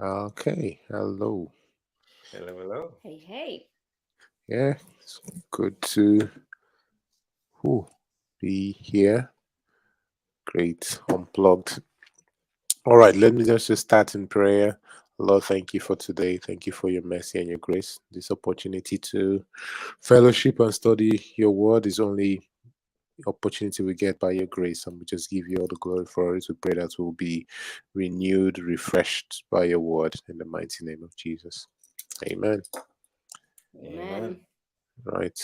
Okay, hello. Hello, hello. Hey, hey. Yeah, it's good to whew, be here. Great, unplugged. All right, let me just start in prayer. Lord, thank you for today. Thank you for your mercy and your grace. This opportunity to fellowship and study your word is only opportunity we get by your grace, and we just give you all the glory for it. We pray that we'll be renewed, refreshed by your word in the mighty name of Jesus. Amen. Amen. Amen. Right.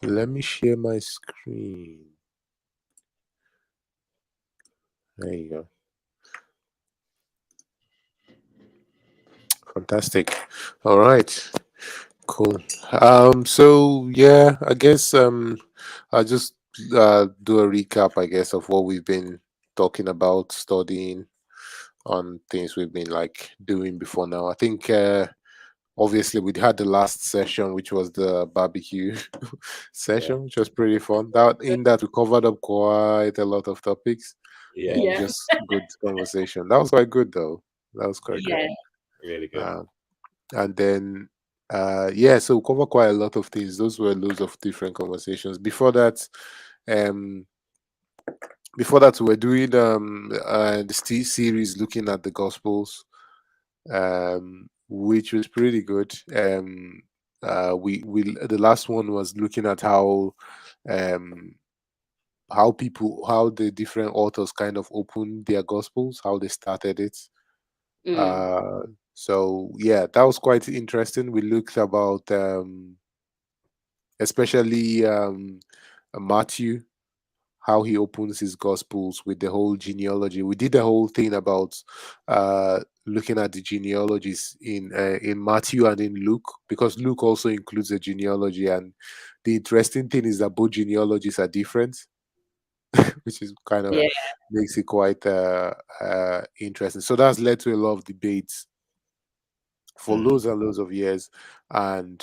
Let me share my screen. There you go. Fantastic. All right. Cool. So yeah, I guess I'll just do a recap, I guess, of what we've been talking about, studying on things we've been like doing before now. I think obviously we had the last session, which was the barbecue Yeah. session, which was pretty fun. That in that we covered up quite a lot of topics. Yeah. Yeah. Just good conversation. That was quite good though. That was quite good. Yeah. Really good. Uh, and then yeah, so we cover quite a lot of things. Those were loads of different conversations. Um before that we were doing the series looking at the gospels, which was pretty good. We the last one was looking at um how the different authors kind of opened their gospels, how they started it. Mm. uh so yeah, that was quite interesting. We looked about especially Matthew, how he opens his gospels with the whole genealogy. We did the whole thing about looking at the genealogies in Matthew and in Luke, because Luke also includes a genealogy. And the interesting thing is that both genealogies are different, which is kind of Yeah. Right. makes it quite interesting. So that's led to a lot of debates for Mm. loads and loads of years. And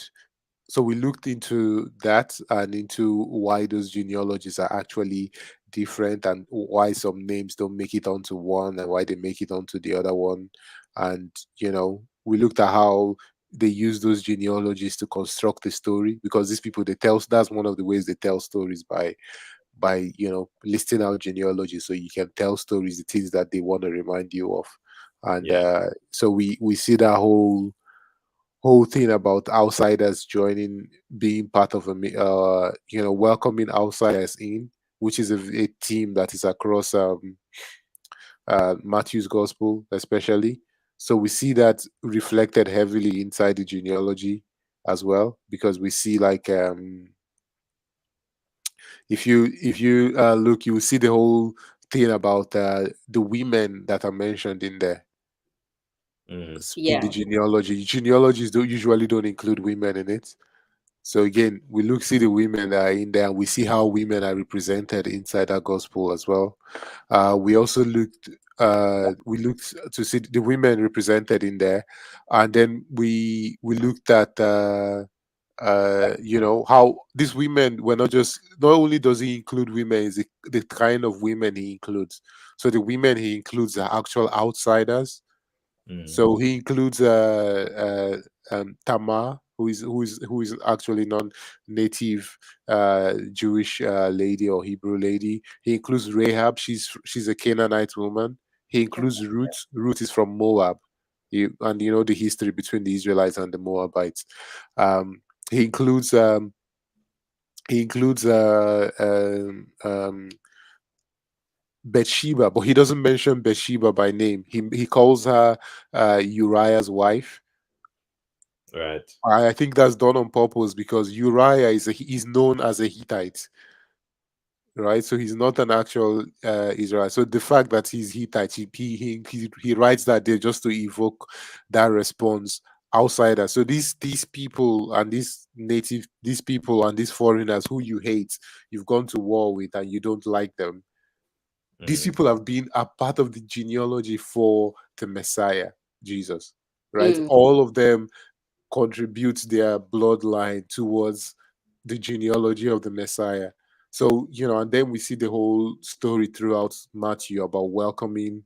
so we looked into that and into why those genealogies are actually different, and why some names don't make it onto one and why they make it onto the other one. And we looked at how they use those genealogies to construct the story, because these people, they tell, that's one of the ways they tell stories, by listing out genealogy, so you can tell stories, the things that they want to remind you of. And Yeah. so we see that whole thing about outsiders joining, being part of welcoming outsiders in, which is a theme that is across Matthew's gospel especially. So we see that reflected heavily inside the genealogy as well, because we see like if you look, you will see the whole thing about the women that are mentioned in there, Mm. in the Yeah. genealogy. Genealogies usually don't include women in it. So again, we look see the women that are in there, and we see how women are represented inside that gospel as well. We also looked to see the women represented in there, and then we looked at how these women were not only does he include women, is the kind of women he includes. So the women he includes are actual outsiders. Mm. So he includes Tamar, who is actually non-native Jewish lady or Hebrew lady. He includes Rahab. She's a Canaanite woman. He includes Ruth. Ruth is from Moab. And the history between the Israelites and the Moabites. Um, he includes um, he includes Bathsheba, but he doesn't mention Bathsheba by name. He calls her Uriah's wife. Right. I think that's done on purpose, because Uriah is known as a Hittite, right? So he's not an actual Israel. So the fact that he's Hittite, he writes that there just to evoke that response outsider. So these people and these people and these foreigners who you hate, you've gone to war with, and you don't like them. These Mm. people have been a part of the genealogy for the Messiah, Jesus, right? Mm. All of them contribute their bloodline towards the genealogy of the Messiah. So, and then we see the whole story throughout Matthew about welcoming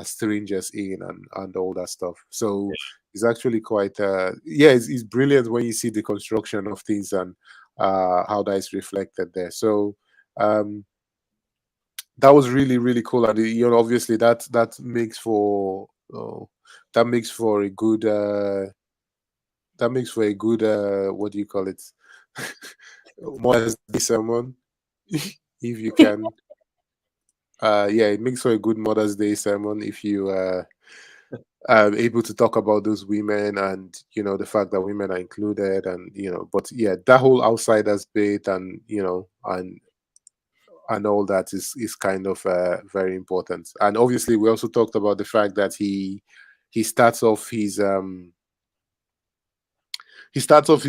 strangers in and all that stuff. So it's actually quite yeah, it's brilliant when you see the construction of things and how that is reflected there. So um that was really really cool, and obviously that makes for that makes for a good what do you call it, Mother's Day sermon, if you can. Yeah, it makes for a good Mother's Day sermon if you are able to talk about those women, and the fact that women are included, and but yeah, that whole outsiders bit, and and all that is kind of very important. And obviously we also talked about the fact that he starts off his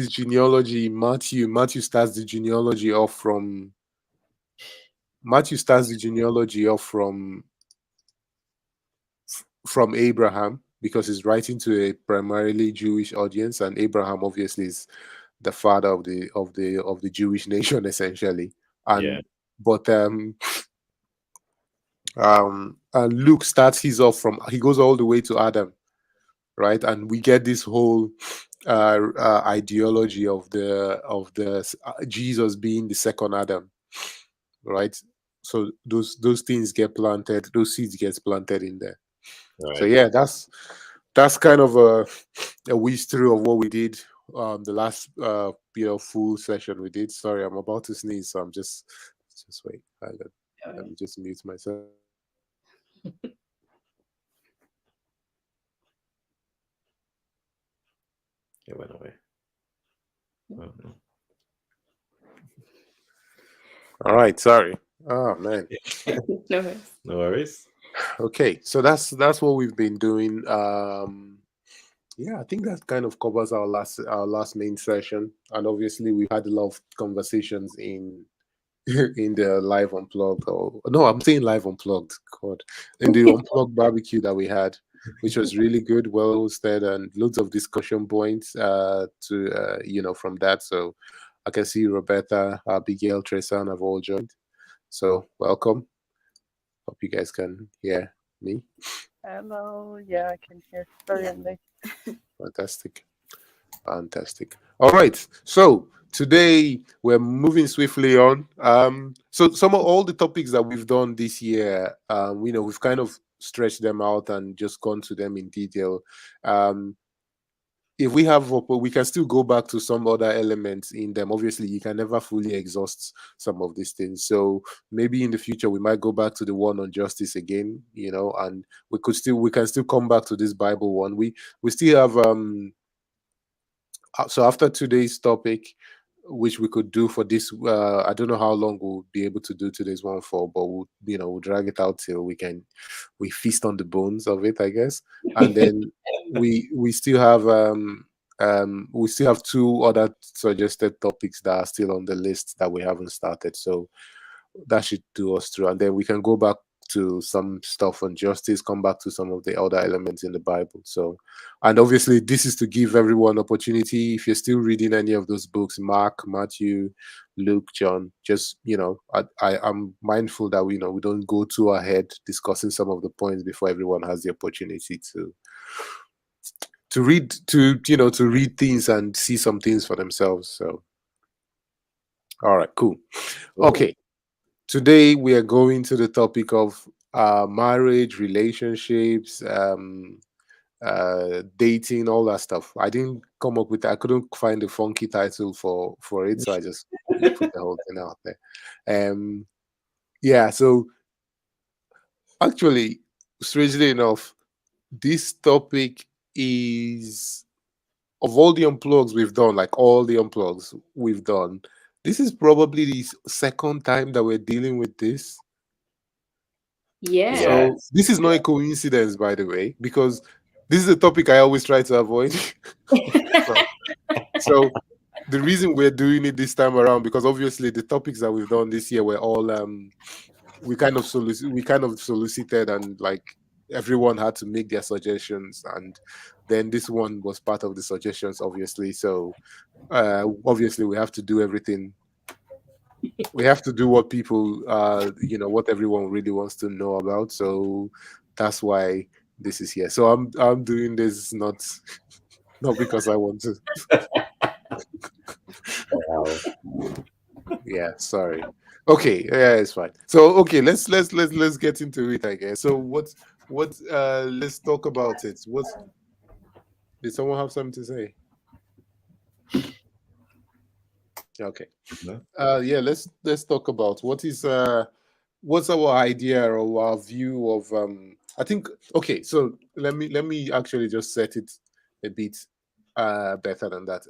genealogy. Matthew starts the genealogy off from Matthew starts the genealogy off from Abraham, because he's writing to a primarily Jewish audience, and Abraham obviously is the father of the Jewish nation essentially. Yeah. And but Luke starts his off from he goes all the way to Adam, right? And we get this whole ideology of the Jesus being the second Adam, right? So those things get planted, those seeds gets planted in there. So Right. yeah, that's kind of a whiz through of what we did the last full session we did. Sorry, I'm about to sneeze, so I'm just wait. Let me just mute myself. It went away. Oh, no. All right, sorry. Oh man. No worries. No worries. Okay, so that's what we've been doing. Yeah, I think that kind of covers our last main session, and obviously we've had a lot of conversations in in the live unplugged, or no, I'm saying live unplugged. God, in the unplugged barbecue that we had, which was really good, well hosted, and loads of discussion points to from that. So I can see Roberta, Abigail, Tresan have all joined. So welcome. Hope you guys can hear me. Hello, yeah, I can hear. Sorry, I'm late. Fantastic. Fantastic. All right. So today we're moving swiftly on. So some of all the topics that we've done this year, we've kind of stretched them out and just gone to them in detail. Um, if we have, we can still go back to some other elements in them. Obviously, you can never fully exhaust some of these things. So maybe in the future we might go back to the one on justice again, and we can still come back to this Bible one. We still have so after today's topic, which we could do for this, I don't know how long we'll be able to do today's one for, but we'll drag it out till we feast on the bones of it, I guess. And then we still have two other suggested topics that are still on the list that we haven't started. So that should do us through, and then we can go back to some stuff on justice, come back to some of the other elements in the Bible. So, and obviously this is to give everyone opportunity. If you're still reading any of those books, Mark, Matthew, Luke, John, just I'm mindful that we don't go too ahead discussing some of the points before everyone has the opportunity to read, to read things and see some things for themselves. So all right, cool. Okay, today we are going to the topic of marriage, relationships, dating, all that stuff. I didn't come up with I couldn't find a funky title for it, so I just put the whole thing out there. Yeah, so actually, strangely enough, this topic is, of all the unplugs we've done, like all the unplugs we've done, this is probably the second time that we're dealing with this. Yeah. So this is not a coincidence, by the way, because this is a topic I always try to avoid. So the reason we're doing it this time around, because obviously the topics that we've done this year were all we kind of solicited, and like everyone had to make their suggestions, and then this one was part of the suggestions, obviously. So obviously we have to do everything. We have to do what people what everyone really wants to know about. So that's why this is here. So I'm doing this not because I want to. Wow. Yeah, sorry. Okay, yeah, it's fine. So okay, let's get into it, I guess. So what let's talk about it. What did someone have something to say? Okay. No? Yeah, let's talk about what's our idea or our view of I think okay, so let me actually just set it a bit better than that.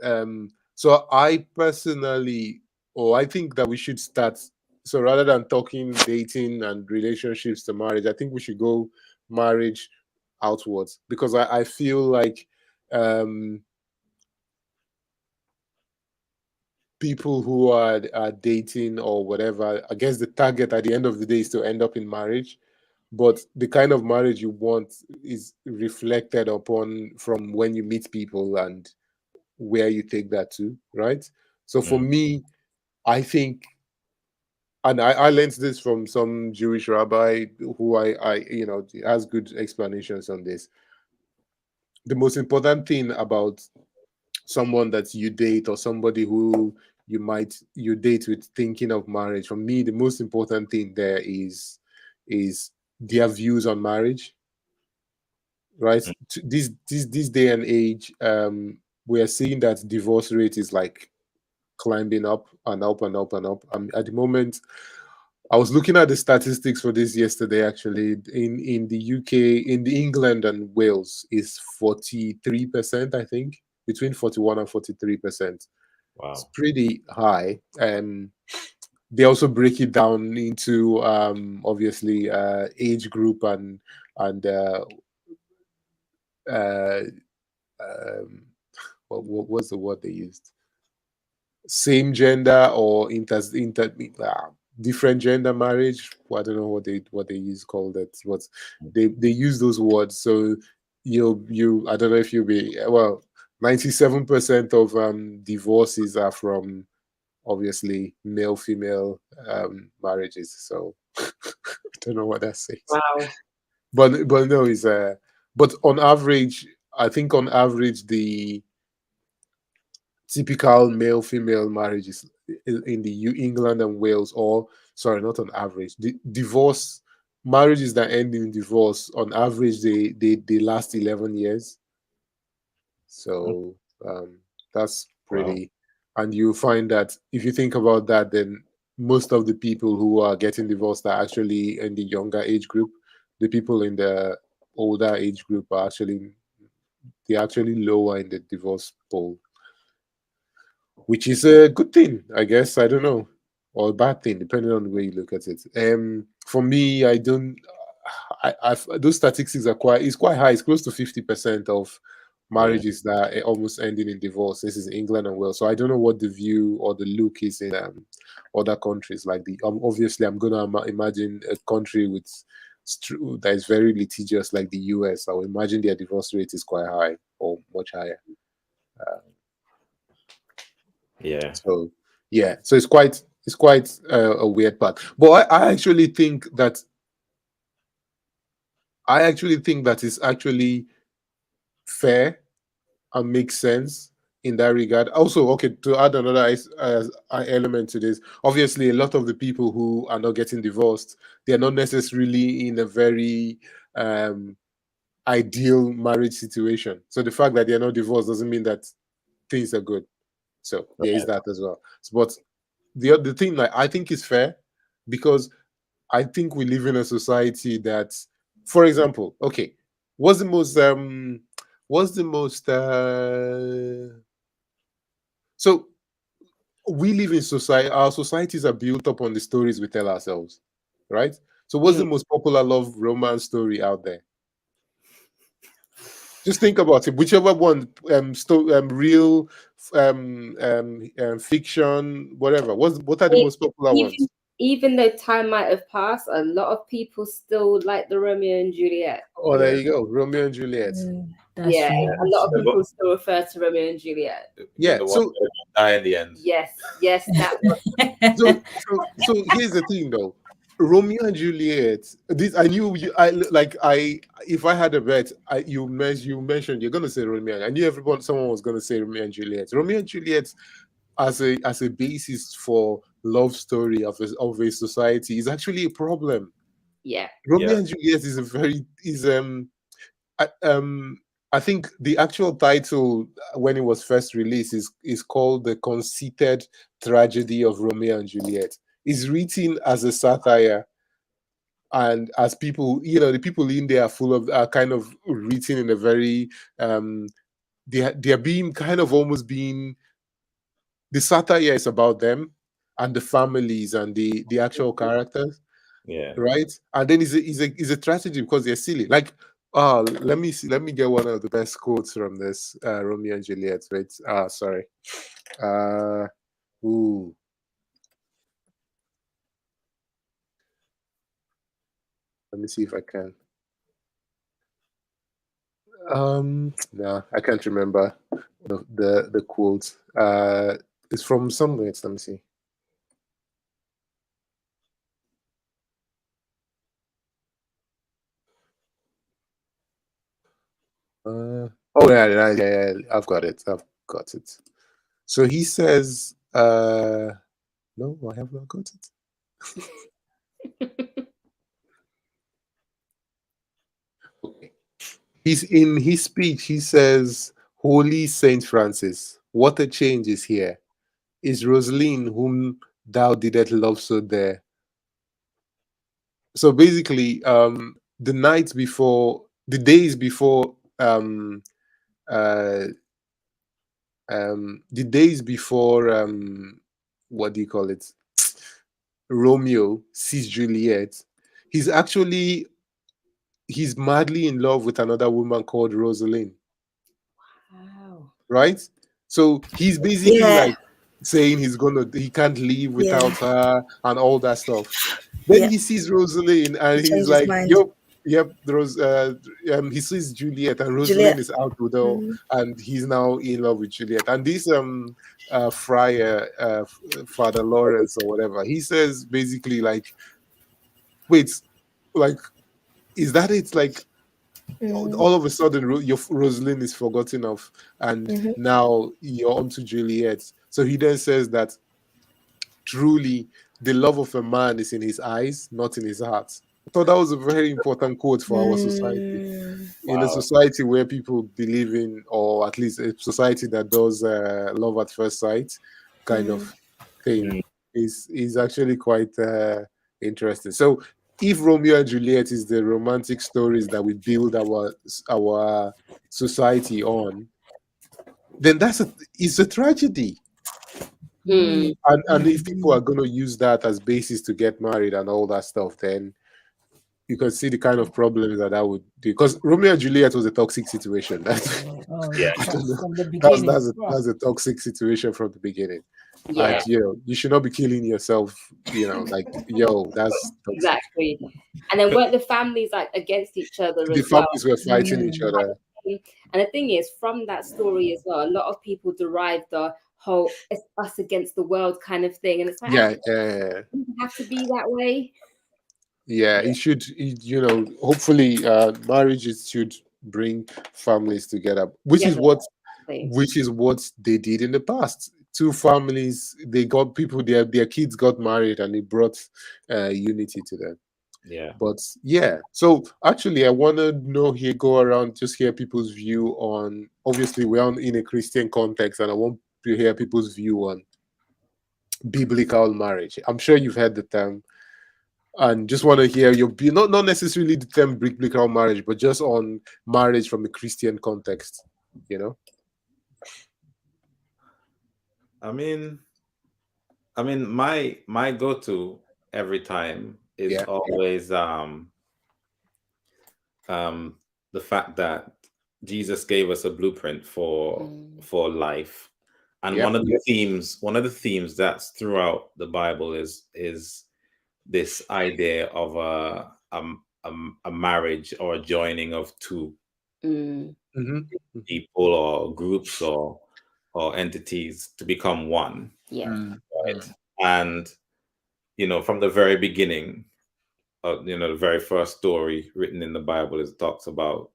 So I personally, or I think that we should start, so rather than talking dating and relationships to marriage, I think we should go marriage outwards, because I feel like um people who are dating or whatever, I guess the target at the end of the day is to end up in marriage. But the kind of marriage you want is reflected upon from when you meet people and where you take that to, right? So for Mm. me, I think, and I learned this from some Jewish rabbi who has good explanations on this. The most important thing about someone that you date or somebody who you date with thinking of marriage, for me the most important thing there is their views on marriage, right? Mm. This day and age, we are seeing that divorce rate is like climbing up and up and up and up. At the moment, I was looking at the statistics for this yesterday. Actually, in the UK, in the England and Wales, is 43%. I think between 41 and 43%. It's Wow. pretty high. They also break it down into obviously age group and uh, um, what was the word they used? Same gender or different gender marriage. Well, I don't know what they use called it, but they use those words. So you I don't know if you'll be, well, 97% of divorces are from obviously male female marriages. So I don't know what that says, Wow. but no, it's but on average, I think on average the typical male female marriages in the England and Wales, or sorry, not on average, the divorce marriages that end in divorce on average they last 11 years. Mm. So that's Wow. pretty, and you find that if you think about that, then most of the people who are getting divorced are actually in the younger age group. The people in the older age group are they're actually lower in the divorce poll, which is a good thing, I guess. I don't know, or a bad thing, depending on the way you look at it. For me, I don't. Those statistics are quite high. It's close to 50% of Yeah. marriages that are almost ending in divorce. This is England and Wales. So I don't know what the view or the look is in other countries. Like obviously, I'm gonna imagine a country with that is very litigious, like the US. I would imagine their divorce rate is quite high or much higher. Yeah. So yeah, so it's quite a weird part. But I actually think that is actually fair and makes sense in that regard. Also, okay, to add another element to this, obviously, a lot of the people who are not getting divorced, they are not necessarily in a very um, ideal marriage situation. So the fact that they are not divorced doesn't mean that things are good. So there is Right. that as well. But the thing that I think is fair, because I think we live in a society that, for example, okay, what's the most what's the most so we live in society, our societies are built up on the stories we tell ourselves, right? So what's the Mm. most popular love romance story out there? Just think about it. Whichever one, real, fiction, whatever. What are the E- most popular Even ones? even though time might have passed, a lot of people still like the Romeo and Juliet. Oh, there Yeah. you go, Romeo and Juliet. That's Yeah, true. a lot That's of true. The, people still refer to Romeo and Juliet. even Yeah. the one So that die in the end. Yes, yes, that one. so here's the thing, though. Romeo and Juliet. This I knew. If I had a bet, you mentioned you're gonna say Romeo. I knew someone was gonna say Romeo and Juliet. Romeo and Juliet as a basis for love story of a society is actually a problem. Yeah. Romeo Yeah. and Juliet is a very is I, um I think the actual title when it was first released is called The Conceited Tragedy of Romeo and Juliet. It's written as a satire, and as people, the people in there are kind of written in a very they're being kind of almost being the satire is about them and the families and the actual characters, Yeah. right? And then it's a tragedy because they're silly. Like, let me see, let me get one of the best quotes from this Romeo and Juliet. Right? Sorry. Uh, ooh, let me see if I can. No, I can't remember the quote. It's from somewhere. Let me see. Oh yeah, I've got it. I've got it. So he says, no, I have not got it. Okay. He's in his speech. He says, "Holy Saint Francis, what a change is here! Is Rosaline, whom thou didst love so there?" So basically, the days before, uh, the days before, what do you call it? Romeo sees Juliet. He's actually he's madly in love with another woman called Rosaline, Wow. right? So he's basically Yeah. like saying he can't live Yeah. without her and all that stuff. Then Yeah. he sees Rosaline and He he's changed his like, mind. yep, he sees Juliet and Rosaline Juliet. is out with her, Mm. and he's now in love with Juliet. And this friar, Father Lawrence or whatever, he says basically like, wait, like, is that it? Like, Mm. all of a sudden your Rosalind is forgotten of, and Mhm. now you're on to Juliet. So he then says that truly the love of a man is in his eyes, not in his heart. I thought that was a very important quote for our society. Mm. In a Wow. society where people believe in, or at least a society that does love at first sight kind Mm. of thing, Mm. is actually quite interesting. So if Romeo and Juliet is the romantic stories that we build our society on, then it's a tragedy. Hmm. And if people are going to use that as basis to get married and all that stuff, then you can see the kind of problems that would do. Because Romeo and Juliet was a toxic situation. That's Oh, Yeah. from the beginning. that's a toxic situation from the beginning. Yeah. And you should not be killing yourself. Like, that's toxic. Exactly. And then weren't the families like against each other The as well? families were fighting each other. And the thing is, from that story as well, a lot of people derive the whole "it's us against the world" kind of thing, and it's like, Yeah, it doesn't have to be that way. yeah. Hopefully, marriages should bring families together, which is Together, what thing. they did in the past. Two families, they got people, their kids got married, and it brought unity to them. Yeah. But yeah, so actually, I want to go around, just hear people's view on. Obviously, we're in a Christian context, and I want to hear people's view on biblical marriage. I'm sure you've heard the term, and just want to hear your view, not necessarily the term biblical marriage, but just on marriage from a Christian context. You know? I mean, my go-to every time is Yeah. always um the fact that Jesus gave us a blueprint for life. And Yep. one of the themes that's throughout the Bible is this idea of a marriage or a joining of two Mm, Mm-hmm. people or groups or entities to become one, yeah. right? And from the very beginning, the very first story written in the Bible is talks about,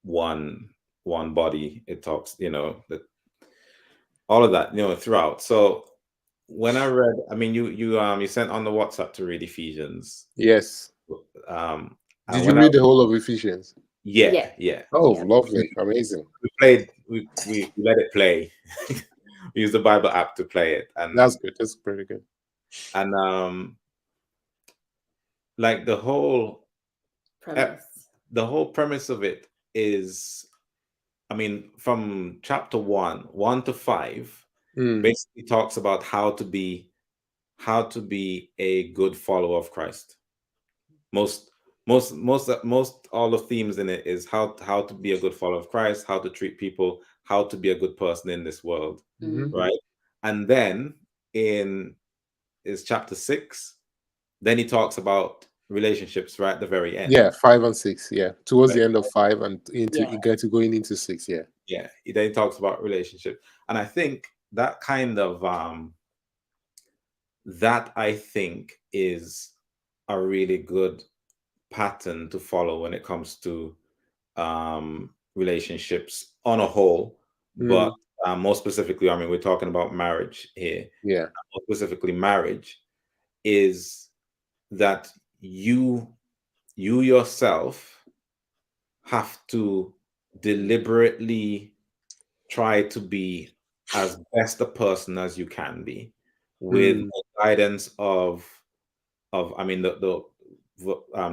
one body. It talks, that all of that, throughout. So when I read, I mean, you sent on the WhatsApp to read Ephesians. Yes. And Did you when read the whole of Ephesians? yeah, Oh, Yeah. lovely. Amazing. we let it play. We use the Bible app to play it, That's good. That's pretty good. and like the whole Premise. premise of it is, I mean, from chapter 1 to 5, Mm. basically talks about how to be a good follower of Christ. Most all the themes in it is how to be a good follower of Christ, how to treat people, how to be a good person in this world, Mhm. right? And then in is chapter 6, then he talks about relationships right at the very end. Yeah, 5 and 6. Yeah, towards Right. the end of 5 and into Yeah. you get to going into 6. Yeah. Yeah, he then talks about relationship, and I think that kind of that I think is a really good pattern to follow when it comes to relationships on a whole, but Mm. more specifically, I mean, we're talking about marriage here. Yeah. More specifically, marriage is that you yourself have to deliberately try to be as best a person as you can be, with Mm. the guidance of I mean,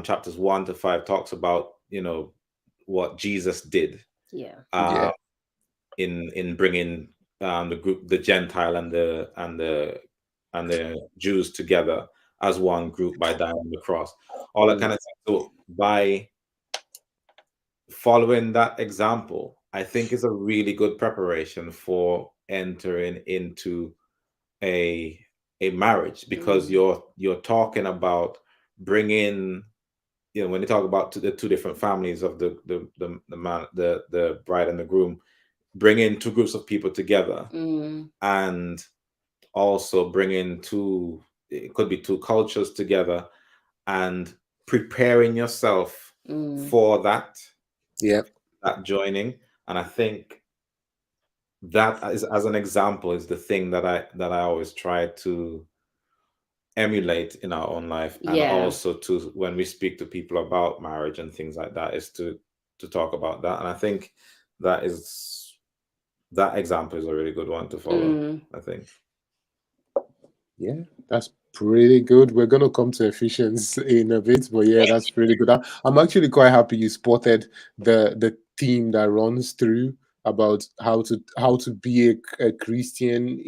chapters 1 to 5 talks about, what Jesus did Yeah. uh, Yeah. in bringing the Gentile and the Jews together as one group by dying on the cross, all that Mm. kind of thing. So by following that example, I think is a really good preparation for entering into a marriage, because you're talking about bringing, when you talk about the two different families of the man, the bride and the groom, bringing two groups of people together, and also bringing it could be two cultures together, and preparing yourself for that Yeah. joining. And I think that is, as an example, is the thing that I always try to emulate in our own life, and Yeah. also to, when we speak to people about marriage and things like that, is to talk about that. And I think that example is a really good one to follow, I think. Yeah, that's pretty good. We're going to come to Ephesians in a bit, but yeah, that's pretty good. I'm actually quite happy you spotted the theme that runs through about how to be a Christian,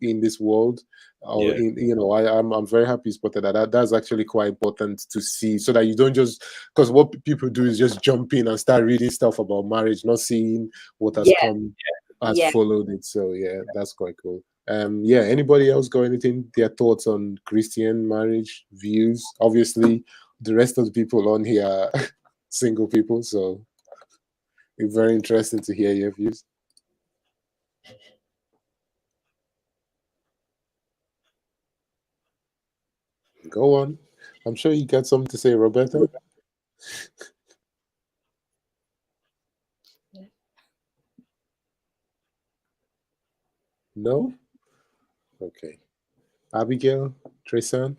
in this world, or Yeah. in I'm very happy you spotted that's actually quite important to see, so that you don't just, because what people do is just jump in and start reading stuff about marriage, not seeing what has Yeah. come has Yeah. followed it. So yeah, that's quite cool. Yeah, anybody else got anything, their thoughts on Christian marriage views? Obviously, the rest of the people on here are single people, so it's very interesting to hear your views. Go on. I'm sure you got something to say, Roberta. No? Okay. Abigail, Tresan,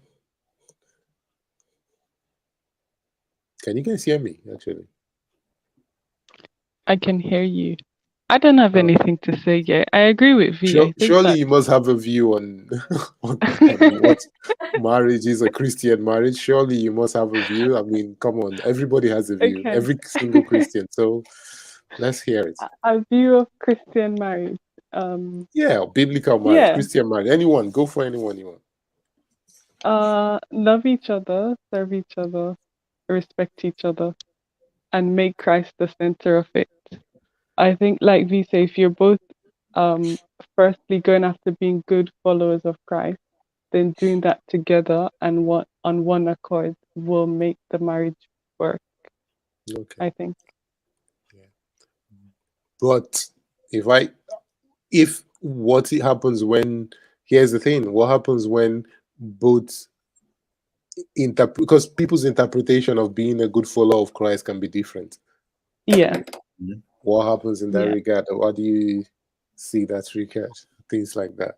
can you guys hear me, actually? I can hear you. I don't have Oh. anything to say yet. I agree with V. I think Surely that you must have a view on, on what marriage is, a Christian marriage. Surely you must have a view. I mean, come on, everybody has a view, okay. every single Christian. So let's hear it. A view of Christian marriage. Yeah, biblical marriage, Yeah. Christian marriage. Anyone, go for anyone you want. Love each other, serve each other, respect each other, and make Christ the center of it. I think, like V say, if you're both firstly going after being good followers of Christ, then doing that together and on one accord will make the marriage work, Okay. I think. Yeah. But if what happens when, here's the thing, what happens when both because people's interpretation of being a good follower of Christ can be different. Yeah. What happens in that Yeah. regard? What do you see that regard? Things like that.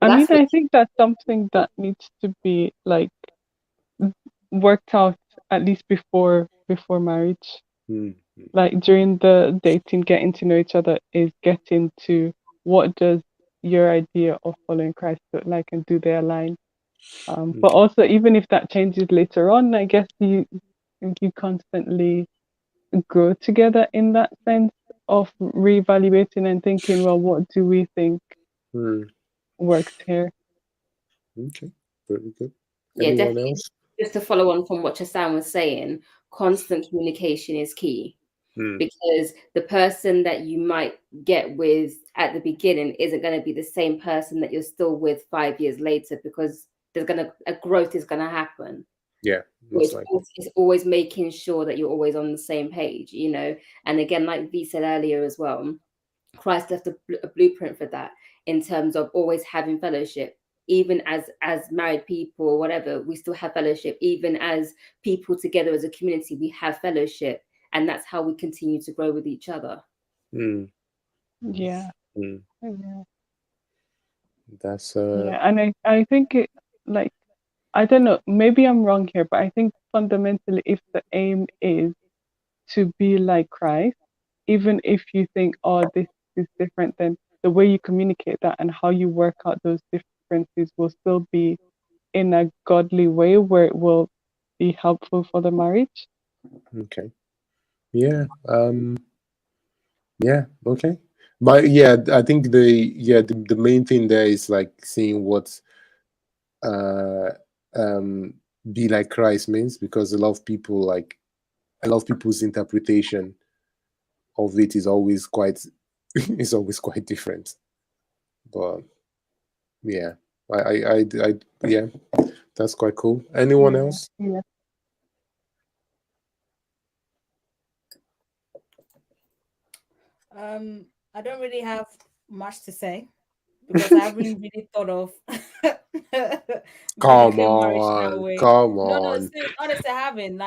I mean, That's what I think that's something that needs to be like worked out at least before marriage. Mm. Like during the dating, getting to know each other is getting to what does your idea of following Christ look like, and do they align? But Okay. also, even if that changes later on, I guess you constantly grow together in that sense of reevaluating and thinking, well, what do we think Mm. works here? Okay. Very good. Yeah, Anyone definitely. else? Just to follow on from what Chassan was saying, constant communication is key, Mm. because the person that you might get with at the beginning isn't going to be the same person that you're still with 5 years later, because a growth is gonna happen. Yeah, So most likely. it's always making sure that you're always on the same page, you know. And again, like V said earlier as well, Christ left a blueprint for that, in terms of always having fellowship. Even as married people or whatever, we still have fellowship. Even as people together as a community, we have fellowship, and that's how we continue to grow with each other. Mm. Yeah. Mm. Yeah. That's Yeah. And I think it, like, I don't know, maybe I'm wrong here, but I think fundamentally, if the aim is to be like Christ, even if you think, oh, this is different, then the way you communicate that and how you work out those differences will still be in a godly way where it will be helpful for the marriage. okay. Yeah. Yeah. Okay. But yeah, I think the main thing there is like seeing what uh be like Christ means, because a lot of people's interpretation of it is always quite is always quite different. But yeah, I yeah, that's quite cool. Anyone Yeah. else? Yeah. I don't really have much to say because I haven't really thought of Come biblical marriage that on, way. come No, no, on. honestly, I haven't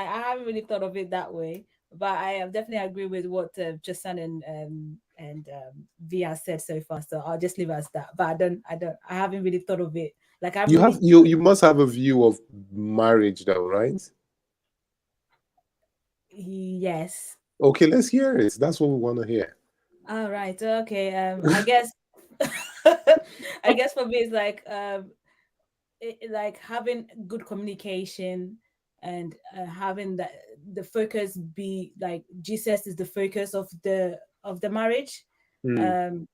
really thought of it that way. But I definitely agree with what Jason and Via said so far. So I'll just leave it as that. But I haven't really thought of it. Like I haven't really. You must have a view of marriage though, right? Yes. Okay, let's hear it. That's what we want to hear. All right. Okay. I guess. I guess for me, it's like like having good communication and having the focus be like Jesus is the focus of the marriage. Hmm. Um,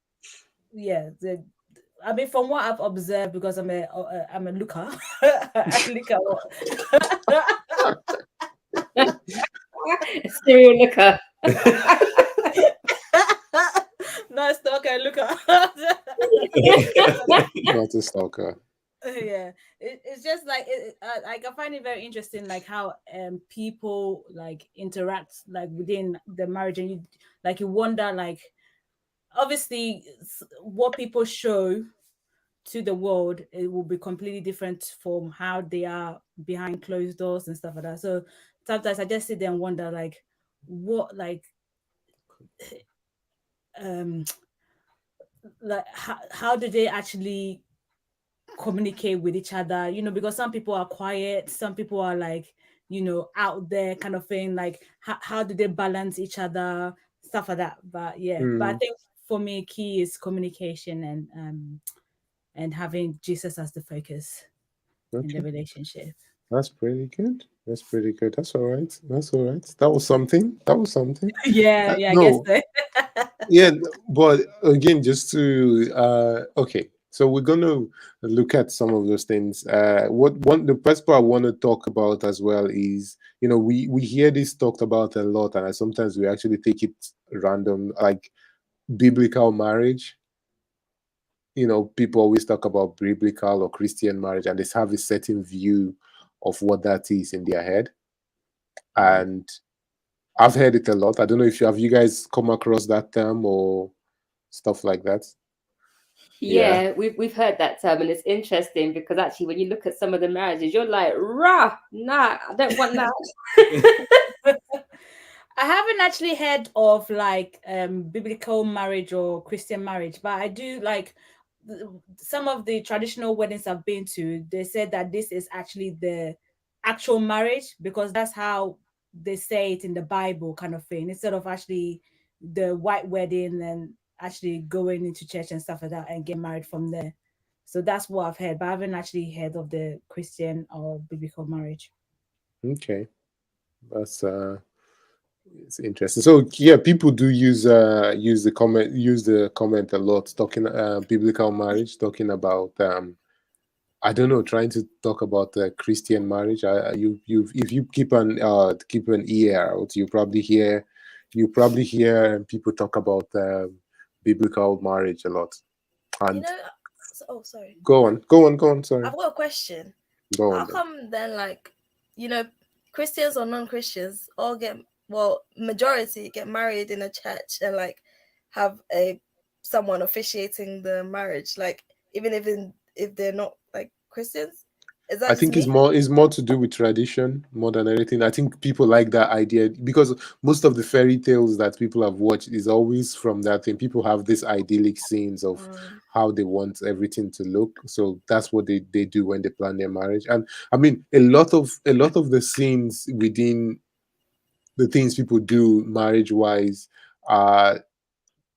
yeah. I mean, from what I've observed, because I'm a looker, I look at what. Serial looker. No, it's not okay. Look at. Not a stalker. Yeah, it's just like like I find it very interesting, like how people like interact like within the marriage, and you wonder, like, obviously what people show to the world, it will be completely different from how they are behind closed doors and stuff like that. So sometimes I just sit there and wonder, like, what, um like how do they actually communicate with each other, because some people are quiet, some people are like, out there kind of thing, like how do they balance each other, stuff like that. But yeah, but I Hmm. think for me, key is communication and having Jesus as the focus in the Okay, relationship. that's pretty good. That's pretty good. That's all right. That's all right. That was something. That was something. Yeah, I guess No, so. yeah, but again, just to okay, so we're gonna look at some of those things. What one the first part I want to talk about as well is, we hear this talked about a lot, and sometimes we actually take it random, like biblical marriage. People always talk about biblical or Christian marriage, and they have a certain view of what that is in their head. And I've heard it a lot. I don't know if you guys come across that term or stuff like that. Yeah, we've heard that term, and it's interesting because actually, when you look at some of the marriages, you're like, rah, nah, I don't want that. I haven't actually heard of like biblical marriage or Christian marriage, but I do like some of the traditional weddings I've been to. They said that this is actually the actual marriage because that's how they say it in the Bible, kind of thing, instead of actually the white wedding and actually going into church and stuff like that and get married from there. So that's what I've heard, but I haven't actually heard of the Christian or biblical marriage. Okay, that's it's interesting. So yeah, people do use the comment a lot, talking biblical marriage, talking about I don't know, trying to talk about Christian marriage. You if you keep an ear out, you probably hear people talk about biblical marriage a lot. You And know, oh, sorry. go on. Sorry, I've got a question. go How on. Then. come then, like, Christians or non-Christians all majority get married in a church and like have someone officiating the marriage, like even if they're not like Christians? Is that I just think it's me? more to do with tradition more than anything. I think people like that idea because most of the fairy tales that people have watched is always from that thing. People have this idyllic scenes of how they want everything to look. So that's what they do when they plan their marriage. And I mean a lot of the scenes within the things people do marriage wise are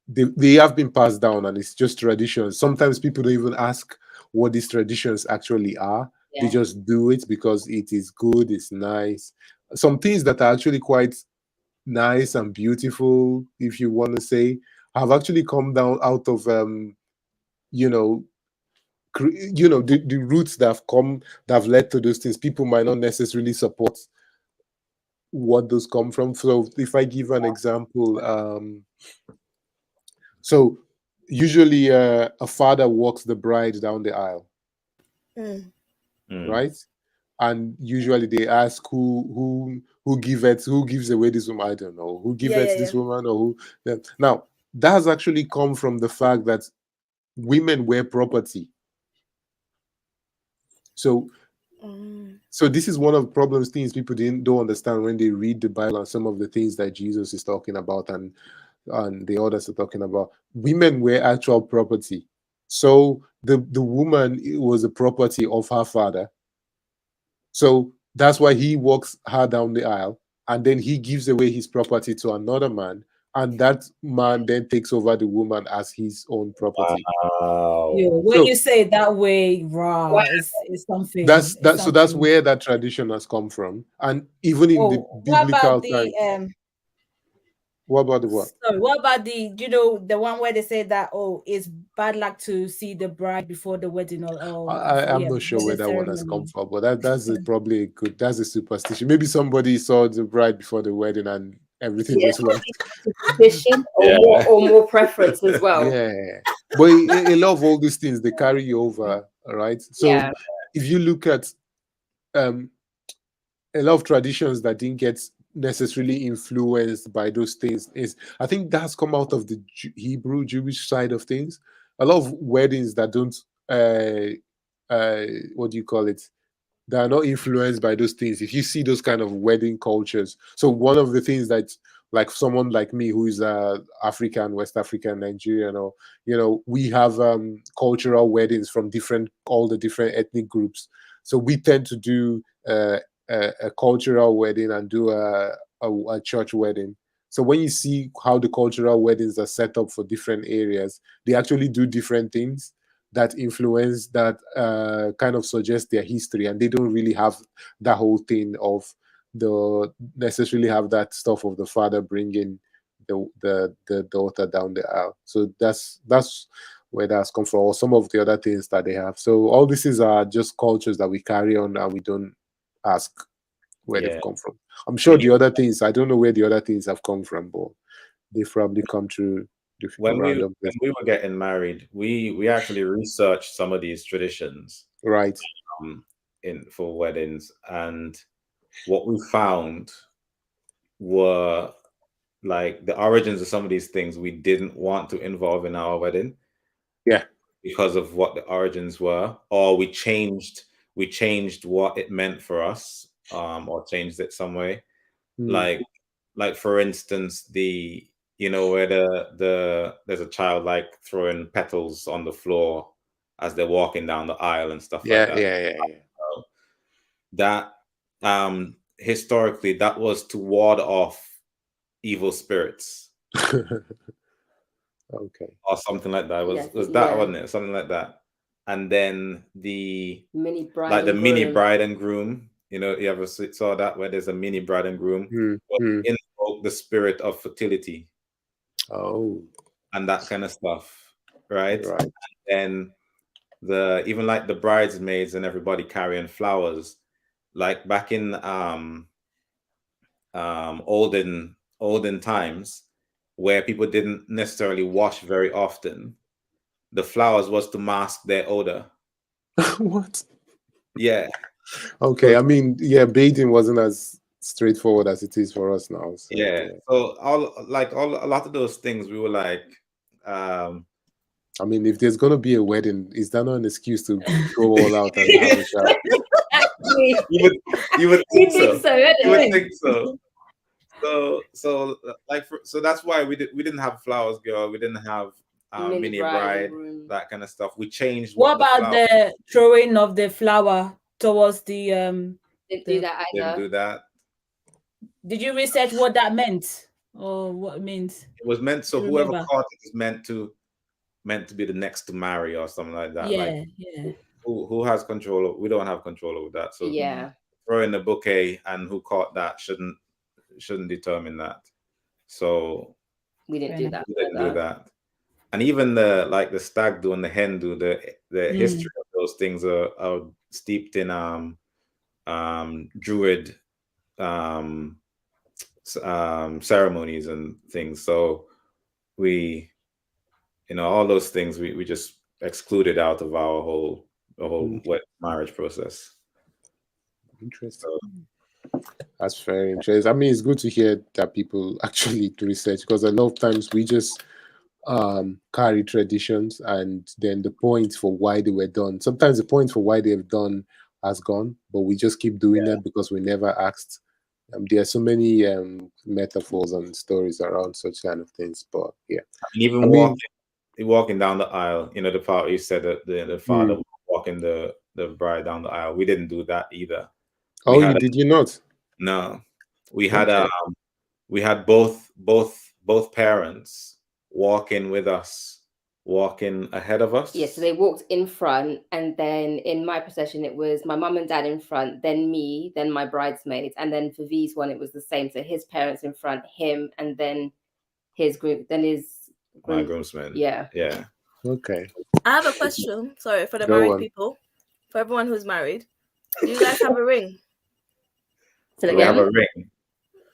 they have been passed down and it's just traditions. Sometimes people don't even ask what these traditions actually are. They Yeah. just do it because it is good, it's nice. Some things that are actually quite nice and beautiful, if you want to say, have actually come down out of you know the roots that have led to those things. People might not necessarily support what those come from. So if I give an example, so usually a father walks the bride down the aisle, Mm. right? And usually they ask who gives away this woman. I don't know who Yeah, gives yeah, this yeah. woman or who. Now that has actually come from the fact that women were property. So so this is one of the problems things people don't understand when they read the Bible and some of the things that Jesus is talking about and the others are talking about. Women were actual property. So the woman was a property of her father. So that's why he walks her down the aisle and then he gives away his property to another man. And that man then takes over the woman as his own property. Wow. Yo, when So you say it that way, raw, Wow. it's something. that's It's that. So that's something. where that tradition has come from. And even in the Oh, what biblical about time, the what about the what? sorry, what about the one where they say that it's bad luck to see the bride before the wedding or before I'm not sure before where the that one has come ceremony? from, but probably that's a superstition. Maybe somebody saw the bride before the wedding and everything Yeah, just went. superstition Yeah. or more preference as well. Yeah, but a lot of all these things they carry over, all right? So Yeah. if you look at um a lot of traditions that didn't get necessarily influenced by those things, is I think that's come out of the Hebrew Jewish side of things. A lot of weddings that don't what do you call it, that are not influenced by those things. If you see those kind of wedding cultures, so one of the things that, like someone like me who is African, West African, Nigerian, or we have cultural weddings from all the different ethnic groups. So we tend to do a cultural wedding and do a church wedding. So when you see how the cultural weddings are set up for different areas, they actually do different things that influence that kind of suggest their history, and they don't really have that whole thing of the necessarily have that stuff of the father bringing the daughter down the aisle. So that's where that's come from, or some of the other things that they have. So all this is are just cultures that we carry on and we don't ask where they've Yeah. come from. I'm When sure you the other things, I don't know where the other things have come from, but they've probably come through when random when places. we were getting married, we actually researched some of these traditions Right. in for weddings, and what we found were like the origins of some of these things we didn't want to involve in our wedding. Yeah. because of what the origins were, or we changed what it meant for us, or changed it some way. Like for instance, where there's a child like throwing petals on the floor as they're walking down the aisle and stuff like that. That historically, that was to ward off evil spirits. Okay. Or something like that. Was that, yeah. wasn't it? Something like that. And then the mini bride like the and mini groom. bride and groom. You ever saw that, where there's a mini bride and groom? Invoke the spirit of fertility. Oh. And that kind of stuff, right? Right. And even like the bridesmaids and everybody carrying flowers, like back in olden times, where people didn't necessarily wash very often, the flowers was to mask their odor. What? Yeah. Okay. So, I mean, yeah, bathing wasn't as straightforward as it is for us now. So, yeah. So a lot of those things, we were like, I mean, if there's gonna be a wedding, is that not an excuse to go all out and have a shower? you would think so. Anyway. You would think so. So that's why we didn't have flowers girl. We didn't have mini bride, that kind of stuff. We changed. What about the throwing of the flower towards the Didn't do that either. Didn't do that. Did you research what that meant, or what it means? It was meant so whoever caught it is meant to be the next to marry or something like that. Yeah, yeah. Who has control? We don't have control over that. So yeah, throwing the bouquet and who caught that shouldn't determine that. So we didn't do that. We didn't do that. And even the stag do and the hen do, the history of those things are steeped in druid ceremonies and things. So we, all those things we just excluded out of our whole wet marriage process. Interesting. So, that's very interesting. I mean, it's good to hear that people actually do research, because a lot of times we just carry traditions, and then the point for why they were done, sometimes the point for why they've done has gone, but we just keep doing that because we never asked. There are so many metaphors and stories around such kind of things, but yeah. And even walking down the aisle, the part where you said that the father walking the bride down the aisle, we didn't do that either. Did you not? No, we had we had both parents walking with us, walking ahead of us. Yeah, so they walked in front, and then in my procession it was my mum and dad in front, then me, then my bridesmaids, and then for V's one it was the same. So his parents in front, him, and then his group, then my groomsmen. Yeah. Yeah. Okay. I have a question. Sorry, for the married people, for everyone who's married, do you guys have a ring? So we have a ring.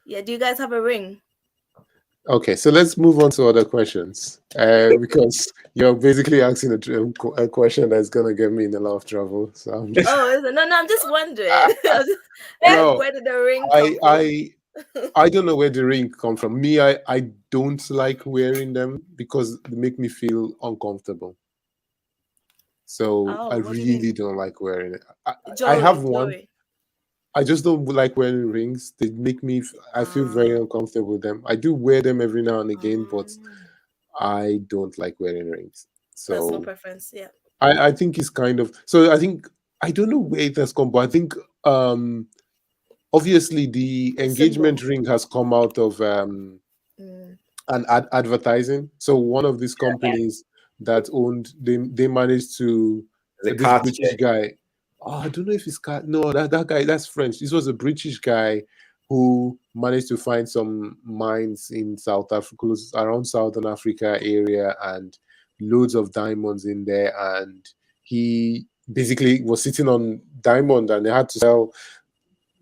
Yeah, do you guys have a ring? Okay, so let's move on to other questions, because you're basically asking a question that's gonna get me in a lot of trouble. So I'm just... no, I'm just wondering. Where did the ring come from? I don't know where the ring come from. Me, I don't like wearing them because they make me feel uncomfortable. So I really don't like wearing it. I have one. I just don't like wearing rings. They make me, I feel very uncomfortable with them. I do wear them every now and again, but I don't like wearing rings. So personal preference, yeah. I think it's kind of, so I think, I don't know where it has come, but I think obviously the engagement ring has come out of an advertising. So one of these companies that owned, they managed to, this British guy, I don't know if it's that guy, that's French. This was a British guy who managed to find some mines in South Africa, around Southern Africa area, and loads of diamonds in there. And he basically was sitting on diamond, and they had to sell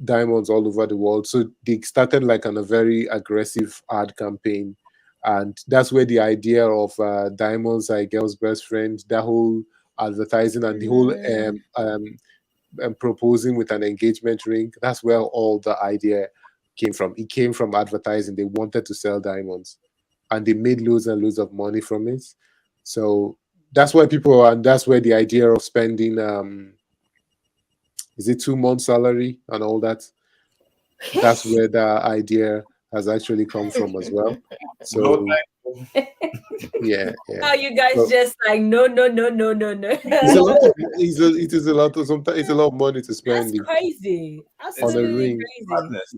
diamonds all over the world. So they started like on a very aggressive ad campaign. And that's where the idea of diamonds are a girl's best friend, that whole advertising and the whole proposing with an engagement ring, that's where all the idea came from. It came from advertising. They wanted to sell diamonds, and they made loads and loads of money from it. So that's why people, and that's where the idea of spending is it 2 months salary and all that, that's where the idea has actually come from as well. No, So yeah, How you guys so just like no. it's a lot of it is a lot of, sometimes it's a lot of money to That's spend crazy. on a Absolutely ring. crazy. madness.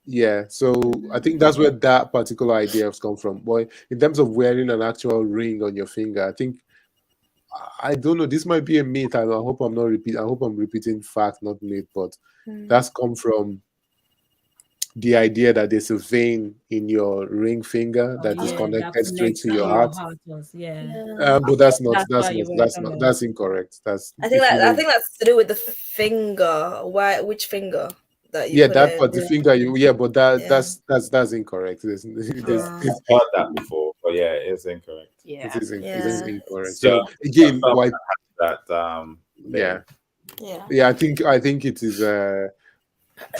Yeah, so I think that's where that particular idea has come from. But in terms of wearing an actual ring on your finger, I think, I don't know, this might be a myth. I hope I'm not repeat. I hope I'm repeating fact, not myth. But that's come from the idea that there's a vein in your ring finger Oh that is yeah, that connected straight connects to to your your heart. heart was yeah. Yeah. But that's not. That's why you wear That's it on not. the That's incorrect. That's I think if that you I know. think that's to do with the finger. Why? Which finger that you Yeah, put that it part, the in? finger. Yeah, but Yeah. that's incorrect. There's, I've Uh, heard that before, but yeah, it's incorrect. Yeah. it is yeah. incorrect. Just, So just again, something why? that Yeah, vein. Yeah. yeah. I think it is.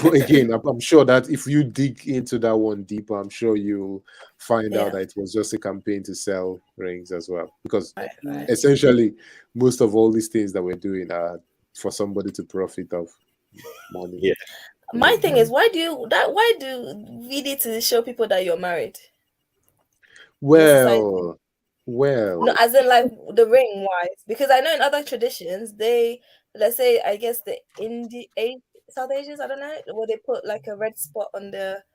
Again, I'm sure that if you dig into that one deeper, I'm sure you find out Yeah. that it was just a campaign to sell rings as well. Because Right. Right. essentially, most of all these things that we're doing are for somebody to profit of money. Yeah. My thing is, why do we need to show people that you're married in society? Well, No, well, as in like the ring wise, because I know in other traditions they, let's say, I guess the South Asians, I don't know, where they put like a red spot on their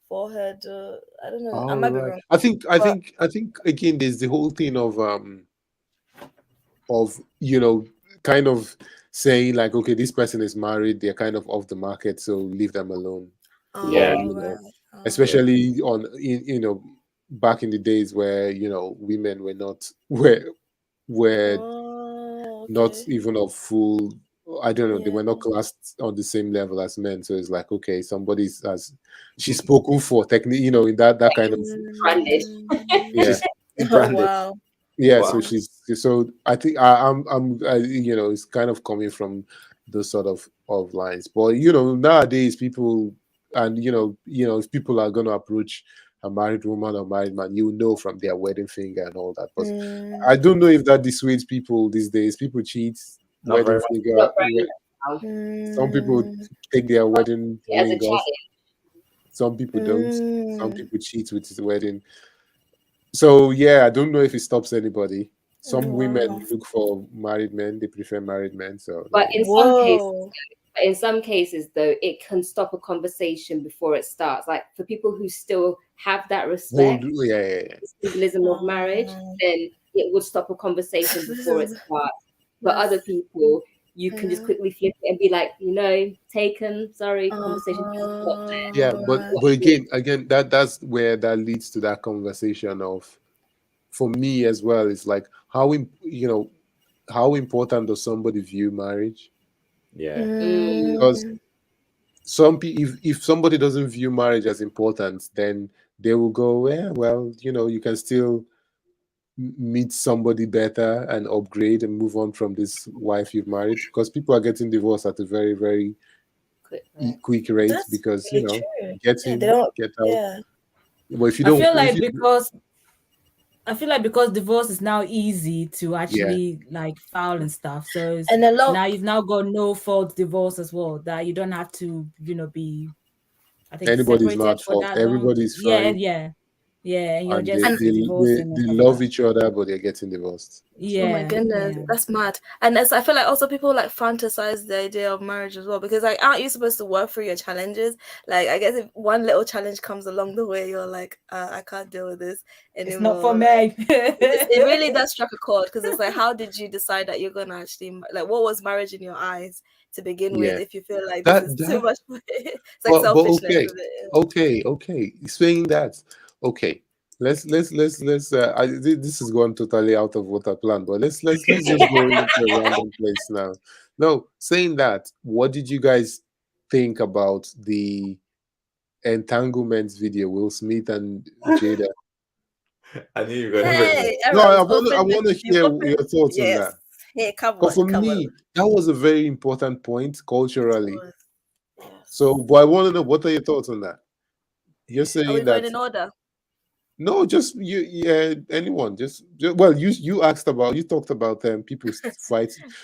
forehead. I don't know. I all might be right. wrong, but I think again, there's the whole thing of kind of saying like, okay, this person is married, they're kind of off the market, so leave them alone. Or Yeah. oh right, Yeah. especially on back in the days where women were not were oh not okay, even of full, I don't know, they yeah, were not classed on the same level as men. So it's like, okay, somebody's has she's spoken for technically, in that kind of, Branded. yeah, She's oh branded. wow, yeah. So Wow. yeah, so I think it's kind of coming from those sort of lines. But nowadays people, and if people are going to approach a married woman or married man, you know from their wedding finger and all that. But I mm, don't know if that dissuades people these days. People cheat, Not very wedding much. finger. Not very now. Some people mm, take their wedding As a ring off. challenge. Some people don't. Some mm, people cheat with the wedding. So yeah, I don't know if it stops anybody. Some women wow, look for married men; they prefer married men. So But yeah, in some cases, whoa, though, it can stop a conversation before it starts. Like for people who still have that hold, respect, yeah, yeah, yeah. the symbolism of marriage, then it would stop a conversation this before it is starts. For that's other people, you can just yeah, quickly flip it and be like, taken, sorry, conversation. Yeah, but right, again, that's where that leads to that conversation of, for me as well, it's like how important does somebody view marriage? Yeah. Because mm, if somebody doesn't view marriage as important, then they will go, yeah, well, you can still meet somebody better and upgrade and move on from this wife you've married, because people are getting divorced at a very, very Quick, right? quick rate, that's because really true. get Yeah, they in, don't. get out. Yeah, Well, if you I don't, feel if like you, because I feel like because divorce is now easy to yeah, actually like file and stuff. So and a lot. now you've now got no fault divorce as well. That you don't have to, be I think anybody's not separated at for fault. that long. Everybody's Yeah, fine, yeah. Yeah. And you're and they just they, they, divorcing and they stuff like love that. each other, but they're getting divorced. Oh my Yeah, goodness, yeah. that's mad. And as I feel like also people like fantasize the idea of marriage as well, because like aren't you supposed to work through your challenges? Like I guess if one little challenge comes along the way, you're like, I can't deal with this It's not for anymore. Like me. it really does struck a chord, because it's like, how did you decide that you're gonna actually like, what was marriage in your eyes to begin with? Yeah, If you feel like this that is too that much, it's like but selfishness, okay, is it? okay. Saying that, okay. Let's. This is going totally out of what I planned, but let's just go into a random place now. No, saying that, what did you guys think about the entanglements video? Will Smith and Jada. I knew you were gonna bring Hey, that. No, Aaron's I open want to you've hear opened, your thoughts on yes. that. Hey, Because for come on. me, that was a very important point It culturally. was. Yes. So, but I want to know, what are your thoughts on that? You're Are we saying going that, in order? No, just you. Yeah, anyone. Just well, you asked about. You talked about people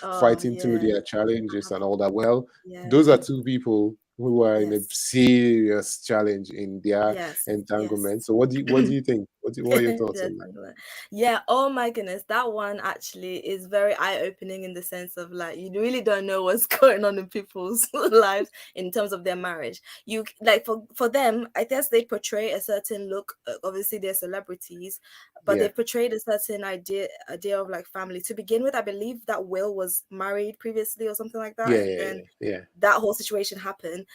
Oh fighting through yeah, their challenges and all that. Well, those are yes, two people who are in a yes, serious challenge in their yes, yes. entanglement. So what do you think? What are your thoughts Yes, on that? I'm glad. Yeah, oh my goodness, that one actually is very eye-opening in the sense of like you really don't know what's going on in people's lives in terms of their marriage. You like for them, I guess they portray a certain look. Obviously, they're celebrities, but Yeah, they've portrayed a certain idea of like family. To begin with, I believe that Will was married previously or something like that, yeah, and yeah, then yeah, that whole situation happened.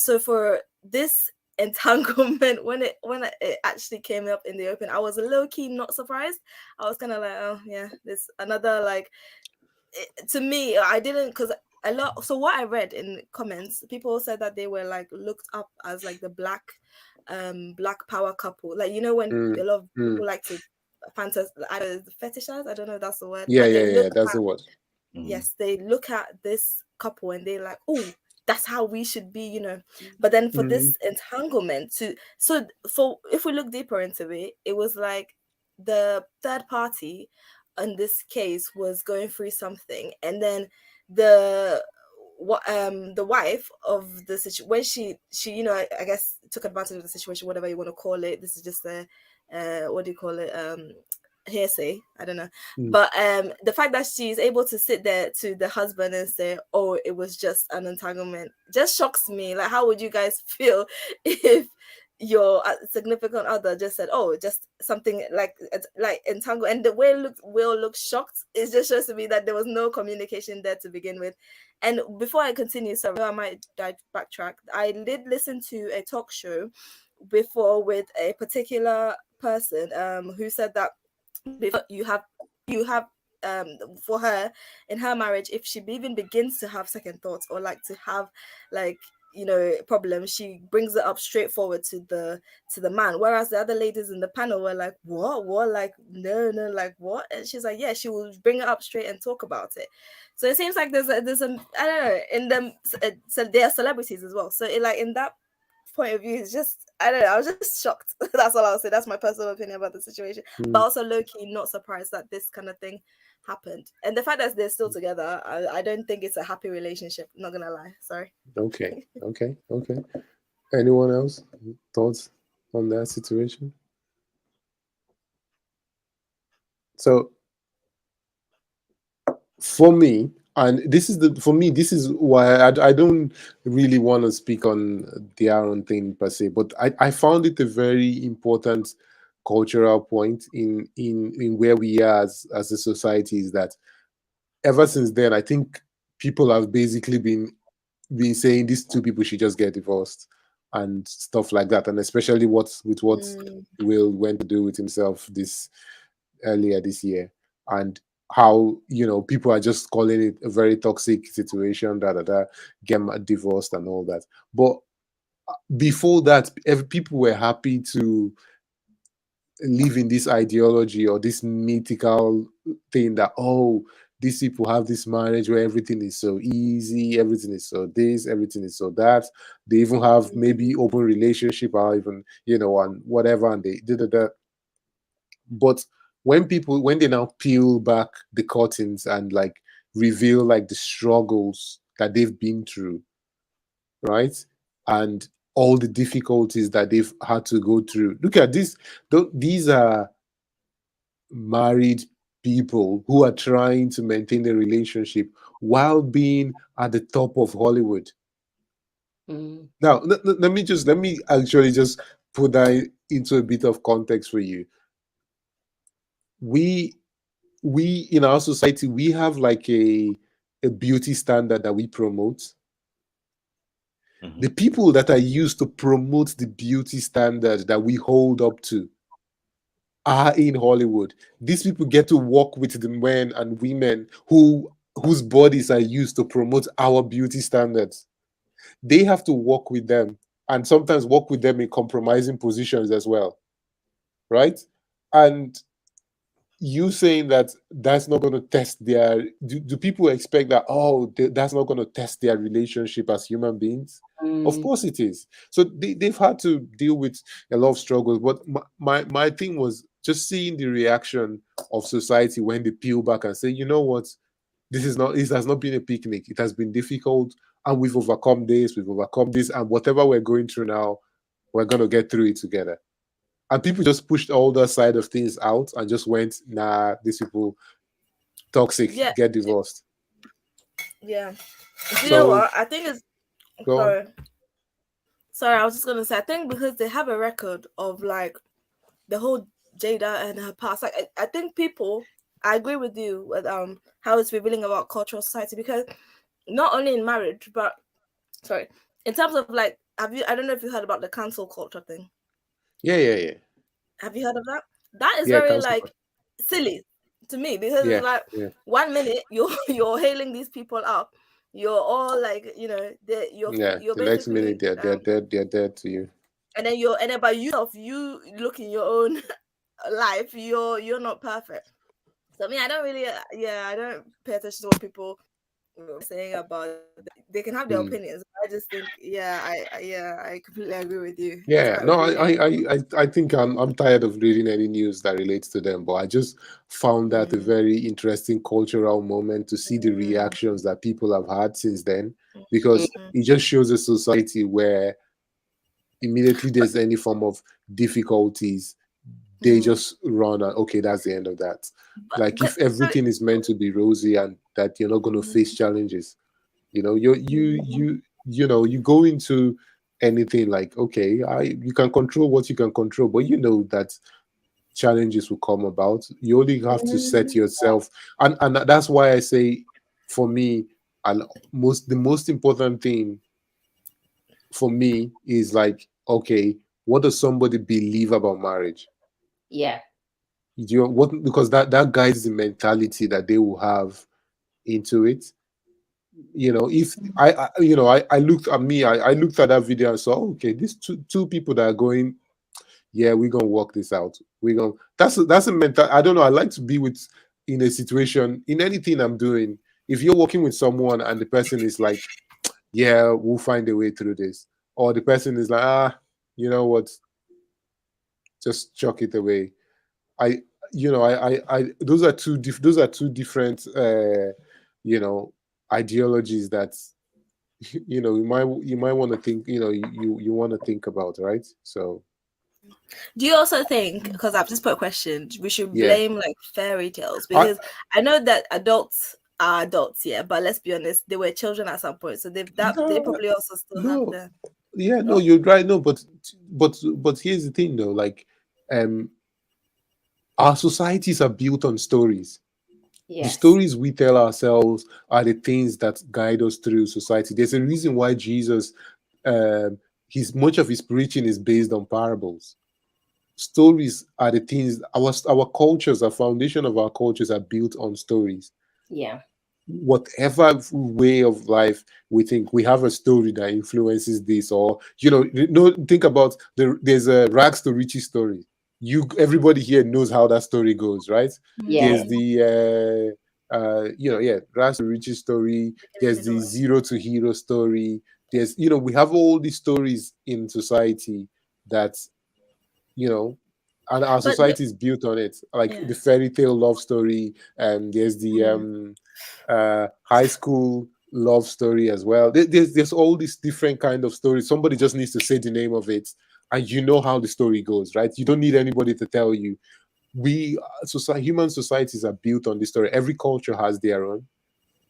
So for this entanglement it actually came up in the open, I was a low key not surprised. I was kind of like, oh yeah, there's another like to me I didn't because a lot. So what I read in comments, people said that they were like looked up as like the black power couple, like you know when mm, a lot of mm. people like to fetishize, I don't know if that's the word, Yeah, but yeah, they yeah. look That's the word. Mhm. yes, they look at this couple and they're like, oh, that's how we should be, you know. But then for Mm, this entanglement to so for if we look deeper into it, it was like the third party in this case was going through something, and then the the wife of the situation when she I guess took advantage of the situation, whatever you want to call it. This is just a what do you call it, hearsay, I don't know, mm, but the fact that she's able to sit there to the husband and say, oh, it was just an entanglement, just shocks me. Like, how would you guys feel if your significant other just said, oh, just something like entangle, and the way Will look shocked, it just shows to me that there was no communication there to begin with. And before I continue, sorry, I might backtrack. I did listen to a talk show before with a particular person who said that before you have for her in her marriage, if she even begins to have second thoughts or like to have like problems, she brings it up straightforward to the man, whereas the other ladies in the panel were like, what, like no, like what? And she's like, yeah, she will bring it up straight and talk about it. So it seems like there's a I don't know, in them, so they are celebrities as well, so it, like in that point of view, it's just, I don't know, I was just shocked. That's all I'll say. That's my personal opinion about the situation, but mm. also low-key not surprised that this kind of thing happened, and the fact that they're still together, I don't think it's a happy relationship, not gonna lie, sorry. Okay, okay, okay. Anyone else thoughts on that situation? So for me, and this is the for me, this is why I don't really want to speak on their own thing per se, but I found it a very important cultural point in where we are as a society, is that ever since then I think people have basically been saying these two people should just get divorced and stuff like that, and especially what Mm, Will went to do with himself this earlier this year, and how people are just calling it a very toxic situation, get divorced and all that. But before that, people were happy to live in this ideology or this mythical thing that, oh, these people have this marriage where everything is so easy, everything is so this, everything is so that. They even have maybe mm, open relationship or even and whatever, and they did that. But when they now peel back the curtains and like reveal like the struggles that they've been through, right, and all the difficulties that they've had to go through. Look at this. These are married people who are trying to maintain a relationship while being at the top of Hollywood. Mm. Now, let me actually just put that into a bit of context for you. We we in our society, we have like a beauty standard that we promote. The Mhm. people that are used to promote the beauty standard that we hold up to are in Hollywood. These people get to work with the men and women whose bodies are used to promote our beauty standards. They have to work with them, and sometimes work with them in compromising positions as well, right? And you saying that that's not going to test their, do people expect that, oh, that's not going to test their relationship as human beings? Of course it is. So they've had to deal with a lot of struggles, but my thing was just seeing the reaction of society when they peel back and say, you know what, this has not been a picnic, it has been difficult, and we've overcome this, and whatever we're going through now, we're going to get through it together. And people just pushed all that side of things out and just went, nah, these people toxic, Yeah, get divorced. yeah. Do you know So what? I think it's go on. sorry. Sorry, I was just gonna say I think because they have a record of like the whole Jada and her past. Like I think people I agree with you with how it's revealing about cultural society because not only in marriage, but sorry, in terms of like I don't know if you heard about the cancel culture thing. Yeah. Have you heard of that? That is Yeah, very cancel. like silly to me because Yeah, it's like yeah, 1 minute you're hailing these people up, you're all like yeah. you're The next minute basically they're dead to you. and then by you look in your own life, you're not perfect. So I mean, I don't really I don't pay attention to what people were saying about they can have their Hmm. opinions. I just think I completely agree with you. It's Yeah, quite no, revealing. I think I'm tired of reading any news that relates to them, but I just found that a Mm, very interesting cultural moment to see the mm, reactions that people have had since then, because mm, it just shows a society where immediately there's any form of difficulties, they mm. just run and okay, that's the end of that. Like But if so everything is meant to be rosy and that you're not going to face challenges, you go into anything like, okay, you can control what you can control, but you know that challenges will come about. You only have to set yourself, and that's why I say, for me, and the most important thing for me is like, okay, what does somebody believe about marriage? Yeah. What, because that guides the mentality that they will have into it. If I looked at me, I looked at that video and saw, okay, these two people that are going, yeah, we're gonna work this out. We're gonna that's a mental. I don't know. I like to be with in a situation in anything I'm doing. If you're working with someone and the person is like, yeah, we'll find a way through this, or the person is like, you know what, just chuck it away. I those are those are two different ideologies that you might want to think, you want to think about, right? So do you also think, because I've just put a question, we should yeah. blame like fairy tales? I Because I know that adults are adults, yeah, but let's be honest, they were children at some point, so they no, probably also still have no, the yeah, no, no. you're right. No, but here's the thing though, like, um our societies are built on stories. The Yes. stories we tell ourselves are the things that guide us through society. There's a reason why Jesus, his much of his preaching is based on parables. Stories are the things, our cultures, our foundation of our cultures are built on stories. Yeah. Whatever way of life we think, we have a story that influences this, or think about there's a rags to riches story. Everybody here knows how that story goes, right? Yeah. There's the yeah, rags to riches story. There's the zero to hero story. There's, we have all these stories in society that, you know and our But society is built on it, like yeah. the fairy tale love story, and there's the high school love story as well. There's all these different kind of stories. Somebody just needs to say the name of it, and you know how the story goes, right? You don't need anybody to tell you. Human societies are built on this story. Every culture has their own,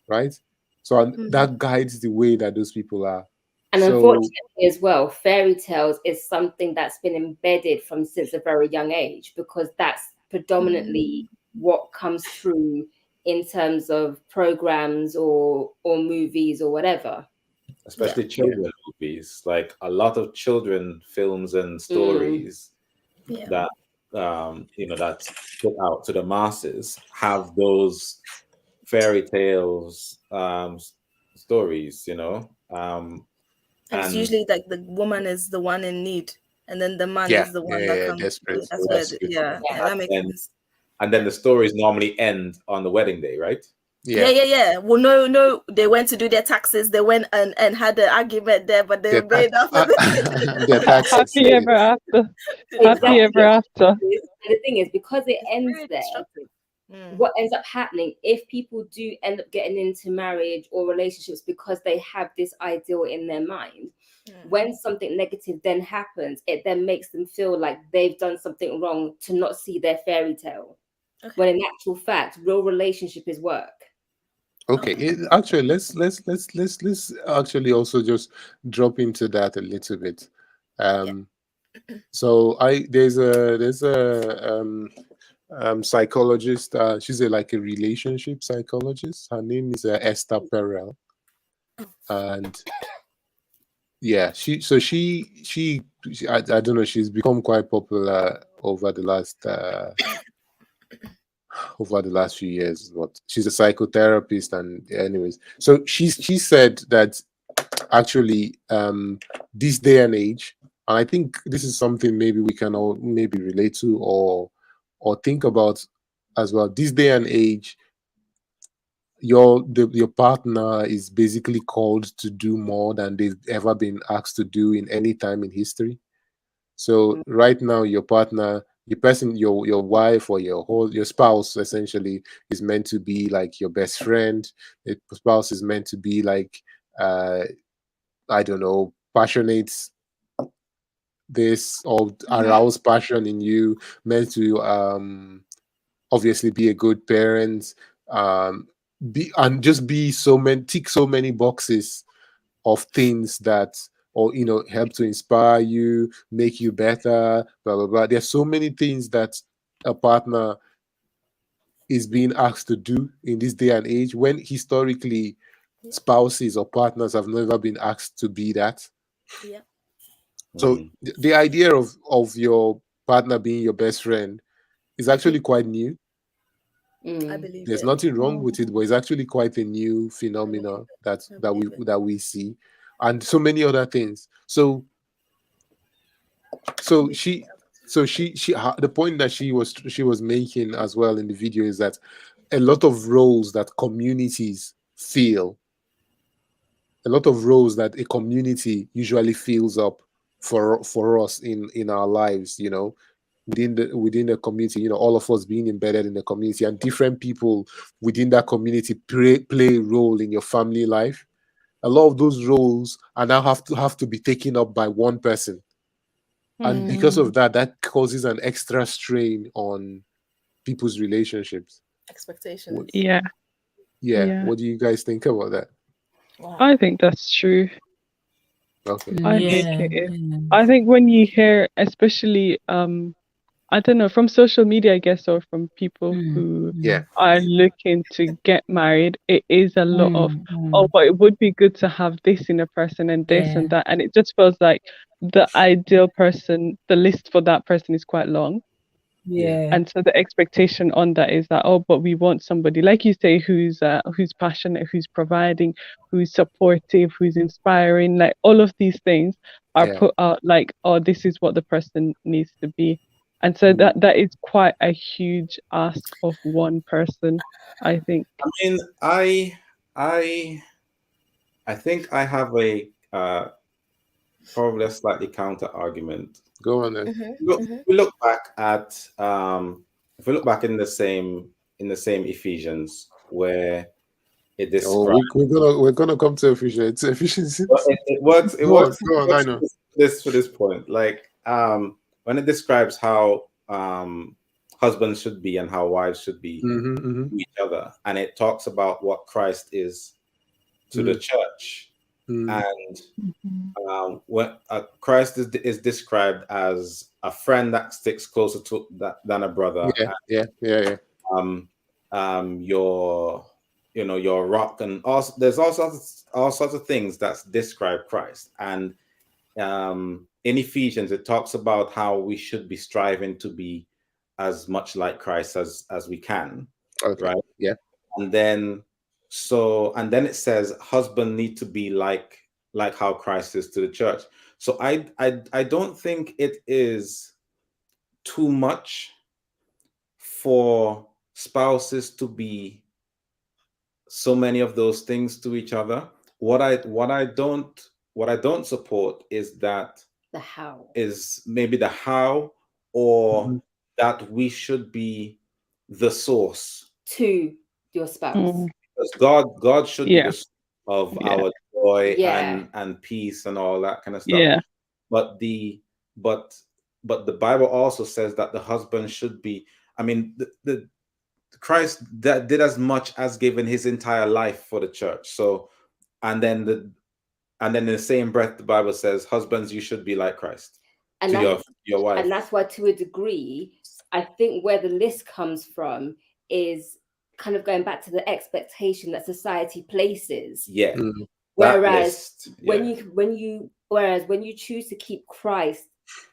right? So, and Mhm. that guides the way that those people are. And So unfortunately, as well, fairy tales is something that's been embedded from since a very young age, because that's predominantly what comes through in terms of programs or movies or whatever. Yeah. especially yeah, children movies. Like a lot of children films and Mm, stories Yeah. that that's put out to the masses have those fairy tales stories, And it's and usually like the woman is the one in need, and then the man yeah, is the yeah, one yeah, that yeah, comes through. desperate. That's where rescue. yeah, yeah. that makes And sense. and then the stories normally end on the wedding day, right? Yeah. Well, no, they went to do their taxes. They went and had an argument there, but they made up for their taxes. Happy ever after. Happy ever after. The thing is, because it ends very there, destructive. what ends up happening if people do end up getting into marriage or relationships because they have this ideal in their mind, when something negative then happens, it then makes them feel like they've done something wrong to not see their fairy tale. When in actual fact, real relationship is work. Okay, actually, let's actually also just drop into that a little bit. So there's a psychologist. She's like a relationship psychologist. Her name is Esther Perel, and yeah, I don't know. She's become quite popular over the last few years. But she's a psychotherapist, and anyways, so she said that actually this day and age, and I think this is something maybe we can all maybe relate to or think about as well. This day and age, your partner is basically called to do more than they've ever been asked to do in any time in history. So right now, your partner, your wife or your spouse essentially is meant to be like your best friend. The spouse is meant to be like I don't know, passionate this or arouse passion in you, meant to obviously be a good parent, just be tick so many boxes of things that, or help to inspire you, make you better, blah blah blah. There's so many things that a partner is being asked to do in this day and age, when historically spouses or partners have never been asked to be that. So the idea of your partner being your best friend is actually quite new. I believe there's nothing wrong with it, but it's actually quite a new phenomenon that we see, and so many other things. So the point that she was making as well in the video is that a lot of roles that communities feel, a lot of roles that a community usually fills up for us in our lives, within the community, all of us being embedded in the community, and different people within that community play a role in your family life. A lot of those roles are now have to be taken up by one person, and because of that causes an extra strain on people's relationships. Expectations. Yeah. What do you guys think about that? I think that's true. Okay. I think it is. I think when you hear, especially I don't know, from social media, I guess, or from people who are looking to get married, it is a lot of, but it would be good to have this in a person and this and that. And it just feels like the ideal person, the list for that person is quite long. And so the expectation on that is that, but we want somebody, like you say, who's passionate, who's providing, who's supportive, who's inspiring. Like all of these things are put out like, this is what the person needs to be. And so that is quite a huge ask of one person, I think. I mean, I think I have a probably a slightly counter argument. Go on then. We look back at if we look back in the same Ephesians, where it describes. We're gonna come to Ephesians. Ephesians. It works. It Go works. on, I know. For this point, like when it describes how husbands should be and how wives should be to each other, and it talks about what Christ is to the church, and when Christ is described as a friend that sticks closer to than a brother. Your rock, and also there's all sorts of things that describe Christ. And in Ephesians, it talks about how we should be striving to be as much like Christ as we can. Okay. Right? Yeah. And then it says husband need to be like how Christ is to the church. So I don't think it is too much for spouses to be so many of those things to each other. What I don't support is that The how. is maybe the how, or Mhm. that we should be the source, To your spouse. Mm, because God should be yeah, the source of yeah, our joy Yeah. and peace and all that kind of stuff. yeah, But the but but the Bible also says that the husband should be. I mean, the Christ that did as much as given his entire life for the church. So, and then in the same breath, the Bible says, "Husbands, you should be like Christ And to that's your wife." and that's why, to a degree, I think where the list comes from is kind of going back to the expectation that society places. Yeah, Mm. that Whereas list. when Yeah, you choose to keep Christ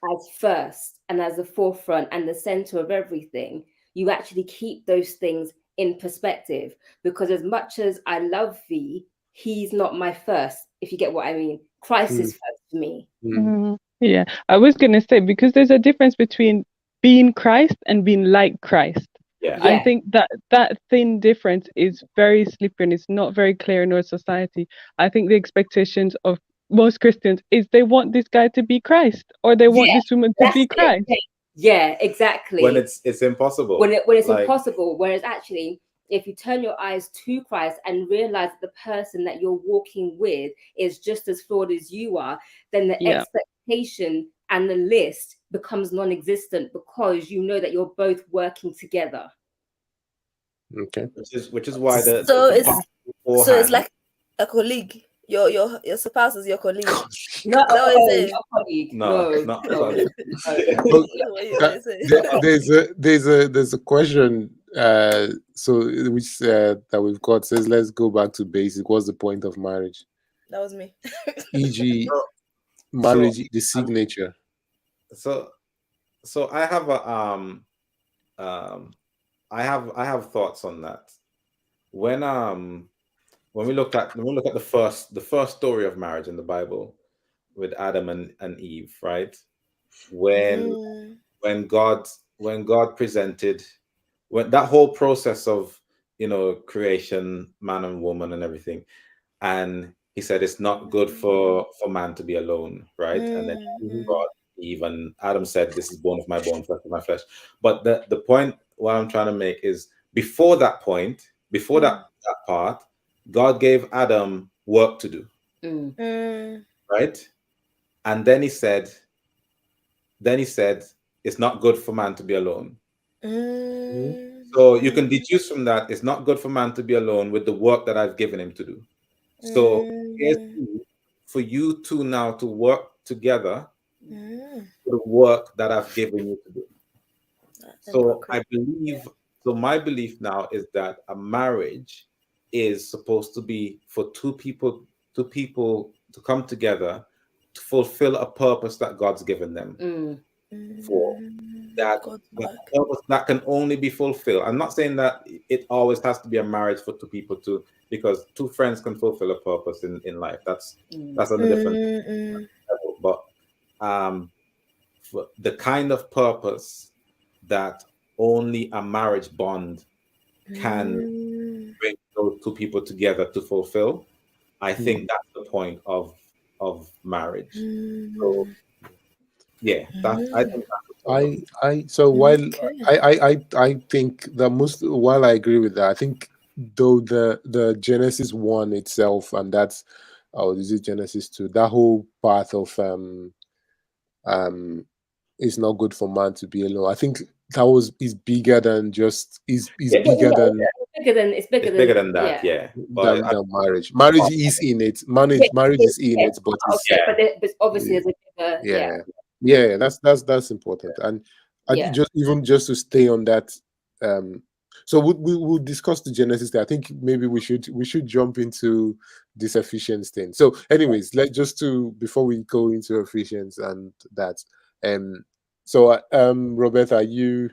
as first and as the forefront and the center of everything, you actually keep those things in perspective. Because as much as I love thee, he's not my first, if you get what I mean. Christ is Mm. first to me. Mm. yeah. I was gonna say, because there's a difference between being Christ and being like Christ. yeah, I Yeah. think that thin difference is very slippery and it's not very clear in our society. I think the expectations of most Christians is they want this guy to be Christ or they want Yeah, this woman to that's be it. Christ. Yeah, exactly. when it's impossible. when it's Like, impossible. Whereas actually, if you turn your eyes to Christ and realize that the person that you're walking with is just as flawed as you are, then the Yeah. expectation and the list becomes non-existent, because you know that you're both working together. Okay. which is why So the it's part so it's beforehand. like a colleague. Your spouse is your colleague. No, Is that what you're saying? not colleague. No, No, not no. at all. Well, That's what you're that, saying. there's a question so which that we've got says, let's go back to basic. What's the point of marriage? That was me. E.g., So, marriage, the um, signature. so so I have a um I have thoughts on that. When when we look at the first story of marriage in the Bible with Adam and Eve, right? When Mm, when God when God presented, when that whole process of, creation, man and woman and everything, and he said it's not good for man to be alone, right? And then mm. God, Eve, and Adam said, "This is bone of my bone, flesh of my flesh." But the point what I'm trying to make is, before that point, before that part, God gave Adam work to do, Mm. Mm, right? And then he said it's not good for man to be alone. Mhm. mm, So you can deduce from that it's not good for man to be alone with the work that I've given him to do. So here's mm, for you two now to work together mm. for the work that I've given you to do. And So procreate. Yeah. my belief now is that a marriage is supposed to be for two people to come together to fulfill a purpose that God's given them Mm. for. That God's that work. purpose that can only be fulfilled. I'm not saying that it always has to be a marriage for two people to, because two friends can fulfill a purpose in life. Mm. That's on a different Mm, level. But for the kind of purpose that only a marriage bond can mm, bring those two people together to fulfill, I Mm. think that's the point of marriage. So mm, yeah, I mm. think that's the point of. So while Okay. I think that while I agree with that, I think though the Genesis 1 itself, and that's, oh, this is Genesis 2, that whole path of um it's not good for man to be alone. I think that is bigger than just is Yeah, bigger than It's bigger it's bigger than than that. yeah. Yeah, but marriage. Marriage is in it. Yeah, Marriage is in yeah, it, but part of it's it, yeah, but obviously there's a bigger, yeah, yeah, yeah. That's important. And I yeah. just to stay on that. Um, so we'll discuss the Genesis there. I think maybe we should jump into this Ephesians thing. So, anyways, let's just to before we go into Ephesians and that. Um, so Robert, are you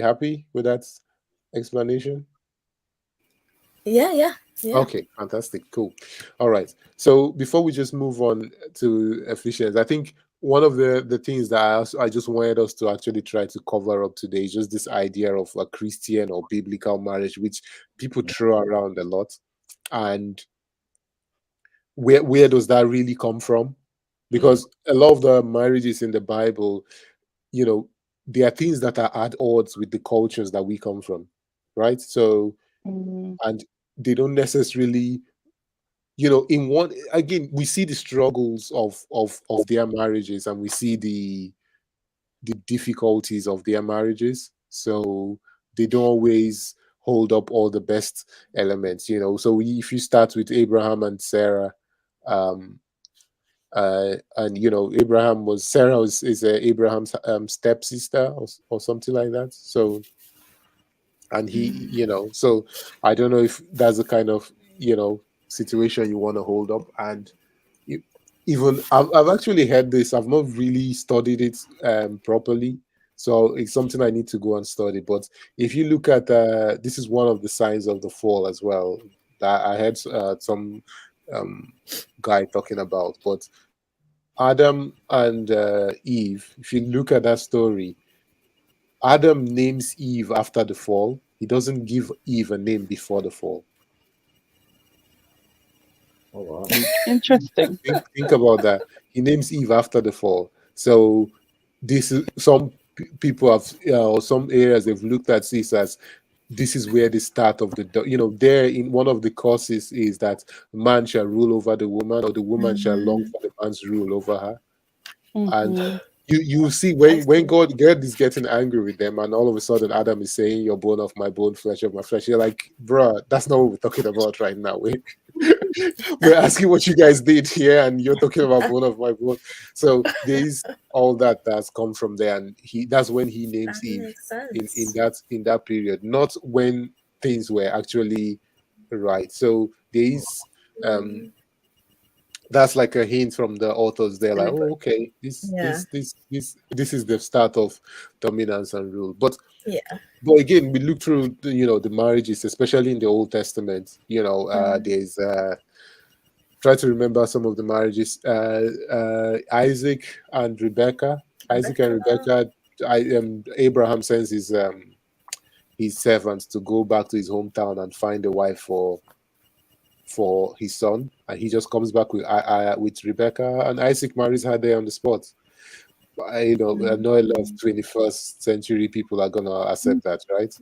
happy with that explanation? Yeah, yeah, yeah. Okay, fantastic, cool. All right. So before we just move on to Ephesians, I think one of the things that I just wanted us to actually try to cover up today is just this idea of a Christian or biblical marriage, which people throw around a lot, and where does that really come from? Because a lot of the marriages in the Bible, you know, there are things that are at odds with the cultures that we come from, right? So, Mm, and they don't necessarily, in one, again, we see the struggles of their marriages, and we see the difficulties of their marriages. So they don't always hold up all the best elements. So if you start with Abraham and Sarah, um and Abraham was Sarah is Abraham's stepsister, or something like that. So, and so I don't know if that's the kind of situation you want to hold up. And e- even I've actually heard this. I've not really studied it properly, so it's something I need to go and study. But if you look at this is one of the signs of the fall as well, that I heard some um, guy talking about. But Adam and Eve, if you look at that story, Adam names Eve after the fall. He doesn't give Eve a name before the fall. Oh wow. interesting. Think about that. He names Eve after the fall. So this is some people have, or some areas they've looked at this as this is where the start of there in one of the causes is that man shall rule over the woman, or the woman shall long for the man's rule over her. And Hmm. you see I when see. God is getting angry with them, and all of a sudden Adam is saying, "You're bone of my bone, flesh of my flesh." You're like, bruh, that's not what we're talking about right now. We're asking what you guys did here, and you're talking about bone of my bone. So there is all that that's come from there, and that's when he That names Eve makes in sense. that period, not when things were actually right. So there is um Mm, that's like a hint from the authors. They're like, oh, deliberate. okay, this Yeah. this this this this is the start of dominance and rule. But Yeah. again, we look through the marriages, especially in the Old Testament. There's try to remember some of the marriages. Isaac and Rebecca. Isaac and Rebecca. Rebecca. Abraham sends his servants to go back to his hometown and find a wife for his son, and he just comes back with Rebecca, and Isaac marries her there on the spot. I know a lot of 21st century people are gonna accept that, right?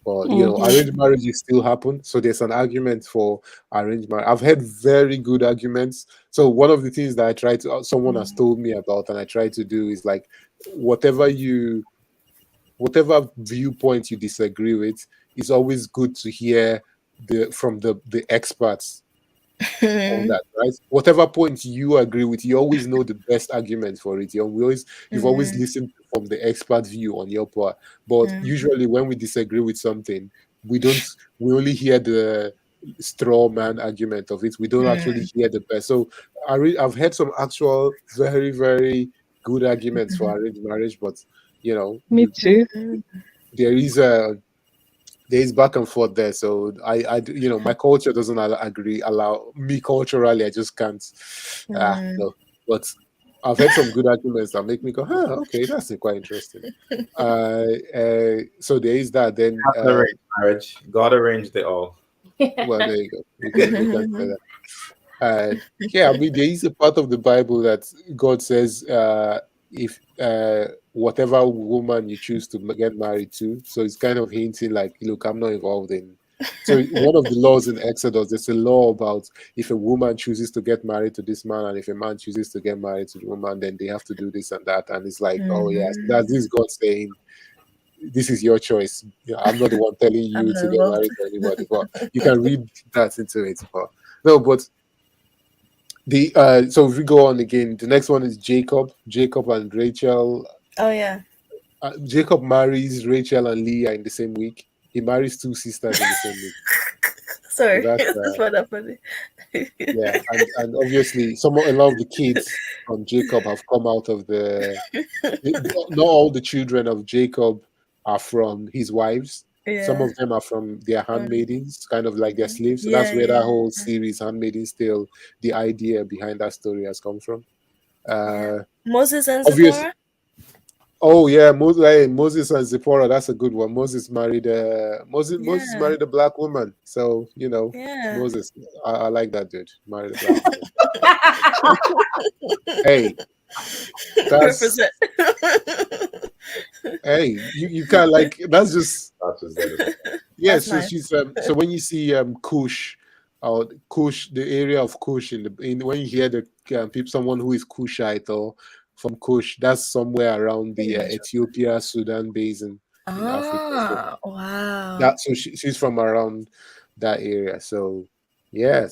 But Hmm. arranged marriages still happen, so there's an argument for arranged marriage. I've heard very good arguments. So one of the things that I try to, someone has told me about, and I try to do is like, whatever viewpoint you disagree with, it's always good to hear from the experts on Mm, that, right? Whatever point you agree with, you always know the best argument for it. You've always mm, listened from the expert view on your part. But mm, usually, when we disagree with something, we don't. We only hear the straw man argument of it. We don't actually mm, hear the best. So I've heard some actual very very good arguments for arranged marriage, but you know, Me you, too. mm, there is a there's back and forth there. So my culture doesn't allow me culturally. I just can't. mm. No. But I've heard some good arguments that make me go, huh, okay, that's quite interesting. So there is that. Then, That's arranged marriage. God arranged it all. well, there you go. We can say that. Uh, yeah, I mean, there is a part of the Bible that God says, if whatever woman you choose to get married to, so it's kind of hinting like, look, I'm not involved in. So one of the laws in Exodus, there's a law about if a woman chooses to get married to this man, and if a man chooses to get married to the woman, then they have to do this and that. And it's like, oh yes, that's this God saying, this is your choice. I'm not the one telling I'm you not to get involved. married to anybody, but you can read that into it. But no, but the so if we go on again, the next one is Jacob. Jacob and Rachel. Oh yeah. Jacob marries Rachel and Leah in the same week. He marries two sisters in the same week. So Sorry, that's that's what that funny. yeah, and obviously a lot of the kids from Jacob have come out of not all the children of Jacob are from his wives. Some Yeah. of them are from their handmaidens, kind of like their slaves. So that's Yeah. where that Yeah. whole series, Handmaid's Tale, the idea behind that story has come from. Moses and Obvious. Zipporah. Oh yeah, Moses and Zipporah. That's a good one. Moses married Moses Yeah. married a black woman. So Yeah. Moses. I like that dude. Married a black woman. Hey, that's Represent. hey. You can't like. That's just That's just it. yeah. That's So nice. she's So when you see Kush, or Kush, the area of Kush when you hear the people, someone who is Kushite or from Kush, that's somewhere around the Ethiopia, Sudan basin in Africa. So Wow. she's from around that area. So yeah,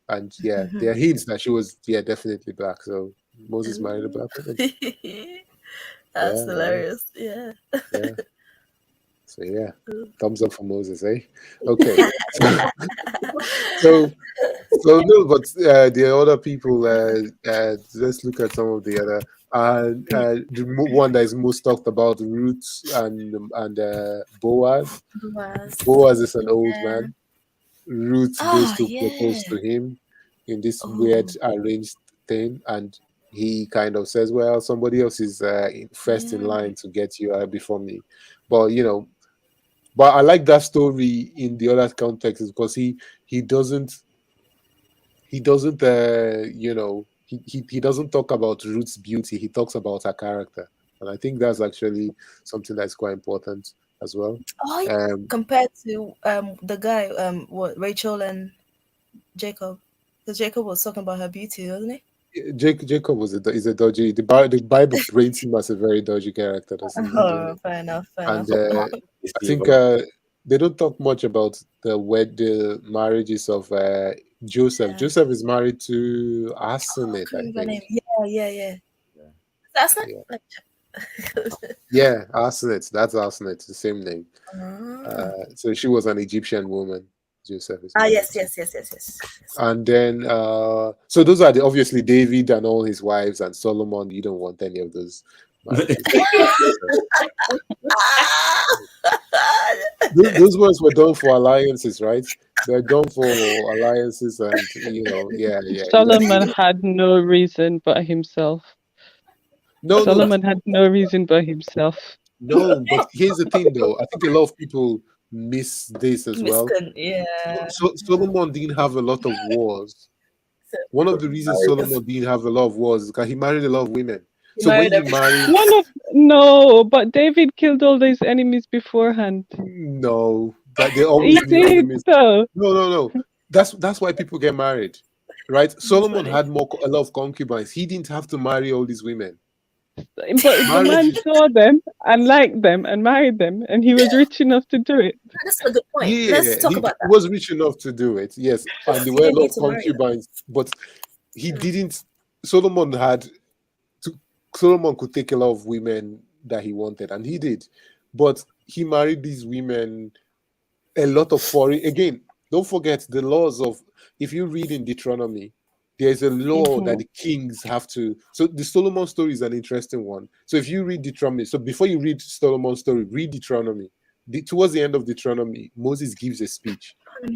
and there are hints that she was definitely black. So Moses married a black woman. That's Yeah, man. hilarious. Yeah. Yeah. So yeah, thumbs up for Moses, eh? Okay. So no, but the other people. Let's look at some of the other. One that is most talked about, Ruth and Boaz. Boaz is an old man. Ruth goes Oh to yeah. propose to him in this weird Oh arranged thing, and he kind of says, "Well, somebody else is first in line to get you before me." But but I like that story in the other context because he doesn't he doesn't he doesn't talk about Ruth's beauty. He talks about her character, and I think that's actually something that's quite important as well. Oh, Um, compared to the guy what Rachel and Jacob, because Jacob was talking about her beauty, wasn't he? Jacob is a dodgy. The Bible paints him as a very dodgy character, doesn't it? Oh, fair enough. Fair And enough. I think they don't talk much about the marriages of Joseph. Yeah. Joseph is married to I Asenath, can't I remember her name. think. Yeah. That's not Yeah. like. Yeah, Asenath. That's Asenath, the same name. Ah. So she was an Egyptian woman. Joseph is married Yes. to. And then, so those are obviously David and all his wives and Solomon. You don't want any of those marriages. Those ones were done for alliances, right? They're done for alliances, and yeah. Solomon had no reason but himself. No, Solomon had no reason but himself. no. But here's the thing, though. I think a lot of people miss this as well. Yeah. So Solomon didn't have a lot of wars. One of the reasons Solomon didn't have a lot of wars is because he married a lot of women. So when you marry, No, but David killed all those enemies beforehand. no, that they always He need did enemies. though. No. That's why people get married, right? Solomon had a lot of concubines. He didn't have to marry all these women. But the man saw them and liked them and married them, and he was rich enough to do it. That's a good point. Yeah, Let's talk about he that. was rich enough to do it. Yes, and there were a lot of concubines, but he didn't. Solomon could take a lot of women that he wanted, and he did, but he married these women. A lot of foreign. Again, don't forget the laws of. If you read in Deuteronomy, there's a law that the kings have to. So the Solomon story is an interesting one. So if you read Deuteronomy, so before you read Solomon's story, read Deuteronomy. Towards the end of Deuteronomy, Moses gives a speech,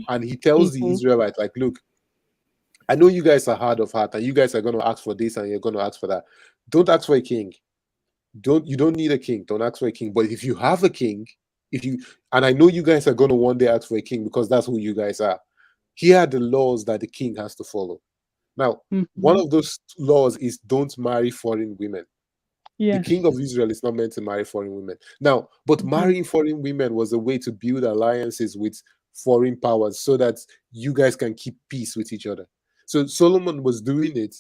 and he tells the Israelites, like, look, I know you guys are hard of heart, and you guys are going to ask for this, and you're going to ask for that. Don't ask for a king. You don't need a king. Don't ask for a king. But if you have a king, and I know you guys are going to one day ask for a king because that's who you guys are. Here are the laws that the king has to follow. Now, one of those laws is don't marry foreign women. The king of Israel is not meant to marry foreign women. Now, but marrying foreign women was a way to build alliances with foreign powers so that you guys can keep peace with each other. So Solomon was doing it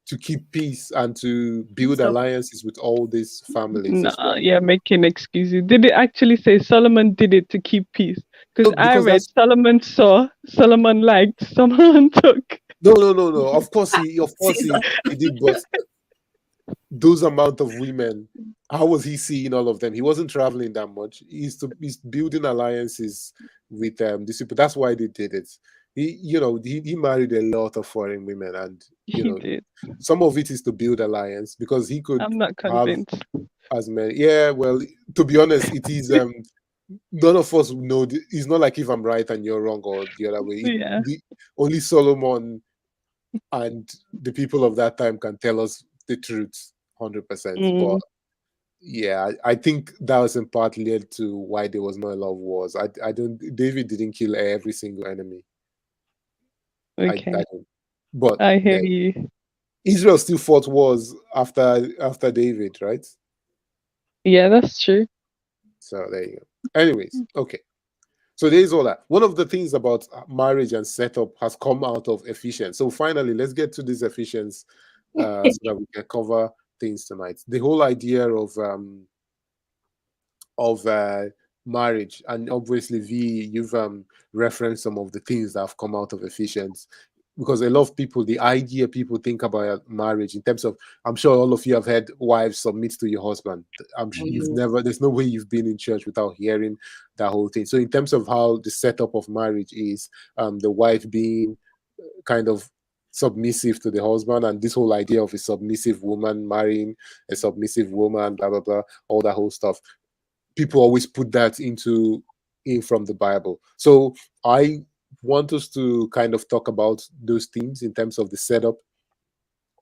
to keep peace and to build alliances with all these families as well. Yeah, making excuses. Did it actually say Solomon did it to keep peace? Because I read Solomon saw, Solomon liked, Solomon took. No. Of course he did, but those amount of women, how was he seeing all of them? He wasn't traveling that much. He's building alliances with these people. That's why they did it. He married a lot of foreign women, and he did. Some of it is to build alliance because he could. I'm not convinced. Have as many. Yeah, well, to be honest, it is. None of us know. It's not like if I'm right and you're wrong or the other way. Only Solomon and the people of that time can tell us the truth 100%. But Mm, yeah, I think that was in part led to why there was no love wars. I don't. David didn't kill every single enemy. I okay. don't. But I hear you. Israel still fought wars after David, right? Yeah, that's true. So there you go. Anyways, okay. So there is all that. One of the things about marriage and setup has come out of Ephesians. So finally, let's get to this Ephesians so that we can cover things tonight. The whole idea of marriage, and obviously V, you've referenced some of the things that have come out of Ephesians, because a lot of people, the idea people think about marriage in terms of, I'm sure all of you have heard wives submit to your husband. I'm sure you've never, there's no way you've been in church without hearing that whole thing. So in terms of how the setup of marriage is, the wife being kind of submissive to the husband, and this whole idea of a submissive woman marrying a submissive woman, blah blah blah, all that whole stuff, people always put that in from the Bible. So I want us to kind of talk about those things in terms of the setup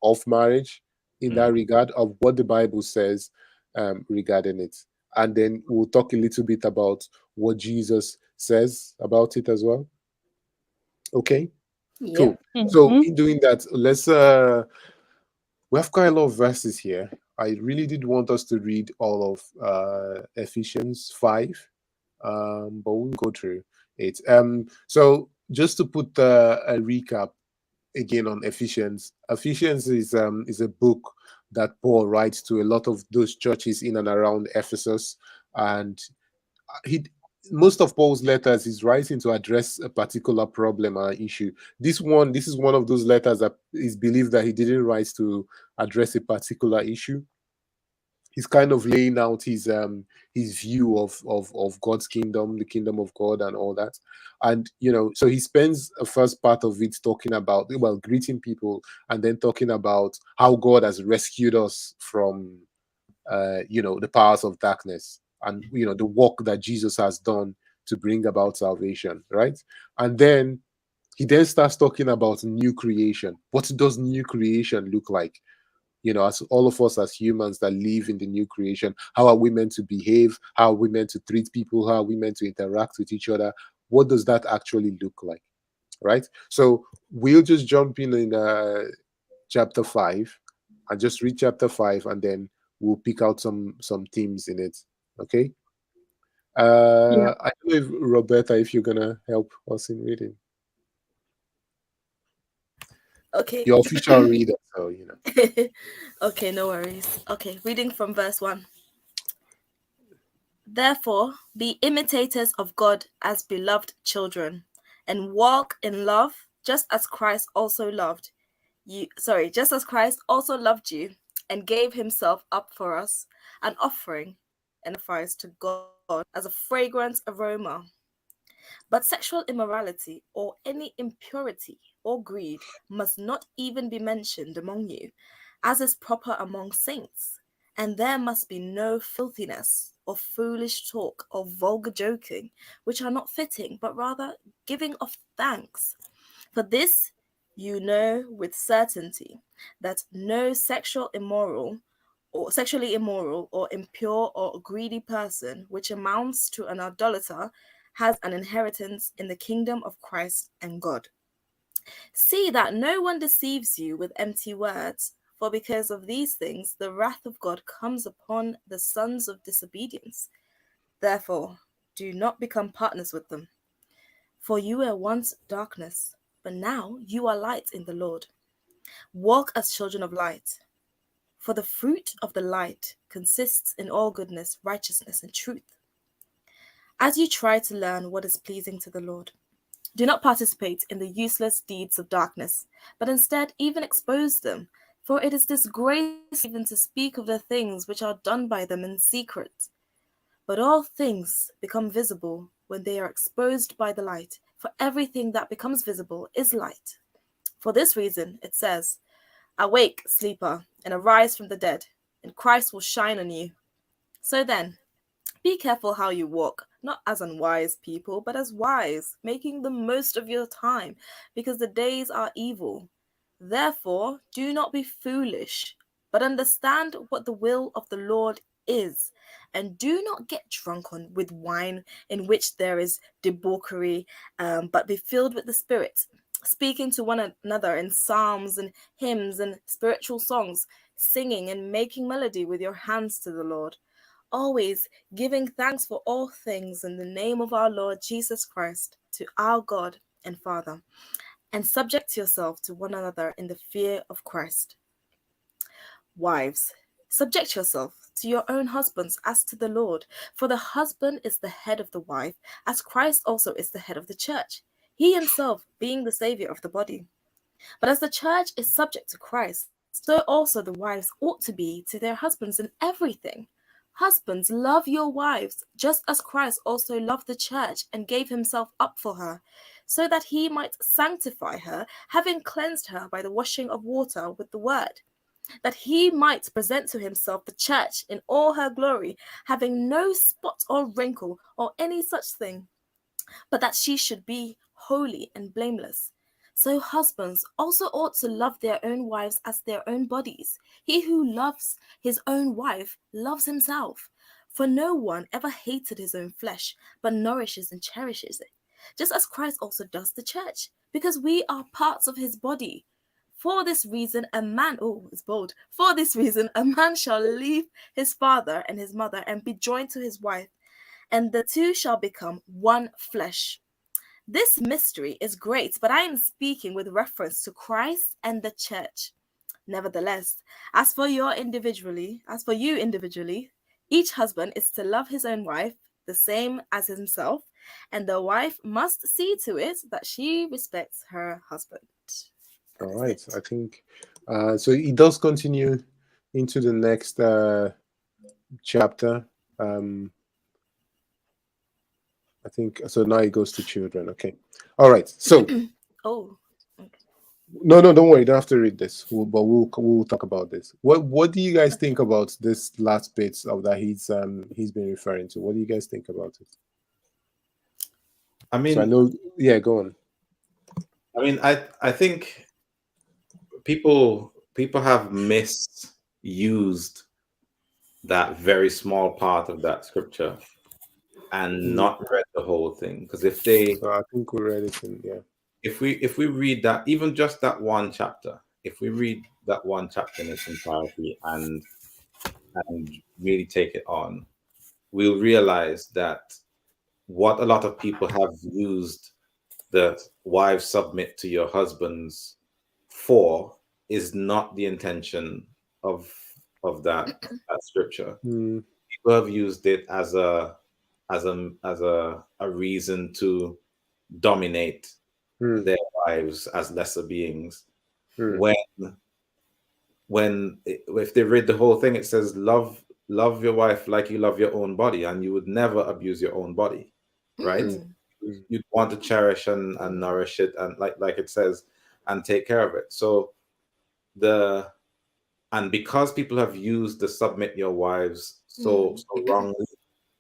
of marriage in that regard, of what the Bible says regarding it. And then we'll talk a little bit about what Jesus says about it as well. Okay, cool. Yep. So Mm-hmm. in doing that, let's we have quite a lot of verses here. I really did want us to read all of Ephesians 5, but we'll go through it. So just to put a recap again on Ephesians. Ephesians is a book that Paul writes to a lot of those churches in and around Ephesus, and he most of Paul's letters is writing to address a particular problem or issue. This is one of those letters that is believed that he didn't write to address a particular issue. He's kind of laying out his view of God's kingdom, the kingdom of God, and all that. And so he spends a first part of it talking about, well, greeting people, and then talking about how God has rescued us from the powers of darkness, and the work that Jesus has done to bring about salvation, right? And then he then starts talking about new creation. What does new creation look like? As all of us as humans that live in the new creation, how are we meant to behave? How are we meant to treat people? How are we meant to interact with each other? What does that actually look like? Right? So we'll just jump in chapter 5 and just read chapter 5, and then we'll pick out some themes in it. Okay. Yeah. I don't know if Roberta, if you're gonna help us in reading. Okay. Your official reader, so Okay, no worries. Okay, reading from verse 1. Therefore, be imitators of God as beloved children, and walk in love, just as Christ also loved you. Sorry, just as Christ also loved you and gave himself up for us, an offering and sacrifice to God as a fragrant aroma. But sexual immorality or any impurity or greed must not even be mentioned among you, as is proper among saints. And there must be no filthiness, or foolish talk, or vulgar joking, which are not fitting, but rather giving of thanks. For this you know with certainty, that no sexually immoral or impure or greedy person, which amounts to an idolater, has an inheritance in the kingdom of Christ and God. See that no one deceives you with empty words, for because of these things the wrath of God comes upon the sons of disobedience. Therefore, do not become partners with them. For you were once darkness, but now you are light in the Lord. Walk as children of light. For the fruit of the light consists in all goodness, righteousness, and truth. As you try to learn what is pleasing to the Lord, do not participate in the useless deeds of darkness, but instead even expose them. For it is disgraceful even to speak of the things which are done by them in secret. But all things become visible when they are exposed by the light, for everything that becomes visible is light. For this reason, it says, awake, sleeper, and arise from the dead, and Christ will shine on you. So then, be careful how you walk, not as unwise people, but as wise, making the most of your time, because the days are evil. Therefore, do not be foolish, but understand what the will of the Lord is. And do not get drunk with wine in which there is debauchery, but be filled with the Spirit, speaking to one another in psalms and hymns and spiritual songs, singing and making melody with your hands to the Lord, always giving thanks for all things in the name of our Lord Jesus Christ to our God and Father, and subject yourself to one another in the fear of Christ. Wives, subject yourself to your own husbands as to the Lord, for the husband is the head of the wife, as Christ also is the head of the church, he himself being the Savior of the body. But as the church is subject to Christ, so also the wives ought to be to their husbands in everything. Husbands, love your wives, just as Christ also loved the church and gave himself up for her, so that he might sanctify her, having cleansed her by the washing of water with the word, that he might present to himself the church in all her glory, having no spot or wrinkle or any such thing, but that she should be holy and blameless. So husbands also ought to love their own wives as their own bodies. He who loves his own wife loves himself. For no one ever hated his own flesh, but nourishes and cherishes it, just as Christ also does the church, because we are parts of his body. For this reason, a man, oh, it's bold. For this reason, a man shall leave his father and his mother and be joined to his wife, and the two shall become one flesh. This mystery is great, but I am speaking with reference to Christ and the church. Nevertheless, as for you individually, each husband is to love his own wife the same as himself, and the wife must see to it that she respects her husband. All right. I think so. It does continue into the next chapter. I think so. Now it goes to children. Okay. All right. So Oh, okay. no, don't worry. You don't have to read this. We'll talk about this. What do you guys think about this last bits of that he's been referring to? What do you guys think about it? I So I mean, know. Yeah, go on. I think people have misused that very small part of that scripture and not read the whole thing. Because if I think we read it. Yeah. if we read that, even just that one chapter, if we read that one chapter in its entirety and really take it on, we'll realize that what a lot of people have used the wives submit to your husbands for is not the intention of that scripture. Mm, People have used it as a reason to dominate mm, their wives as lesser beings. mm, If they read the whole thing, it says love your wife like you love your own body, and you would never abuse your own body, right? You'd want to cherish and nourish it, and like it says, and take care of it. So because people have used the submit your wives so wrongly,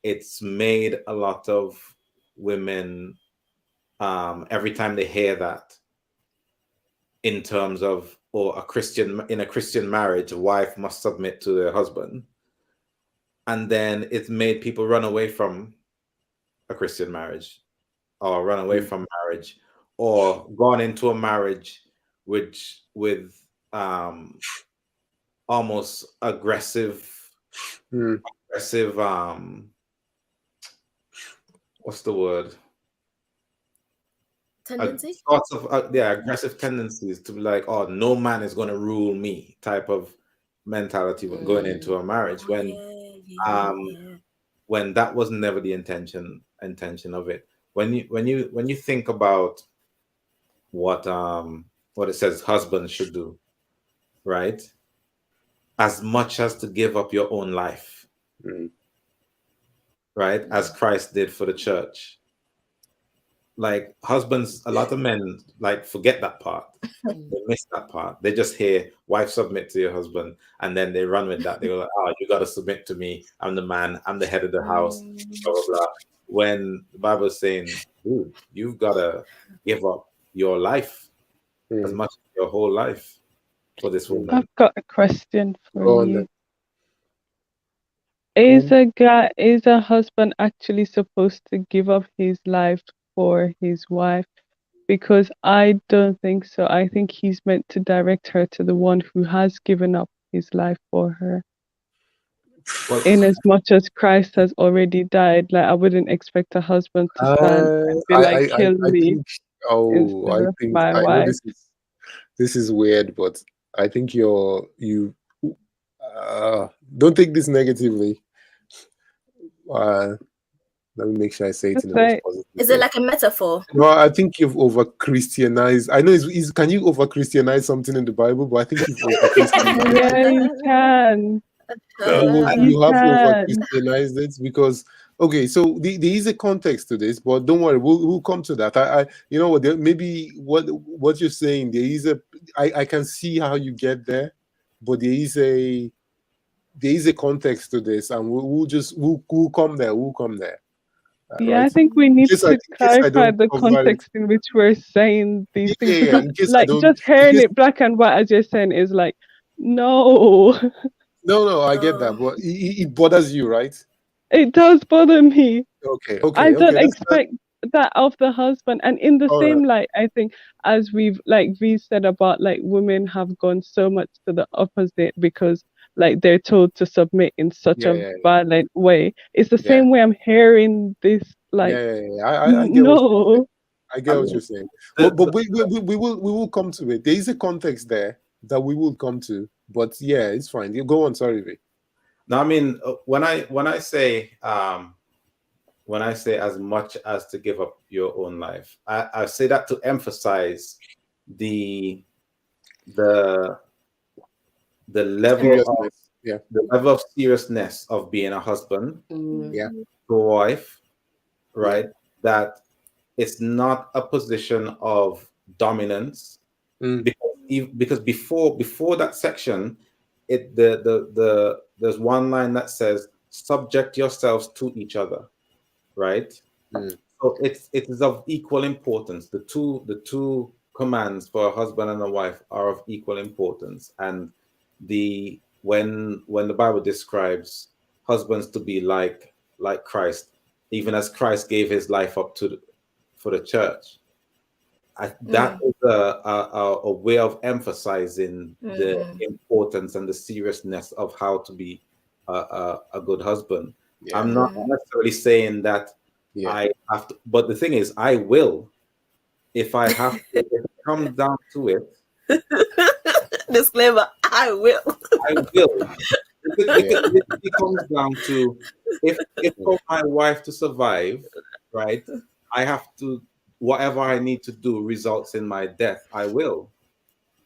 it's made a lot of women, every time they hear that, in terms of, or in a Christian marriage, a wife must submit to their husband, and then it's made people run away from a Christian marriage, or run away from marriage, or gone into a marriage with almost aggressive mm. what's the word, Tendency? sorts of aggressive tendencies to be like, oh, no man is going to rule me type of mentality when going into a marriage, when that was never the intention of it. When you think about what it says husbands should do, right? As much as to give up your own life, right? As Christ did for the church. Like husbands, a lot of men like forget that part. They miss that part. They just hear wife submit to your husband, and then they run with that. They go like, oh, you got to submit to me. I'm the man. I'm the head of the house. Blah blah blah. When the Bible is saying, dude, you've got to give up your life as much as your whole life. for this woman. I've got a question for Go on you. then. Is a husband actually supposed to give up his life for his wife? Because I don't think so. I think he's meant to direct her to the one who has given up his life for her. Well, In as much as Christ has already died, like I wouldn't expect a husband to stand and be like, kill I me think. Oh, instead I of think my I know wife. this is weird, but I think you don't take this negatively. Let me make sure I say it in the most Right. positive Is it way. like a metaphor? No, I think you've over Christianized. I know can you over Christianize something in the Bible? But I think you've over Christianized. Yeah, you can. You You have over can. Christianized it because okay, so there is a context to this, but don't worry, we'll come to that. I you know what? Maybe what you're saying there is I can see how you get there, but there is a context to this, and we'll come there. We'll come there. Yeah, Right. I think we In need case to I clarify don't the cover it. context in which we're saying these things, Yeah. because In case I like don't. just In hearing case, it black and white as you're saying is like, no. no, I get that, but it bothers you, right? It does bother me. Okay. I don't That's expect that of the husband. And in the all right. same light, I think as we've like we said about like women have gone so much to the opposite because like they're told to submit in such a Yeah. violent way. It's the Yeah. same way I'm hearing this like Yeah. I get what you're saying. no. I get what you're saying. But we will come to it. There is a context there that we will come to. But yeah, it's fine. You go on. Sorry, Vic. no, I mean when I say as much as to give up your own life, I say that to emphasize the the level of Seriousness. Yeah. the level of seriousness of being a husband Yeah. to a wife, right? That it's not a position of dominance, Mm. because before that section, there's one line that says subject yourselves to each other, right? Mm. So it is of equal importance. The two commands for a husband and a wife are of equal importance. And when the Bible describes husbands to be like Christ, even as Christ gave his life up for the church, that is a way of emphasizing the importance and the seriousness of how to be a good husband. Yeah. I'm not necessarily saying that Yeah. I have to, but the thing is, I will, if I have to, if it comes down to it, Disclaimer, I will. I will. If it comes down to, if for my wife to survive, right, I have to, whatever I need to do results in my death, I will,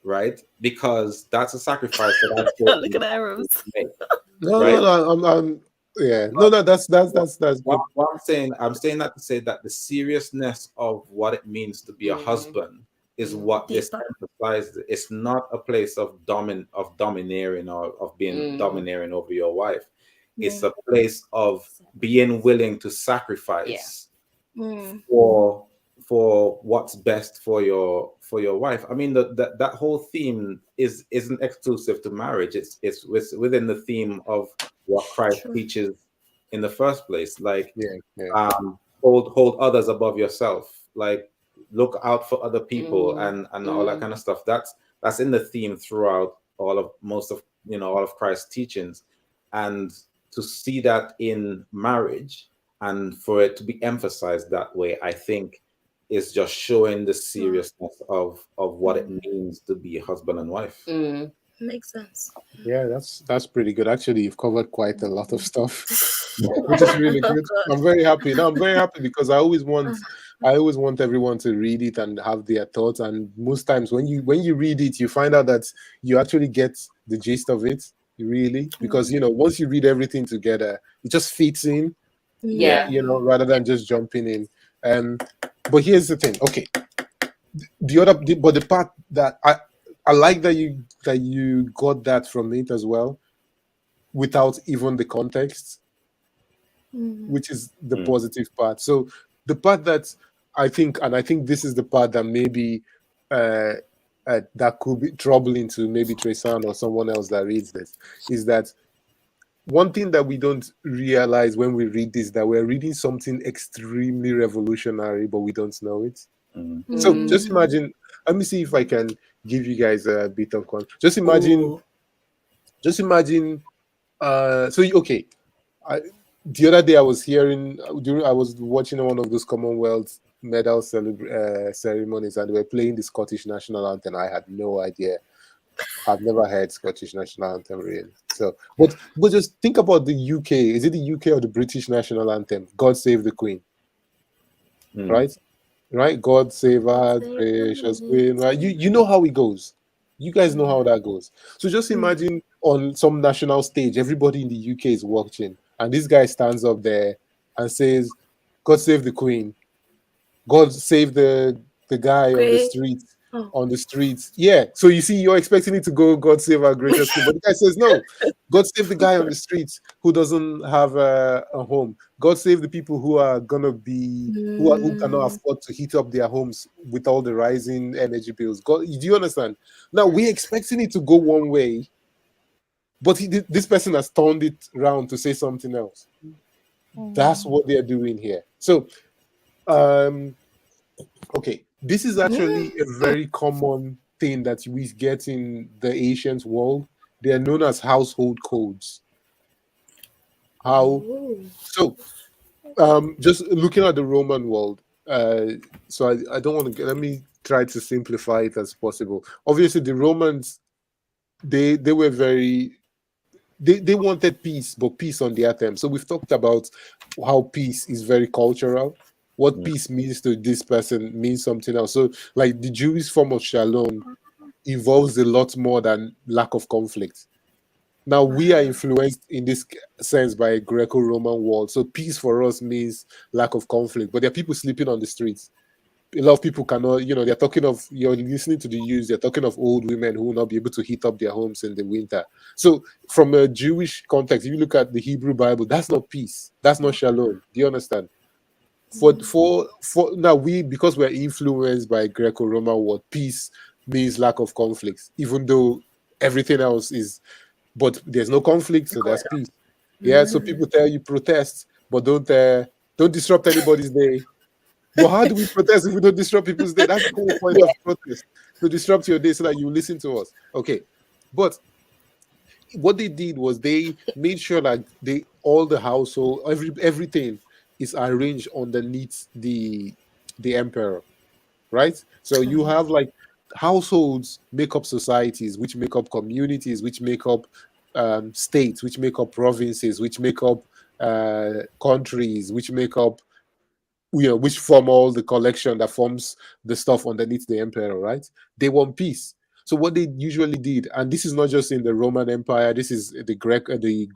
right? Because that's a sacrifice that Look at arrows. make, No, right? I'm yeah. No, that's good. What I'm saying that to say that the seriousness of what it means to be a husband is what this Deeper. emphasizes. It's not a place of domineering or of being domineering over your wife. It's a place of being willing to sacrifice for what's best for your wife. I mean, that whole theme isn't exclusive to marriage. It's within the theme of what Christ teaches in the first place. Like, hold others above yourself. Like, look out for other people and all that kind of stuff. That's in the theme throughout all of Christ's teachings, and to see that in marriage and for it to be emphasized that way, I think is just showing the seriousness of what it means to be husband and wife. Makes sense. Yeah, that's pretty good. Actually, you've covered quite a lot of stuff, which is really good. I'm very happy. No, I'm very happy because I always want everyone to read it and have their thoughts. And most times when you read it, you find out that you actually get the gist of it, really, because once you read everything together, it just fits in. Yeah. Rather than just jumping in. But here's the thing. Okay, but the part that I like that you got that from it as well, without even the context, which is the positive part. So the part that I think this is the part that maybe that could be troubling to maybe Tresan or someone else that reads this is that one thing that we don't realize when we read this, that we're reading something extremely revolutionary, but we don't know it. Mm. So just imagine. Let me see if I can give you guys a bit of context. Just imagine. Ooh. Just imagine. Okay. The other day I was hearing I was watching one of those Commonwealth medal ceremonies, and they were playing the Scottish national anthem. I had no idea. I've never heard Scottish national anthem really. So, but just think about the UK. Is it the UK or the British national anthem? God Save the Queen, Mm. right? Right? God save our Save gracious me. Queen. Right? You know how it goes. You guys know how that goes. So just imagine on some national stage, everybody in the UK is watching, and this guy stands up there and says, "God save the Queen." God save the guy on the Great. street. Oh. On the streets. Yeah. So you see, you're expecting it to go, God save our gracious Queen. But the guy says, no, God save the guy on the streets who doesn't have a home. God save the people who are gonna be who cannot afford to heat up their homes with all the rising energy bills. God, do you understand? Now we're expecting it to go one way, but this person has turned it around to say something else. That's what they're doing here. So okay, this is actually a very common thing that we get in the ancient world. They are known as household codes. How Ooh. so? Just looking at the Roman world. So I don't want to. Let me try to simplify it as possible. Obviously, the Romans they were very they wanted peace, but peace on their terms. So we've talked about how peace is very cultural. What Mm. peace means to this person means something else. So, like the Jewish form of shalom involves a lot more than lack of conflict. Now we are influenced in this sense by Greco-Roman world. So peace for us means lack of conflict. But there are people sleeping on the streets. A lot of people cannot, they're talking of, you're listening to the news, they're talking of old women who will not be able to heat up their homes in the winter. So from a Jewish context, if you look at the Hebrew Bible, that's not peace. That's not shalom. Do you understand? For now, because we're influenced by Greco-Roman world, peace means lack of conflicts, even though everything else is, but there's no conflict, so there's peace. Yeah, so people tell you protest, but don't disrupt anybody's day. But how do we protest if we don't disrupt people's day? That's the whole point of protest, to disrupt your day so that you listen to us. Okay. But what they did was they made sure that all the household, everything is arranged underneath the emperor, right? So you have like households make up societies, which make up communities, which make up states, which make up provinces, which make up countries, which make up which form all the collection that forms the stuff underneath the emperor, right? They want peace. So what they usually did, and this is not just in the Roman Empire, this is the Greek, the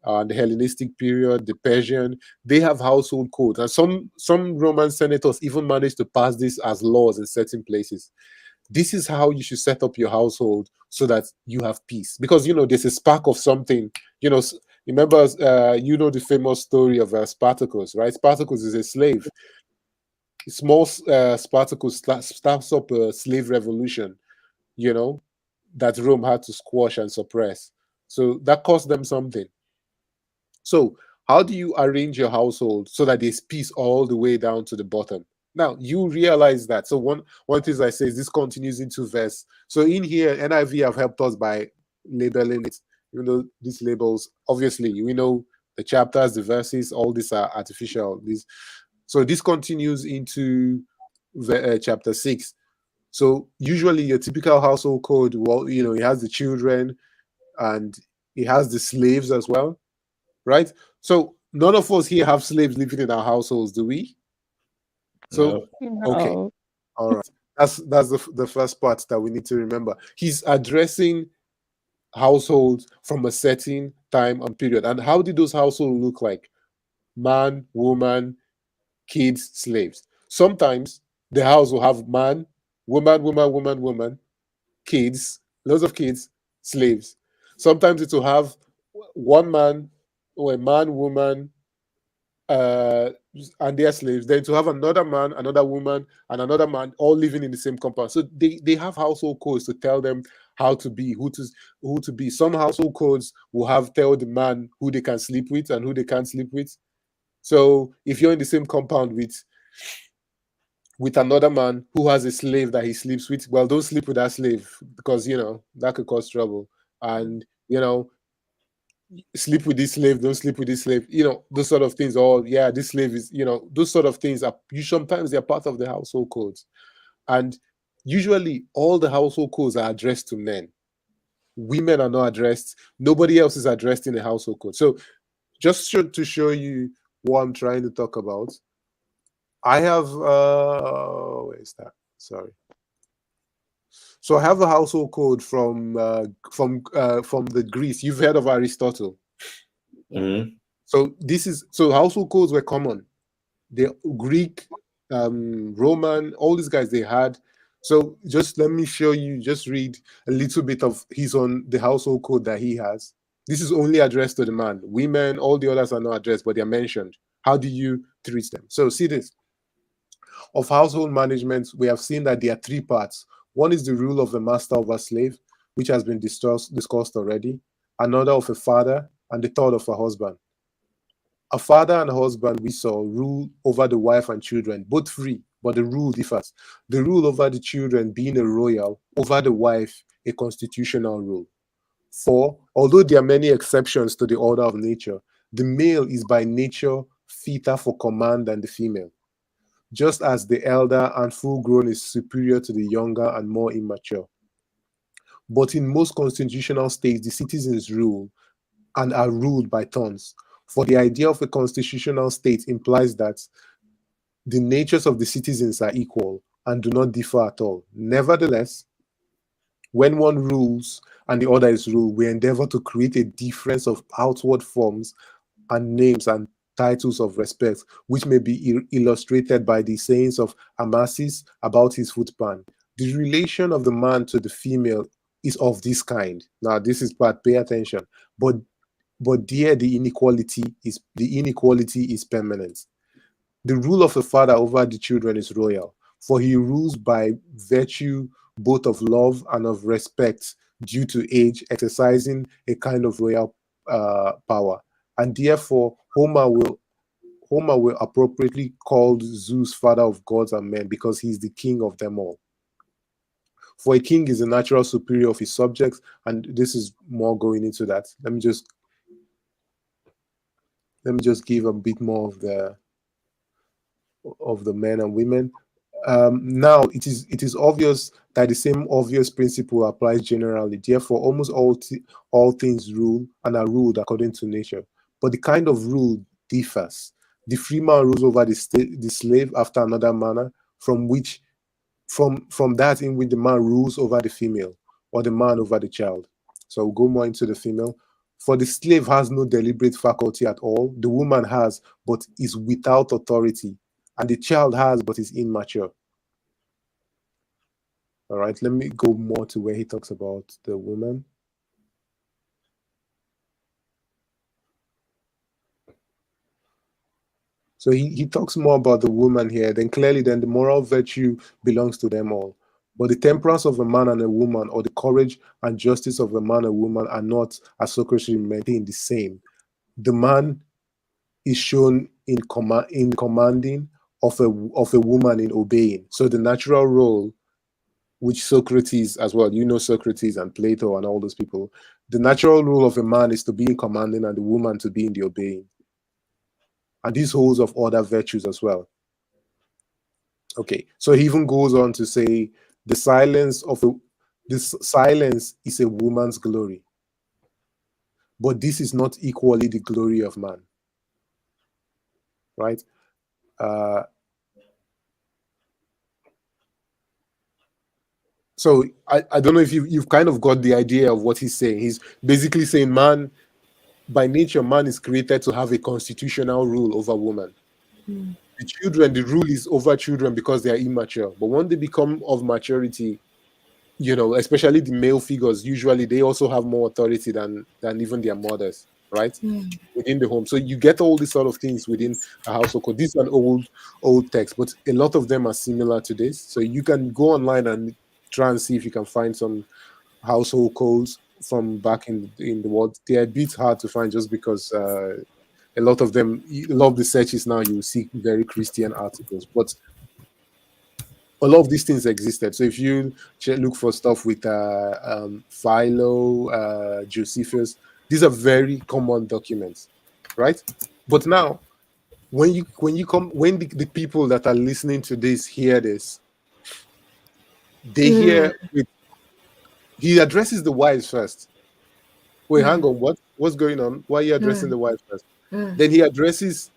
Hellenistic period, the Persian. They have household codes, and some Roman senators even managed to pass this as laws in certain places. This is how you should set up your household so that you have peace, because there's a spark of something. Remember, the famous story of Spartacus, right? Spartacus is a slave. Small Spartacus starts up a slave revolution, you know, that Rome had to squash and suppress. So that cost them something. So, how do you arrange your household so that there's peace all the way down to the bottom? Now, you realize that. So, one thing I say is this continues into verse. So, in here, NIV have helped us by labeling it. These labels, obviously, we know the chapters, the verses, all these are artificial. So, this continues into chapter 6. So, usually, your typical household code, well, it has the children and it has the slaves as well, right? So none of us here have slaves living in our households, do we? So okay, No. all right. That's the first part that we need to remember. He's addressing households from a certain time and period. And how did those households look like? Man, woman, kids, slaves. Sometimes the house will have man, woman, kids, lots of kids, slaves. Sometimes it will have one man or a man, woman, and their slaves, then to have another man, another woman, and another man all living in the same compound. So they have household codes to tell them how to be, who to be. Some household codes will have tell the man who they can sleep with and who they can't sleep with. So if you're in the same compound with another man who has a slave that he sleeps with, well, don't sleep with that slave, because that could cause trouble. And sleep with this slave, don't sleep with this slave, those sort of things. Or yeah, this slave is, those sort of things are, sometimes they're part of the household codes. And usually all the household codes are addressed to men. Women are not addressed. Nobody else is addressed in the household code. So just to show you what I'm trying to talk about, I have where is that? Sorry. So I have a household code from the Greece. You've heard of Aristotle. Mhm. So household codes were common. The Greek, Roman, all these guys, they had. So just let me show you, just read a little bit of his on the household code that he has. This is only addressed to the man. Women, all the others are not addressed, but they're mentioned. How do you treat them? So see this. Of household management, we have seen that there are three parts. One is the rule of a master over slave, which has been discussed already. Another of a father, and the third of a husband. A father and a husband, we saw, rule over the wife and children, both free, but the rule differs. The rule over the children being a royal, over the wife, a constitutional rule. 4, although there are many exceptions to the order of nature, the male is by nature fitter for command than the female, just as the elder and full grown is superior to the younger and more immature. But in most constitutional states, the citizens rule and are ruled by turns. For the idea of a constitutional state implies that the natures of the citizens are equal and do not differ at all. Nevertheless, when one rules and the other is ruled, we endeavor to create a difference of outward forms and names and titles of respect, which may be illustrated by the sayings of Amasis about his footpan. The relation of the man to the female is of this kind. Now, this is part, pay attention. But there the inequality is permanent. The rule of a father over the children is royal, for he rules by virtue both of love and of respect due to age, exercising a kind of royal power. And therefore, Homer will appropriately call Zeus father of gods and men, because he is the king of them all. For a king is the natural superior of his subjects, and this is more going into that. Let me just give a bit more of the men and women. Now it is obvious that the same obvious principle applies generally. Therefore, almost all things rule and are ruled according to nature. But the kind of rule differs. The free man rules over the slave after another manner, from that in which the man rules over the female, or the man over the child. So we'll go more into the female. For the slave has no deliberate faculty at all. The woman has, but is without authority. And the child has, but is immature. All right, let me go more to where he talks about the woman. So he talks more about the woman here. Then clearly, then the moral virtue belongs to them all. But the temperance of a man and a woman, or the courage and justice of a man and woman, are not, as Socrates maintained, the same. The man is shown in commanding, of a woman in obeying. So the natural role, which Socrates as well, Socrates and Plato and all those people, the natural role of a man is to be in commanding and the woman to be in the obeying. And this holds of other virtues as well. Okay, so he even goes on to say this silence is a woman's glory, but this is not equally the glory of man. Right? So I don't know if you've kind of got the idea of what he's saying. He's basically saying man, by nature, man is created to have a constitutional rule over woman. The children, the rule is over children because they are immature. But when they become of maturity, especially the male figures, usually they also have more authority than even their mothers, right? Within the home. So you get all these sort of things within a household code. This is an old text, but a lot of them are similar to this. So you can go online and try and see if you can find some household codes from back in the world. They're a bit hard to find just because a lot of the searches now you will see very Christian articles, but a lot of these things existed. So if you look for stuff with Philo, Josephus, these are very common documents, right? But now, when the people that are listening to this hear this, they hear he addresses the wives first. Wait, hang on, what's going on? Why are you addressing the wives first? Then he addresses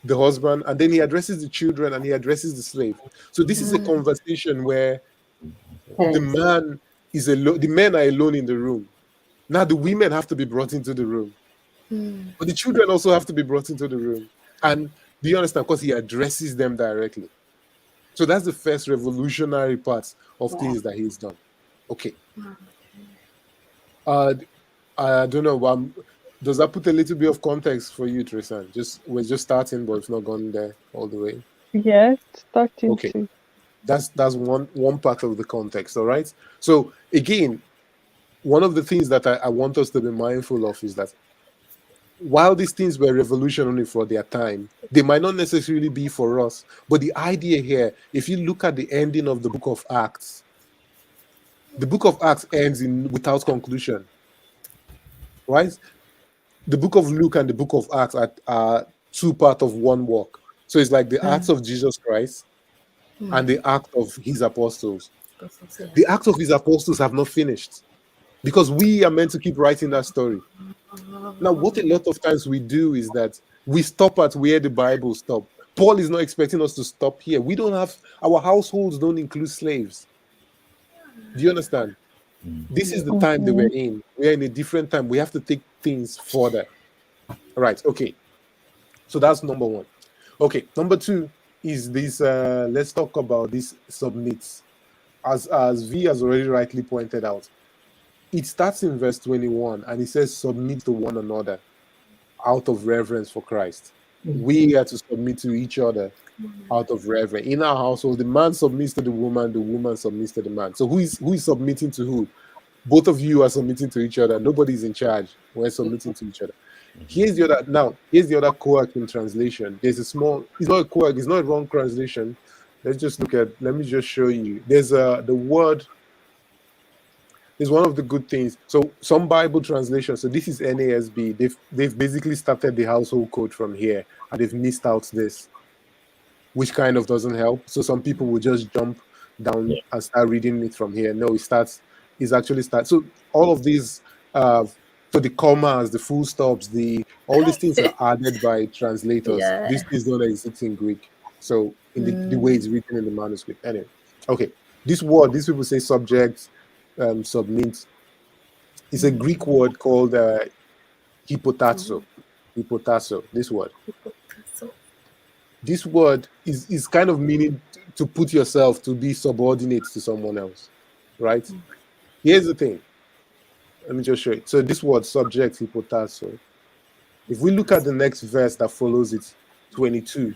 the husband, and then he addresses the children, and he addresses the slave. So this is a conversation where the man is alone, the men are alone in the room. Now the women have to be brought into the room, but the children also have to be brought into the room. And do you understand? Because he addresses them directly. So that's the first revolutionary part of things that he's done. Okay. I don't know. Does that put a little bit of context for you, Tristan? We're just starting, but it's not gone there all the way. Yes, starting Okay. to. That's one part of the context. All right. So again, one of the things that I want us to be mindful of is that while these things were revolutionary for their time, they might not necessarily be for us. But the idea here, if you look at the ending of the book of Acts, the book of Acts ends without conclusion, right? The book of Luke and the book of Acts are two parts of one work. So it's like the Acts of Jesus Christ and the Acts of his apostles. The Acts of his apostles have not finished because we are meant to keep writing that story. Now, what a lot of times we do is that we stop at where the Bible stops. Paul is not expecting us to stop here. We don't have, our households don't include slaves. Do you understand? This is the time that we're in. We're in a different time. We have to take things further. All right. Okay. So that's number one. Okay. Number two is this. Let's talk about this submits. As V has already rightly pointed out, it starts in verse 21 and it says, submit to one another out of reverence for Christ. We are to submit to each other out of reverence. In our household, the man submits to the woman submits to the man. So who is submitting to who? Both of you are submitting to each other. Nobody's in charge. We're submitting to each other. Here's the other quirk in translation. There's a small, it's not a quirk, it's not a wrong translation. Let me just show you. There's the word is one of the good things. So some Bible translations, so this is NASB, they've basically started the household code from here and they've missed out this, which kind of doesn't help. So some people will just jump down and start reading it from here. No, it actually starts. So all of these, so the commas, the full stops, all these things are added by translators. Yeah. These things don't exist in Greek. So in the way it's written in the manuscript. Anyway, okay. This word, these people say subject, submit. It's a Greek word called hypotasso. Hypotasso, this word. This word is kind of meaning to put yourself, to be subordinate to someone else, right? Here's the thing. Let me just show it. So this word, subject, hypotasso. If we look at the next verse that follows it, 22.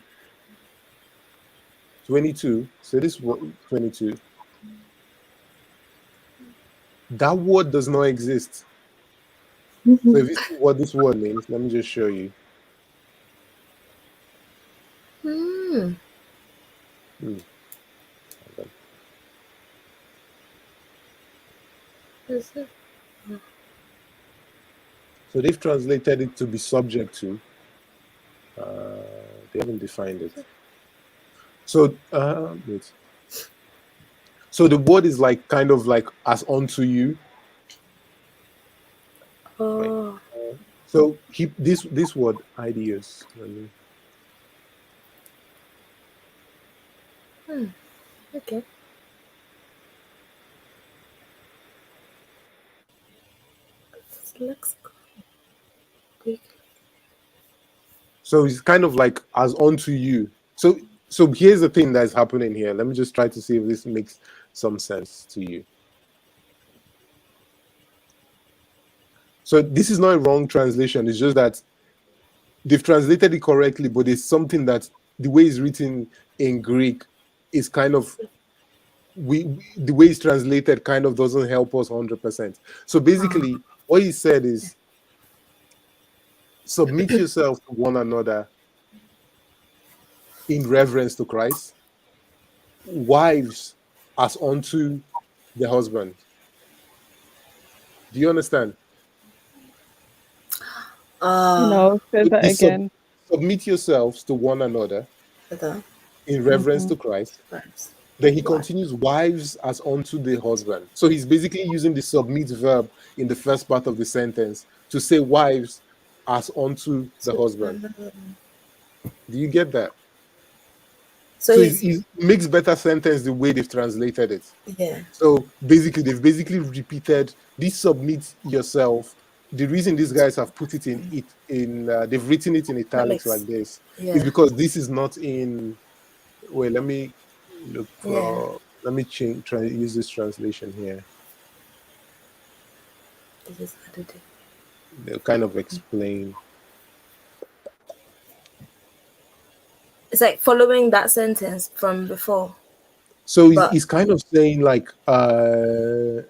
22. So this word, 22. That word does not exist. So if you see what this word means, let me just show you. So they've translated it to be subject to. They haven't defined it. So wait. So the word is like kind of like as unto you. Oh. So this word ideas. Okay. So it's kind of like as unto you. So here's the thing that's happening here. Let me just try to see if this makes some sense to you. So this is not a wrong translation. It's just that they've translated it correctly, but it's something that the way it's written in Greek is kind of the way it's translated kind of doesn't help us 100%. So basically, what he said is submit yourself to one another in reverence to Christ. Wives as unto the husband. Do you understand? Say that again. Submit yourselves to one another in reverence to Christ. Then he continues, wives as unto the husband. So he's basically using the submit verb in the first part of the sentence to say wives as unto the husband. Do you get that? So he makes better sentence the way they've translated it. Yeah. So basically, they've repeated this submit yourself. The reason these guys have put it in they've written it in italics like this is because this is not in. Wait, let me look. Let me try to use this translation here. They'll kind of explain. It's like following that sentence from before. So he's kind of saying like this.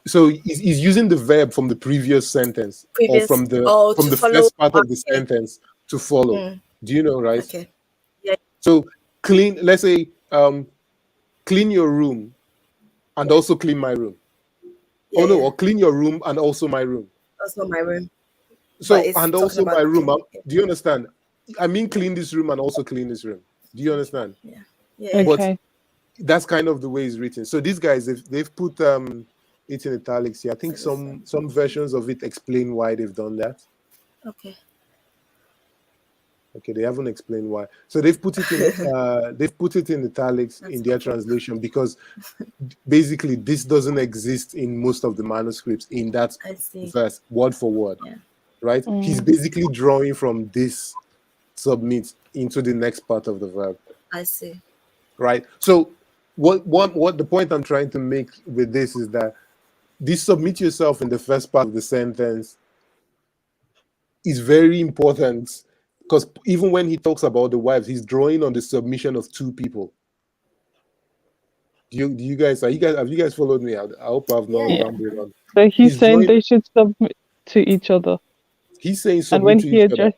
So he's using the verb from the previous sentence or from the first part of the sentence to follow. Do you know, right? Okay. Yeah. So clean. Let's say clean your room and also clean my room. Yeah, or clean your room and also my room. Also my room. So and also my room. Do you understand? I mean, clean this room and also clean this room. Do you understand? Yeah. Okay. But that's kind of the way it's written. So these guys, they've put it in italics here. I think some versions of it explain why they've done that. Okay. Okay, they haven't explained why. So they've put it in italics in their translation because basically this doesn't exist in most of the manuscripts in that verse, word for word. Yeah. Right? He's basically drawing from this submit into the next part of the verb. I see. Right? So what the point I'm trying to make with this is that this submit yourself in the first part of the sentence is very important because even when he talks about the wives, he's drawing on the submission of two people. Have you guys followed me? I hope I've not rambled on. So he's saying they should submit to each other. He's saying submit and when to he each other.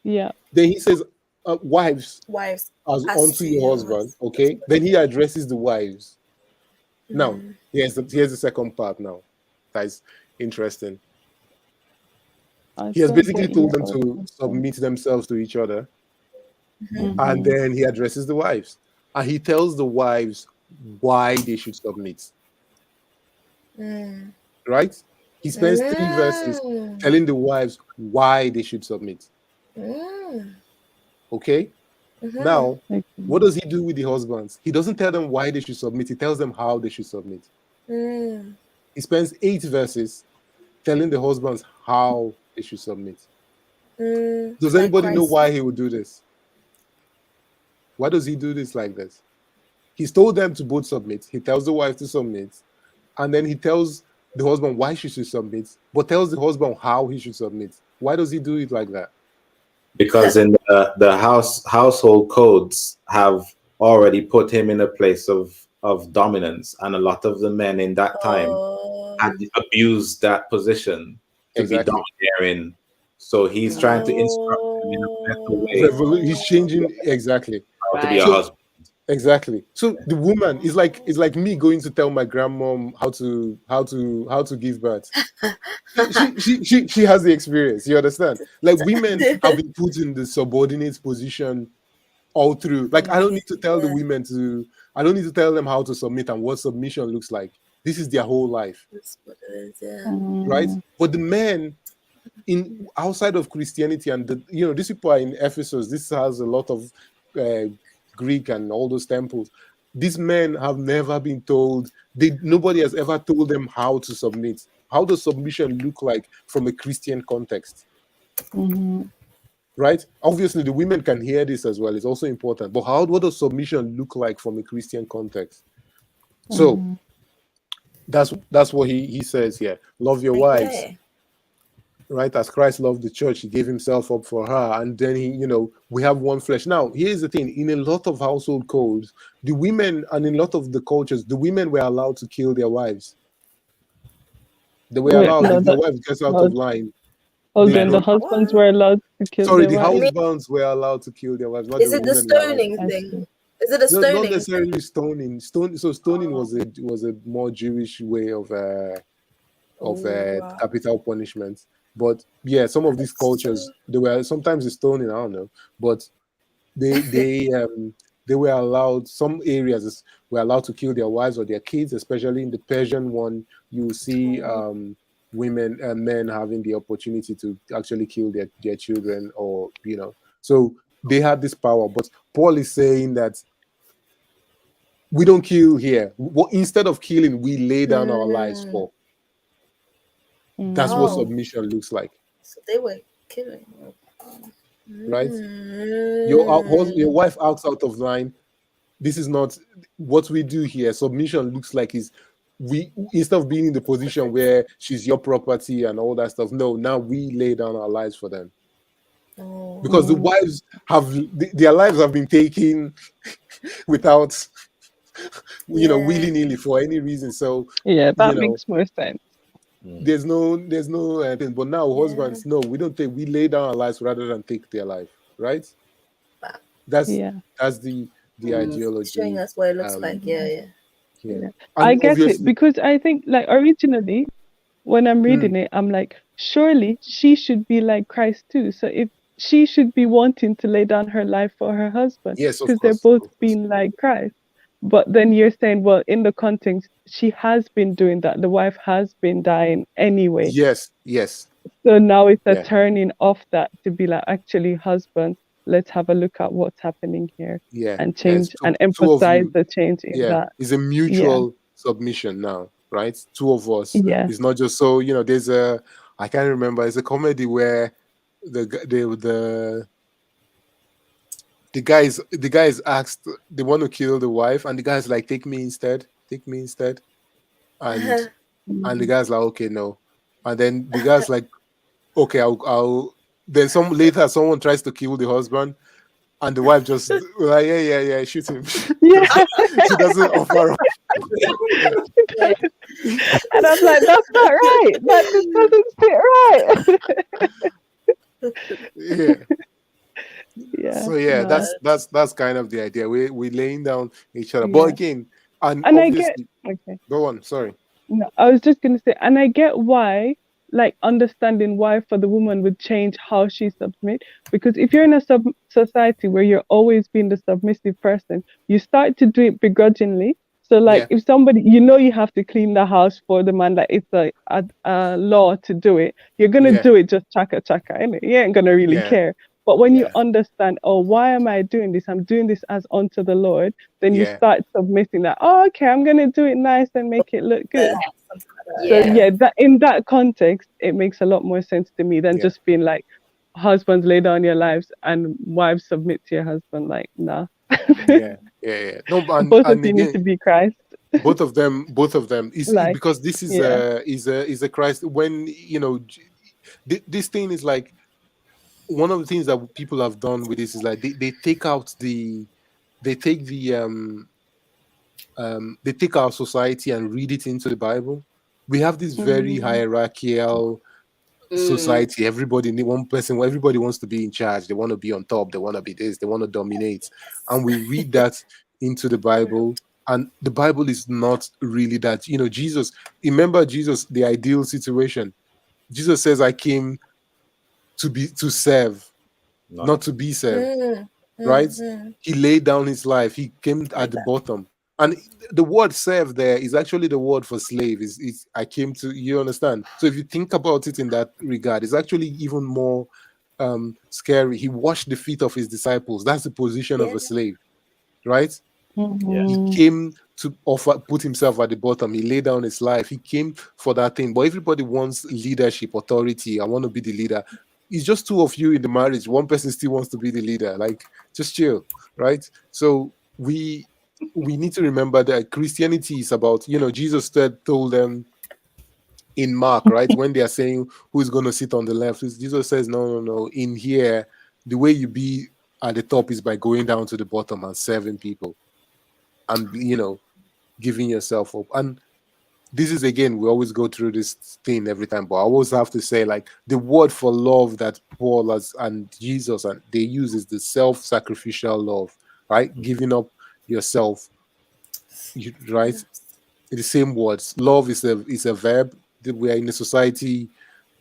Yeah. Then he says, wives as as unto your husband. Okay. Then he addresses the wives. Now, here's the second part now. That's interesting. He has basically told them to submit themselves to each other. And then he addresses the wives. And he tells the wives why they should submit. Right? He spends 3 verses telling the wives why they should submit. Okay? Now, what does he do with the husbands? He doesn't tell them why they should submit. He tells them how they should submit. He spends 8 verses telling the husbands how they should submit. Does anybody know why he would do this? Why does he do this like this? He's told them to both submit. He tells the wife to submit. And then he tells the husband why she should submit, but tells the husband how he should submit. Why does he do it like that? Because in the household codes have already put him in a place of dominance, and a lot of the men in that time had abused that position to be domineering. So he's trying to instruct him in a better way. He's changing exactly to be a husband. Exactly. So the woman is like me going to tell my grandmom how to give birth. She has the experience. You understand? Like women have been put in the subordinate position all through. Like I don't need to tell the women I don't need to tell them how to submit and what submission looks like. This is their whole life. That's what it is, Right? But the men in outside of Christianity and these people are in Ephesus. This has a lot of Greek and all those temples. These men have never been told. Nobody has ever told them how to submit. How does submission look like from a Christian context? Right? Obviously, the women can hear this as well. It's also important. But what does submission look like from a Christian context? So, That's what he says here. Love your wives, Okay. right? As Christ loved the church, he gave himself up for her, and then he, we have one flesh. Now, here's the thing: in a lot of household codes, the women, and in a lot of the cultures, the women were allowed to kill their wives. They were Wait, allowed. no, If their that wife gets out of hold, line, hold they on. The don't. husbands What? were allowed to kill Sorry, their the wives. You mean, husbands were allowed to kill their wives, not is the it the women were allowed to stoning I kill. thing? see. Is it the No, not stoning thing? necessarily stoning. So stoning Oh, was a more Jewish way of oh wow. capital punishment. But yeah, some of these That's so. cultures, they were sometimes the stoning. I don't know, but they they um they were allowed. Some areas were allowed to kill their wives or their kids, especially in the Persian one. You will see Oh, women and men having the opportunity to actually kill their children, or so they had this power. But Paul is saying that we don't kill here. Instead of killing, we lay down our lives mm, for. That's what Mm. oh, submission looks like, so they were killing. right? Your Mm, wife acts out of line. This is not what we do here. Submission looks like is we, instead of being in the position protect. where she's your property and all that stuff. No, now we lay down our lives for them, Oh, because the wow. Mm. wives have their lives have been taken without Yeah. willy nilly for any reason. So Yeah, you that know makes more sense. Mm. there's no thing. But now Yeah. husbands, no, we don't take. We lay down our lives rather than take their life. Right? Wow. That's Yeah, that's the Mm. Showing ideology us what it looks like. um Yeah, yeah. here, yeah. I and get it obviously, because I think like originally when I'm mm, reading it, I'm like, surely she should be like Christ too. So if she should be wanting to lay down her life for her husband, yes, of because they're course, both of course. being like Christ. But then you're saying, well, in the context, she has been doing that. The wife has been dying anyway. Yes, yes, So now it's a yeah, turning off that to be like, actually, husbands, let's have a look at what's happening here yeah, and yes. change Two, and two of emphasize you, the change in yeah, that. it's a Yeah, mutual submission now, right? Two of us. yeah. It's not just so there's a, I can't remember. It's a comedy where the guys asked, they want to kill the wife, and the guy's like, take me instead, and the Mm. guy's like, okay, no, and then the guy's like, okay, I'll. Then some later, someone tries to kill the husband, and the wife just like, yeah, yeah, yeah, shoot him. Yeah. She doesn't offer up. And I'm like, that's not right. That just doesn't sit right. Yeah. Yeah, So yeah, no, that's kind of the idea. We laying down each other, but yeah. again, and And I get, obviously, okay. go on. Sorry. No, I was just gonna say, and I get why, like understanding why for the woman would change how she submit. Because if you're in a society where you're always being the submissive person, you start to do it begrudgingly. So like Yeah, if somebody, you have to clean the house for the man, like it's a law to do it, you're gonna yeah, do it just chaka chaka, innit? You ain't gonna really yeah, care. But when you yeah, understand, oh, why am I doing this? I'm doing this as unto the Lord, then you yeah, start submitting that, oh, okay, I'm going to do it nice and make it look Yeah. good. Something like that. So, Yeah. yeah, that in that context, it makes a lot more sense to me than yeah, just being like, husbands lay down your lives and wives submit to your husband. Like, nah. yeah, yeah, yeah. No, and Both of and you need again, to be Christ. both of them is Like, because this is yeah. a Christ. When this thing is like, one of the things that people have done with this is like they take out they take the they take our society and read it into the Bible. We have this very Mm, hierarchical Mm. society. Everybody need one person. Everybody wants to be in charge. They want to be on top. They want to be this. They want to dominate. And we read that into the Bible. And the Bible is not really that. Jesus. Remember Jesus, the ideal situation. Jesus says, "I came to serve, Not not to. to be served." Mm, Right? mm, mm. He laid down his life. He came at Like the that. bottom. And the word serve there is actually the word for slave. Is I came to, you understand? So if you think about it in that regard, it's actually even more scary. He washed the feet of his disciples. That's the position of Yeah. a slave, right? He Yes. mhm. came to put himself at the bottom. He laid down his life. He came for that thing. But everybody wants leadership, authority. I want to be the leader. It's just two of you in the marriage. One person still wants to be the leader. Like, just chill, right? So we need to remember that Christianity is about, Jesus told them in Mark, right, when they are saying who's going to sit on the left, Jesus says, no, no, no. In here, the way you be at the top is by going down to the bottom and serving people, and giving yourself up. And this is, again, we always go through this thing every time, but I always have to say, like, the word for love that Paul and Jesus and they use is the self-sacrificial love, right? Giving up yourself, right? The same words. Love is a verb. We are in a society.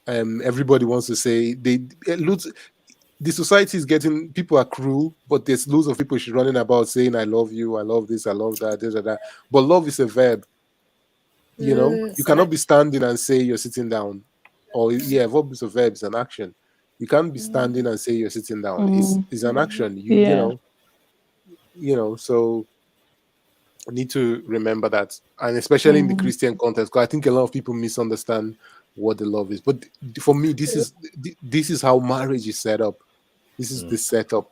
Everybody wants to say the society is getting, people are cruel, but there's loads of people running about saying I love you, I love this, I love that, this or that. But love is a verb. You It's an cannot be standing and say you're sitting down. Or verb is a verb, is an action. You can't be standing and say you're sitting down. It's an action. Yeah. So I need to remember that, and especially in the Christian context, because I think a lot of people misunderstand what the love is. But for me, this is how marriage is set up. This is the setup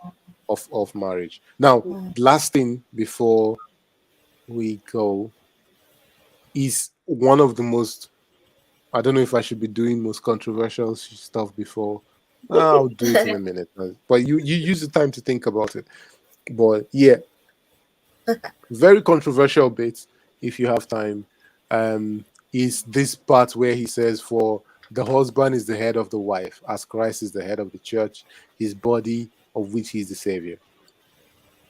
of marriage. Now, last thing before we go is one of the most, I don't know if I should be doing most controversial stuff before. I'll do it in a minute. But you use the time to think about it. But yeah, very controversial bit, if you have time, is this part where he says, for the husband is the head of the wife, as Christ is the head of the church, his body, of which he is the savior.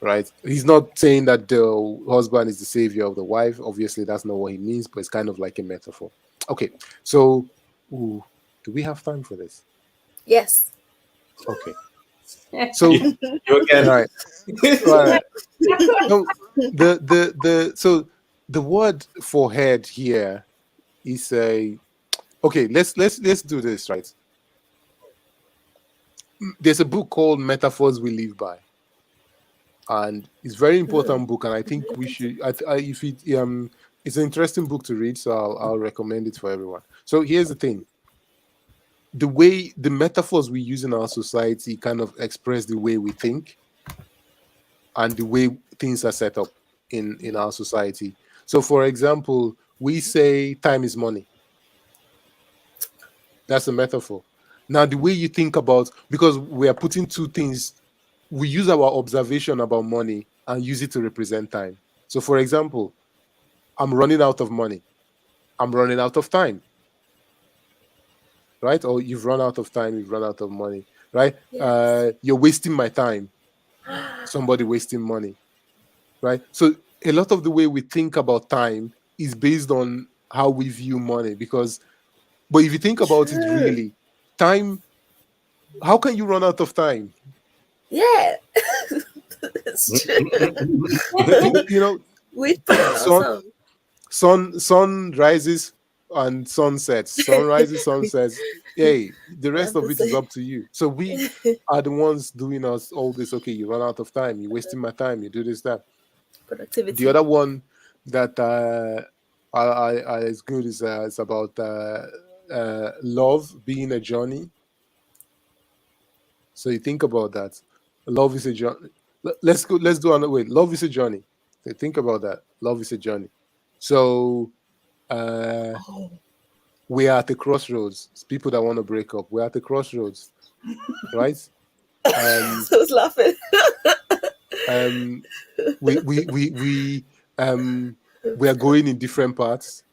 Right? He's not saying that the husband is the savior of the wife. Obviously, that's not what he means, but it's kind of like a metaphor. Okay, so do we have time for this? Yes. Okay. So You again. all right. So so the word for head here is okay. Let's do this, right. There's a book called Metaphors We Live By, and it's a very important book, and I think we should. If it's an interesting book to read, so I'll recommend it for everyone. So here's the thing: the way the metaphors we use in our society kind of express the way we think and the way things are set up in our society. So, for example, we say time is money. That's a metaphor. Now, the way you think about, because we are putting two things, we use our observation about money and use it to represent time. So, for example, I'm running out of money. I'm running out of time. Right? Or you've run out of time, you've run out of money. Right? Yes. You're wasting my time. Somebody wasting money. Right? So a lot of the way we think about time is based on how we view money. But if you think about it really, time, how can you run out of time? Yeah. It's true. We put it ourselves. Sun rises and sun sets. Sun rises, sun sets. Hey, the rest of it is up to you. So we are the ones doing us all this. Okay, you run out of time. You're wasting my time. You do this, that. Productivity. The other one that is good is about love being a journey. So you think about that. Love is a journey. Let's do another way. Love is a journey. So think about that. Love is a journey. So we are at the crossroads. It's people that want to break up. We're at the crossroads, right? I was laughing. We are going in different paths.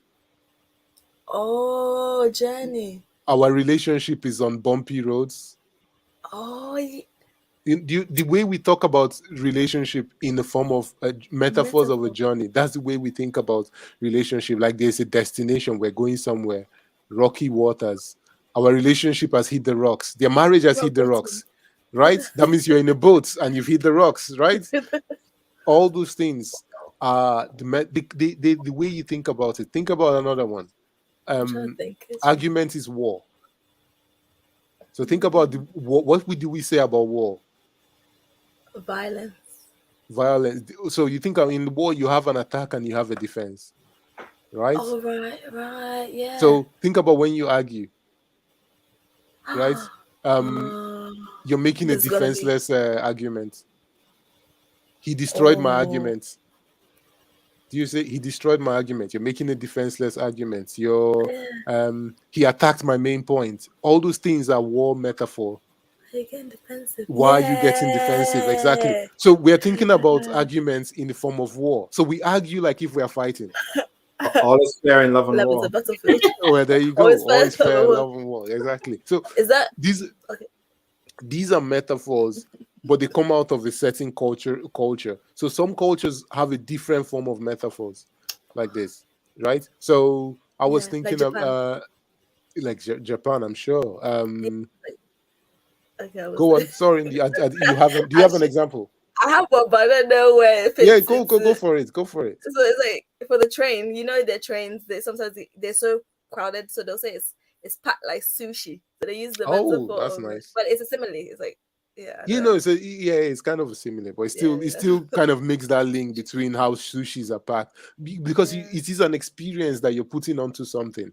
Oh, journey. Our relationship is on bumpy roads. Oh, The way we talk about relationship in the form of metaphors of a journey, that's the way we think about relationship. Like there's a destination, we're going somewhere, rocky waters. Our relationship has hit the rocks. Their marriage has hit the rocks, right? That means you're in a boat and you've hit the rocks, right? All those things are the way you think about it. Think about another one. Argument is war. So think about what do we say about war? Violence. So you think in the war you have an attack and you have a defense, right? Oh, right, yeah. So think about when you argue, right? You're making a defenseless argument. He destroyed my argument. Do you say he destroyed my argument? You're making a defenseless argument. He attacked my main point. All those things are war metaphor. Again, defensive. Why are you getting defensive? Exactly. So we're thinking about arguments in the form of war. So we argue like if we are fighting. All is fair in love and Love is war. a battlefield. Well, there you go. Always fair, Always fair, love and war. love and war. Exactly. So Is that these okay? these are metaphors, but they come out of a certain culture. So some cultures have a different form of metaphors like this, right? So I was Yeah, thinking like of Japan. Japan, I'm sure. Okay, I was Go on. Sorry, you haven't. Do you have an Actually, example? I have one, but I don't know where it fits Yeah, go into. for it. Go for it. So it's like for the train, you know, the trains they sometimes they're so crowded, so they'll say it's packed like sushi. So they use the Oh, metaphor that's of it, nice. but it's a simile. It's like yeah, I You don't know, know. it's kind of a similar, but it Yeah, still kind of makes that link between how sushis are packed because yeah, it is an experience that you're putting onto something,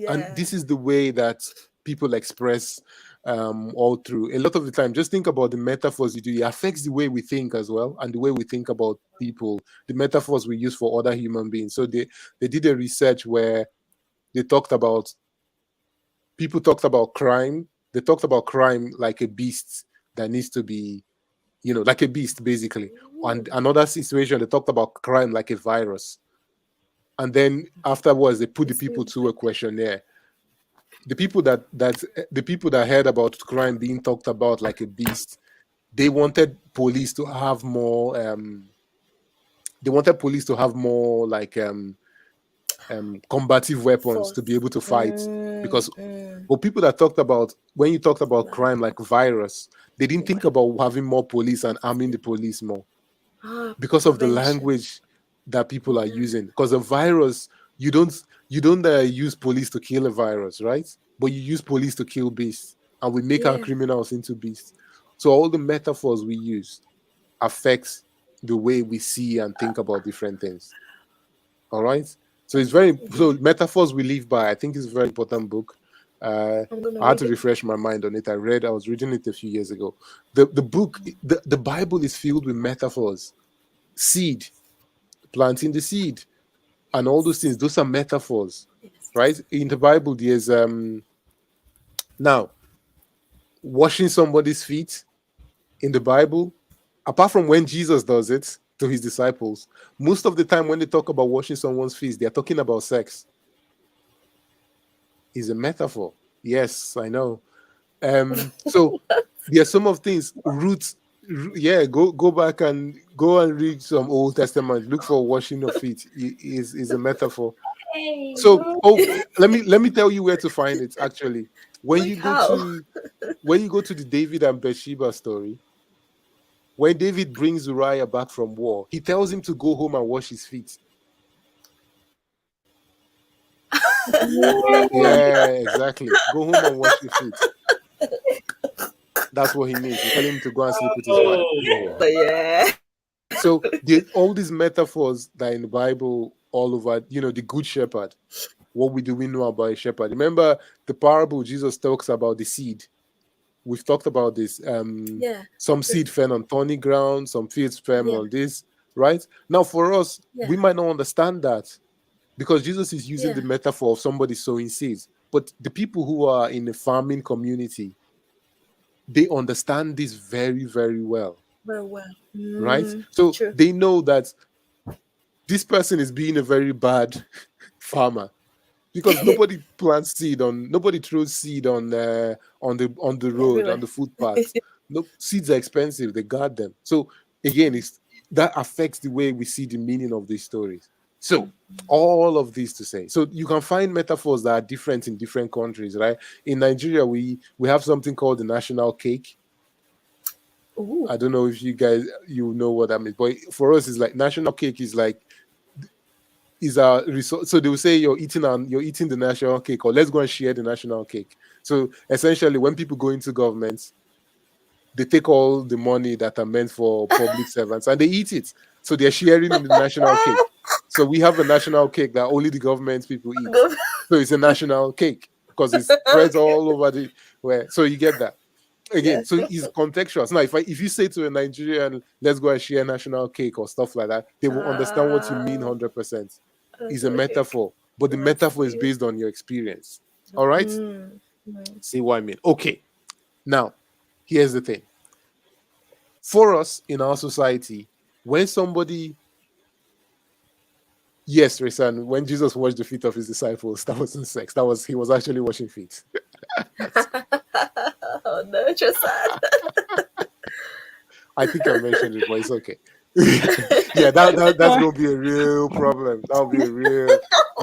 and yeah, this is the way that people express all through. A lot of the time, just think about the metaphors you do. It affects the way we think as well, and the way we think about people. The metaphors we use for other human beings. So they did a research where they talked about people talked about crime. They talked about crime like a beast that needs to be, like a beast, basically. And another situation, they talked about crime like a virus. And then afterwards, they put the it people seems to a like questionnaire. The people that heard about crime being talked about like a beast, they wanted police to have more. They wanted police to have more like combative weapons to be force. able to fight because Mm. but people that talked about when you talked about crime like virus, they didn't think about having more police and arming the police more because of the Prevention. language that people are using. Because a virus, you don't use police to kill a virus, right? But you use police to kill beasts, and we make our Yeah. criminals into beasts. So all the metaphors we use affects the way we see and think about different things. All right. So it's so metaphors we live by. I think it's a very important book. I'm gonna I had read to it. refresh my mind on it. I was reading it a few years ago. The book, the Bible is filled with metaphors. Seed, planting the seed, and all those things. Those are metaphors, Yes. right? In the Bible, there's now washing somebody's feet in the Bible. Apart from when Jesus does it to his disciples, most of the time when they talk about washing someone's feet, they're talking about sex. Is a metaphor. Yes, I know. So there are some of things roots. Yeah, go back and go and read some Old Testament. Look for washing of feet. Is a metaphor. Hey, So let me tell you where to find it. Actually, when Like you go how? to the David and Bathsheba story, when David brings Uriah back from war, he tells him to go home and wash his feet. Yeah, exactly. Go home and wash your feet. That's what he means. He's telling him to go and sleep with his wife. Oh, But yeah. So all these metaphors that in the Bible all over, the good shepherd. What do we know about a shepherd? Remember the parable Jesus talks about the seed. We've talked about this. Yeah. Some seed fell on thorny ground, some fields fell Yeah. on this, right? Now for us, Yeah. we might not understand that because Jesus is using the Yeah. metaphor of somebody sowing seeds. But the people who are in the farming community, they understand this very, very well. Very well. Right? So True. they know that this person is being a very bad farmer because nobody plants seed nobody throws seed on the road, Everywhere. on the footpath. No, seeds are expensive, they guard them. So again, that affects the way we see the meaning of these stories. So all of this to say, so you can find metaphors that are different in different countries, right? In Nigeria, we have something called the national cake. Ooh. I don't know if you know what that means, but for us, it's like national cake is like a result. So they will say you're eating the national cake, or let's go and share the national cake. So essentially, when people go into government, they take all the money that are meant for public servants and they eat it. So they're sharing in the national cake. So we have a national cake that only the government people eat. So it's a national cake because it spreads all over the where. So you get that. again, Yes. so it's contextual. So now, if you say to a Nigerian, let's go and share national cake or stuff like that, they will understand what you mean 100%. It's a metaphor, but the metaphor is based on your experience. All right? See what I mean? Okay. Now, here's the thing. For us in our society, when somebody, yes, Resan, when Jesus washed the feet of his disciples, that wasn't sex. He was actually washing feet. Oh no, just sad. I think I mentioned it, but it's okay. Yeah, that's gonna be a real problem. That'll be a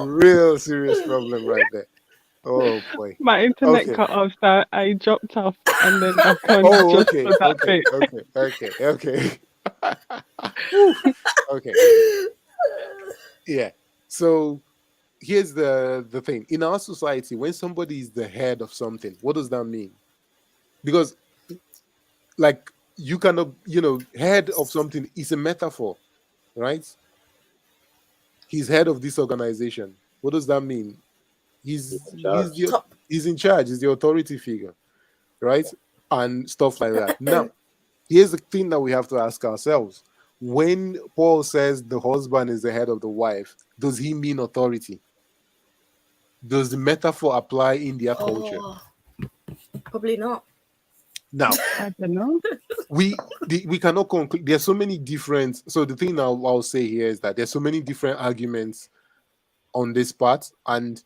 real serious problem right there. Oh boy. My internet Okay. cut off, so I dropped off and then back on Oh, just okay, for that okay, bit. okay. Whew. Okay. Yeah. So here's the thing. In our society, when somebody is the head of something, what does that mean? Because like you cannot, head of something is a metaphor, right? He's head of this organization. What does that mean? He's in charge. he's in charge. He's the authority figure, right? And stuff like that. Now, here's the thing that we have to ask ourselves: when Paul says the husband is the head of the wife, does he mean authority? Does the metaphor apply in their culture? Probably not. Now, I don't know. we cannot conclude. There's so many different. So the thing I'll say here is that there's so many different arguments on this part, and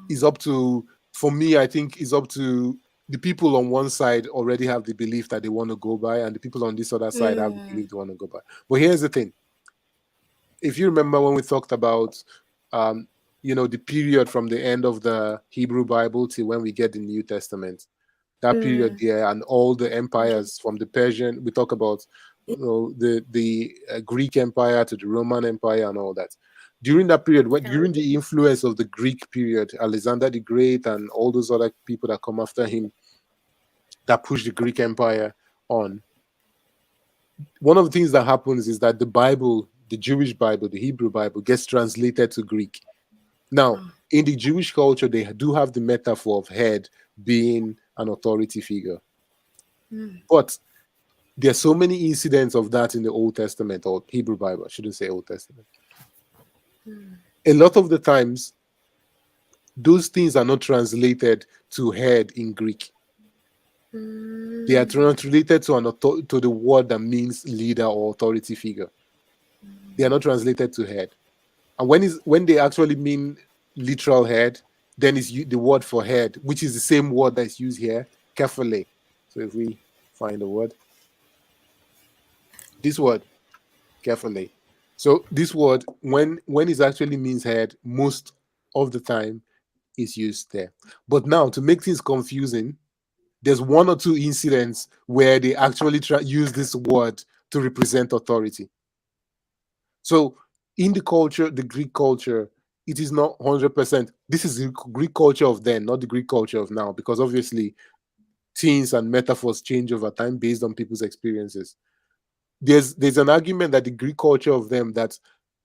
it's up to, for me, I think it's up to the people on one side already have the belief that they want to go by, and the people on this other side have the belief they want to go by. But here's the thing: if you remember when we talked about, the period from the end of the Hebrew Bible to when we get the New Testament, that period there, and all the empires from the Persian, we talk about, the Greek Empire to the Roman Empire and all that. During that period, during the influence of the Greek period, Alexander the Great and all those other people that come after him that push the Greek Empire on, one of the things that happens is that the Bible, the Jewish Bible, the Hebrew Bible, gets translated to Greek. Now, in the Jewish culture, they do have the metaphor of head being an authority figure. But there's so many incidents of that in the Old Testament, or Hebrew Bible, I shouldn't say Old Testament. A lot of the times, those things are not translated to head in Greek. They are translated to the word that means leader or authority figure. They are not translated to head. And when they actually mean literal head, then it's the word for head, which is the same word that's used here, kephale. So if we find the word, this word, kephale. So this word, when it actually means head, most of the time is used there. But now, to make things confusing, there's one or two incidents where they actually use this word to represent authority. So in the culture, the Greek culture, it is not 100%. This is the Greek culture of then, not the Greek culture of now, because obviously things and metaphors change over time based on people's experiences. There's an argument that the Greek culture of them, that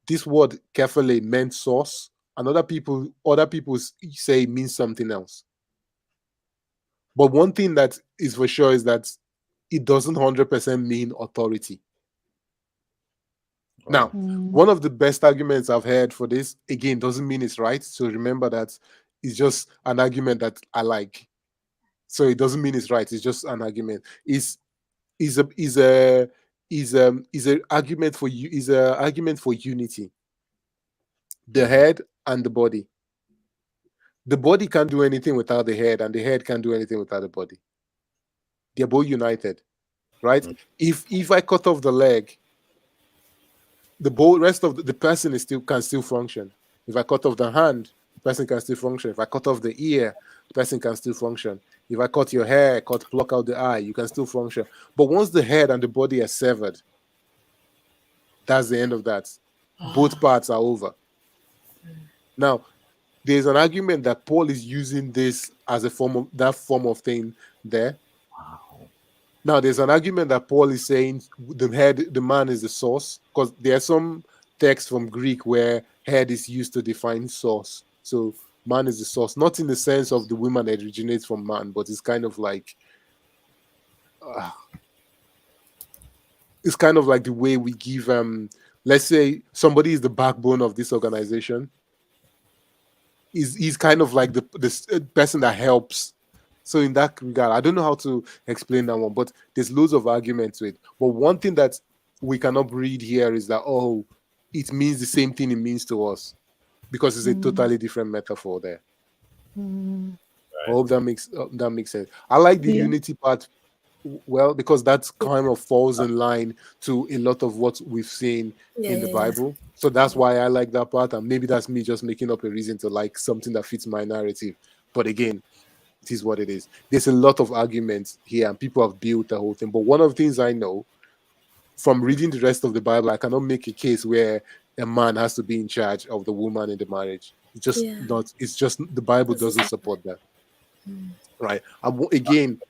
this word kephale meant source, and other people say it means something else. But one thing that is for sure is that it doesn't 100% mean authority. Now, one of the best arguments I've heard for this, again, doesn't mean it's right. So remember that it's just an argument that I like. So it doesn't mean it's right. It's just an argument. Is a argument for unity. The head and the body. The body can't do anything without the head, and the head can't do anything without the body. They're both united, right? If I cut off the leg, the rest of the person can still function. If I cut off the hand, the person can still function. If I cut off the ear, the person can still function. If I cut your hair, pluck out the eye, you can still function. But once the head and the body are severed, that's the end of that. Both parts are over. Now, there's an argument that Paul is using this as a form of thing there. Now, there's an argument that Paul is saying the man is the source, because there are some texts from Greek where head is used to define source. So man is the source, not in the sense of the woman that originates from man, but it's kind of like uh, it's kind of like the way we give let's say somebody is the backbone of this organization. He's kind of like the person that helps. So in that regard, I don't know how to explain that one, but there's loads of arguments to it. But one thing that we cannot read here is that, oh, it means the same thing it means to us, because it's a totally different metaphor there. Mm. I hope that makes sense. I like the Yeah. unity part, well, because that's kind of falls in line to a lot of what we've seen Yeah, in the yeah, Bible. So that's why I like that part, and maybe that's me just making up a reason to like something that fits my narrative. But again, it is what it is. There's a lot of arguments here, and people have built the whole thing. But one of the things I know from reading the rest of the Bible, I cannot make a case where a man has to be in charge of the woman in the marriage. It's just Yeah. not. It's just the Bible This is doesn't support that, right? And again,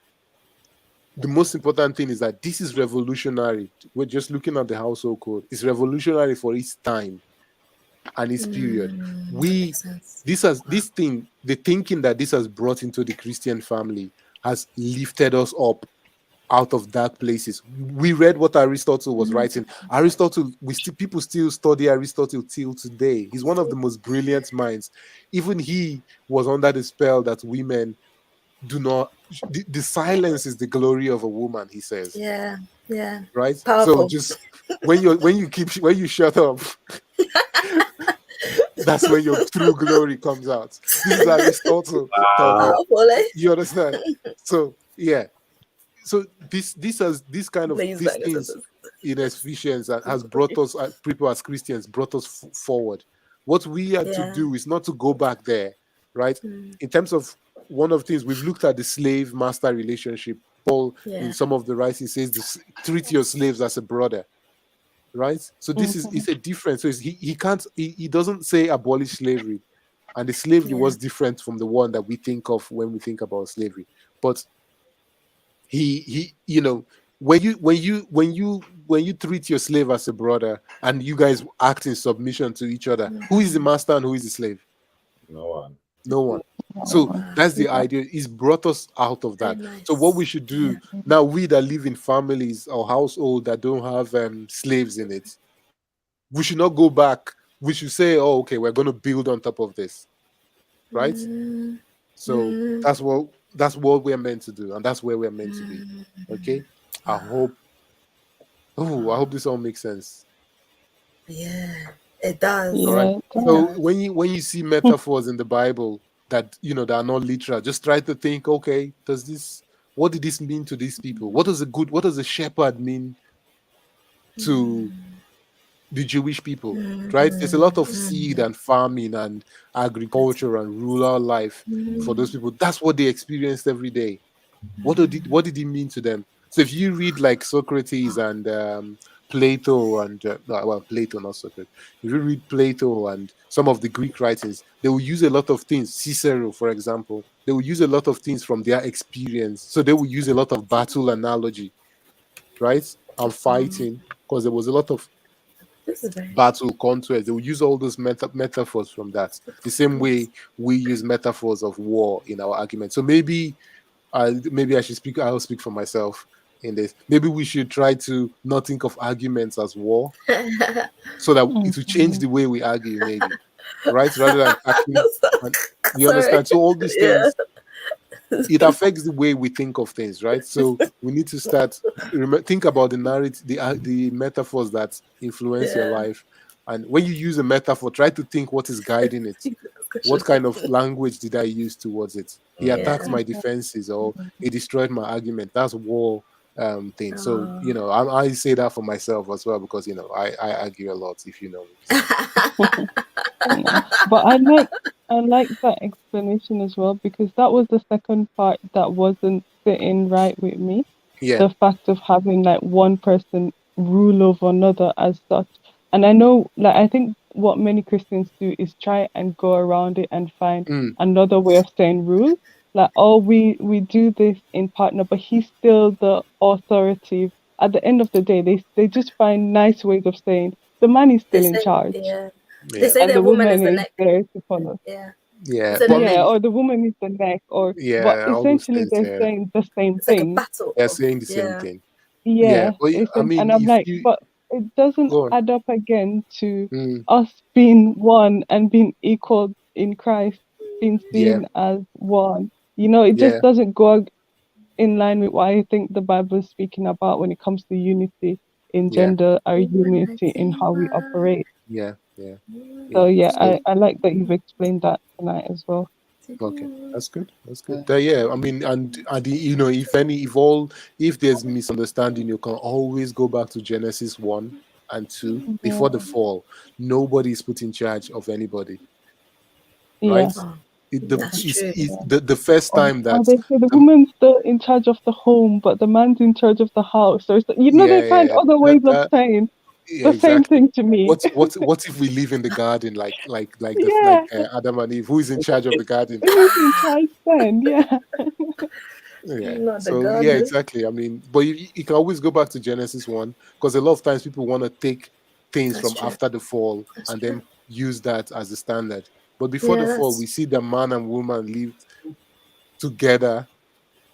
the most important thing is that this is revolutionary. We're just looking at the household code. It's revolutionary for its time and its period. that makes sense. This thing, the thinking that this has brought into the Christian family has lifted us up out of dark places. We read what Aristotle was writing. Aristotle, people still study Aristotle till today. He's one of the most brilliant minds. Even he was under the spell that women do not. The silence is the glory of a woman, he says. Yeah, yeah. Right. So Powerful. just when you shut up, that's when your true glory comes out. This is Aristotle talking. Powerful, eh? You understand? So yeah. So this kind of Please these don't things listen in Ephesians has brought us, people as Christians, brought us forward. What we are to Yeah. do is not to go back there, right? In terms of one of the things we've looked at, the slave master relationship. Paul in some of the writings says, treat your slaves as a brother, right? So this is it's a difference. So he doesn't say abolish slavery, and the slavery was different from the one that we think of when we think about slavery. But he when you treat your slave as a brother and you guys act in submission to each other, who is the master and who is the slave? No one. No one. So that's the idea. He's brought us out of that. So what we should do now, we that live in families or household that don't have slaves in it, we should not go back. We should say, oh, okay, we're going to build on top of this, right? So that's what we're meant to do, and that's where we're meant to be. Okay. I hope this all makes sense. Yeah, it does. All right. Yeah. So when you see metaphors in the Bible that that are not literal, just try to think, okay, what did this mean to these people? What does a shepherd mean to the Jewish people? Right? There's a lot of seed and farming and agriculture and rural life for those people. That's what they experienced every day. What did it mean to them? So if you read like Socrates and Plato and Plato, not Socrates. If you read Plato and some of the Greek writings, they will use a lot of things. Cicero, for example, they will use a lot of things from their experience. So they will use a lot of battle analogy, right? And fighting, because there was a lot of battle contours. They will use all those metaphors from that. The same way we use metaphors of war in our argument. So maybe I should speak. I'll speak for myself in this. Maybe we should try to not think of arguments as war, so that it will change the way we argue, maybe, right? Rather than actually, you understand. So all these things, it affects the way we think of things, right? So we need to start think about the narrative, the metaphors that influence your life. And when you use a metaphor, try to think what is guiding it. What kind of language did I use towards it? He attacked my defenses, or he destroyed my argument. That's war thing. So I say that for myself as well, because I argue a lot, if you know me. But I like that explanation as well, because that was the second part that wasn't sitting right with me. Yeah. The fact of having like one person rule over another as such. And I know, like, I think what many Christians do is try and go around it and find another way of saying rule. Like, oh, we do this in partner, but he's still the authority. At the end of the day, they just find nice ways of saying the man is still in charge. They say And the woman is the neck. there to follow. Yeah. Yeah, So but I then Yeah, mean, or the woman is the neck, or but yeah, all those essentially things. they're Yeah, saying the same it's like a thing. battle they're of, saying the same yeah. thing. Yeah, Yeah, but I and mean, I'm if like, you but it doesn't go on, add up again to mm, us being one and being equal in Christ, being yeah, seen as one. You know, it just yeah, doesn't go in line with what I think the Bible is speaking about when it comes to unity in yeah, gender or unity in Unity, how we operate. yeah, yeah, So yeah. yeah, So I like that you've explained that tonight as well. okay, that's good. That's good. Yeah, I mean, and you know, if there's misunderstanding, you can always go back to Genesis 1 and 2 Yeah, before the fall. Nobody is put in charge of anybody, yeah. right? Oh, It, the that's is true. the first time Or that they say the the, woman's still in charge of the home, but the man's in charge of the house. So it's, you know, they yeah, find yeah, other ways of saying yeah, the same exactly. thing to me. What if we live in the garden like Yeah, Adam and Eve? Who is in charge of the garden? who's in charge then? Yeah, Yeah. Not the So yeah, garden. exactly. I mean, but you can always go back to Genesis 1 because a lot of times people want to take things That's from true. after the fall That's and true. then use that as the standard. But before the Yeah, fall, we that's see the man and woman lived together.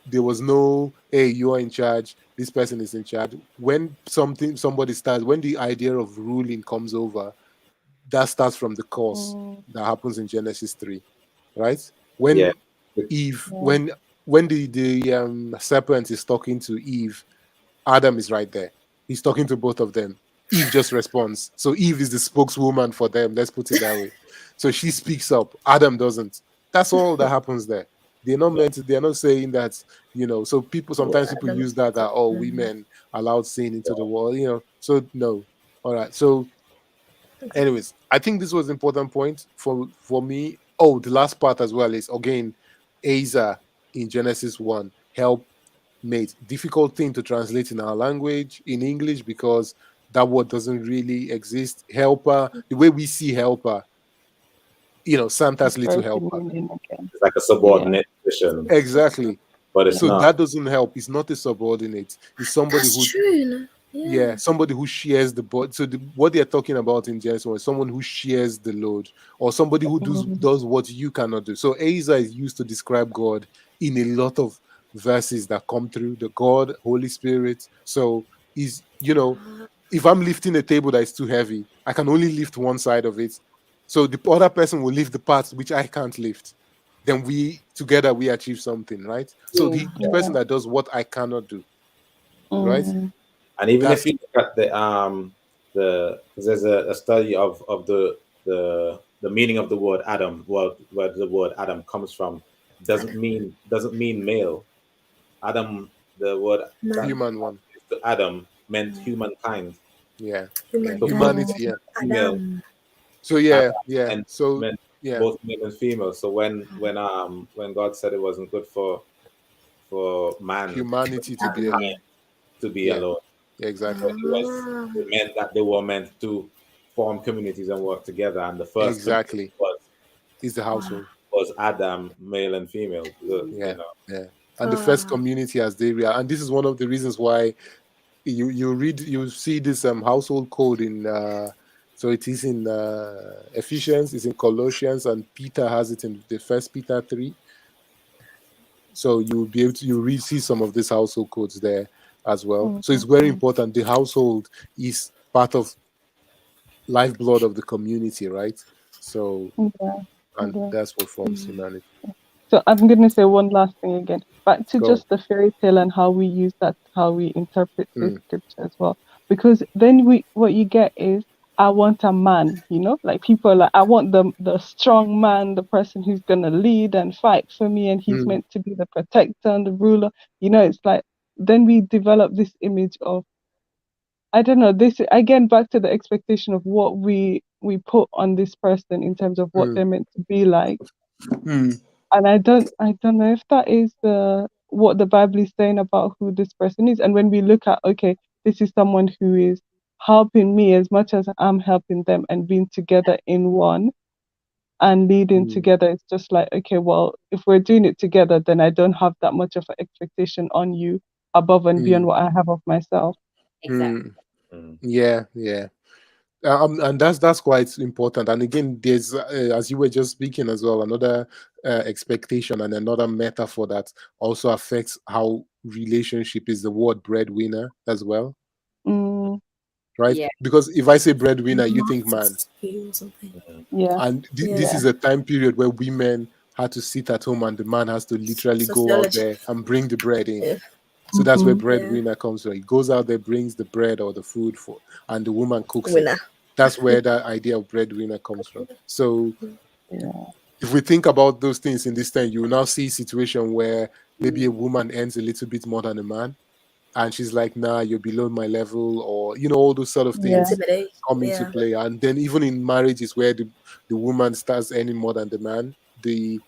There was no, hey, you are in charge, this person is in charge. When somebody starts, when the idea of ruling comes over, that starts from the curse mm, that happens in Genesis 3, right? Yeah. When Eve, yeah. when the serpent is talking to Eve, Adam is right there. He's talking to both of them. Eve just responds. So Eve is the spokeswoman for them. Let's put it that way. So she speaks up. Adam doesn't. That's all that happens there. They're not meant to, they're not saying that, so sometimes people Adam. use that oh, Mm. women allowed sin into the world. So no. All right. So anyways, I think this was an important point for me. Oh, the last part as well is again, Asa in Genesis 1 help mate. Difficult thing to translate in our language in English because that word doesn't really exist. Helper, the way we see helper, Santa's little Broken helper. meaning again. It's like a Yeah. subordinate position, Exactly. but it's So not. that doesn't help. It's not a subordinate. It's somebody That's who true. You know? yeah, Yeah. somebody who shares the board. So what they're talking about in Genesis is someone who shares the load, or somebody who does Mm, does what you cannot do. So Asa is used to describe God in a lot of verses that come through the God, Holy Spirit. So if I'm lifting a table that is too heavy, I can only lift one side of it. So the other person will lift the parts which I can't lift. Then we together we achieve something, right? So the yeah. person that does what I cannot do, right? Mm, And even if That's you look at the because there's a study of the meaning of the word Adam, where the word Adam comes from, doesn't mean male. Adam, the word that Man. human one. to Adam meant humankind. Yeah, yeah, So both Humankind. humanity. Yeah. female Adam. So and yeah. and So meant yeah, both male and female. So when God said it wasn't good for man humanity to be mankind alone. to be Yeah, alone, yeah, exactly, Ah. it meant that they were meant to form communities and work together. And the first community exactly. was Is the household. was Adam, male and female. Yeah, yeah. And the first Ah. community as they real, and this is one of the reasons why you see this household code in so it is in Ephesians, it's in Colossians, and Peter has it in the First Peter 3. So you will be able to see some of these household codes there as well. mm, So it's very important. The household is part of lifeblood of the community, right? So yeah. and Yeah. that's what forms Mm. humanity. So I'm gonna say one last thing again. Back to Go. just the fairy tale and how we use that, how we interpret this Mm, scripture as well. Because then what you get is I want a man, like people are like I want the strong man, the person who's gonna lead and fight for me, and he's mm, meant to be the protector and the ruler. It's like then we develop this image of I don't know, this again back to the expectation of what we put on this person in terms of what mm, they're meant to be like. mm, And I don't know if that is the what the Bible is saying about who this person is. And when we look at, okay, this is someone who is helping me as much as I'm helping them and being together in one and leading mm, together, it's just like, okay, well, if we're doing it together, then I don't have that much of an expectation on you above and beyond mm, what I have of myself. Exactly. mm. Mm. Yeah, yeah. And that's quite important. And again, there's as you were just speaking as well, another expectation and another metaphor that also affects how relationship is the word breadwinner as well, Mm, right? Yeah. Because if I say breadwinner, you think man, Must be or something. yeah. and this Yeah. is a time period where women had to sit at home and the man has to literally go out Sociology. there and bring the bread in. Yeah. So that's where Mm-hmm. breadwinner comes from. He goes out there, brings the bread or the food for, and the woman cooks it. Winner. That's where that idea of breadwinner comes from. So Yeah. if we think about those things in this time, you will now see a situation where maybe a woman earns a little bit more than a man, and she's like, "Nah, you're below my level," or all those sort of Yeah. things Intimidate. come into Yeah. play. And then even in marriages where the woman starts earning more than the man, the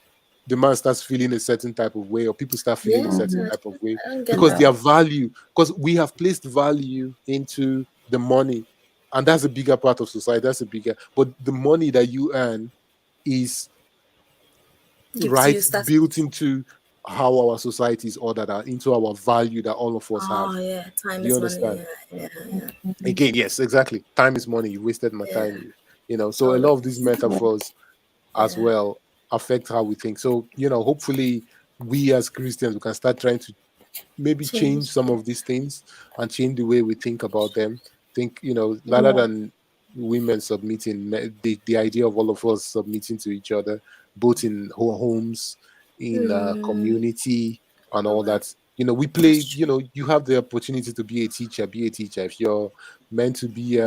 man starts feeling a certain type of way, or people start feeling a Yeah. certain Mm-hmm. type of way I don't get because that. their value, because we have placed value into the money, and that's a bigger part of society. That's a bigger, but the money that you earn is Gives you right status. built into how our society is ordered and into our value that all of us have. Oh yeah, time Do you is money. understand? Yeah, yeah, yeah, Again, yes, exactly. Time is money. You wasted my yeah. time. So a lot of these Always. metaphors as Yeah. well affect how we think. So, hopefully we as Christians we can start trying to maybe change Change. some Yeah. of these things and change the way we think about them. Think, rather Yeah. than women submitting, the idea of all of us submitting to each other, both in homes, in community, and all Okay. that. We That's play. true. You have the opportunity to be a teacher. Be a teacher. If you're meant to be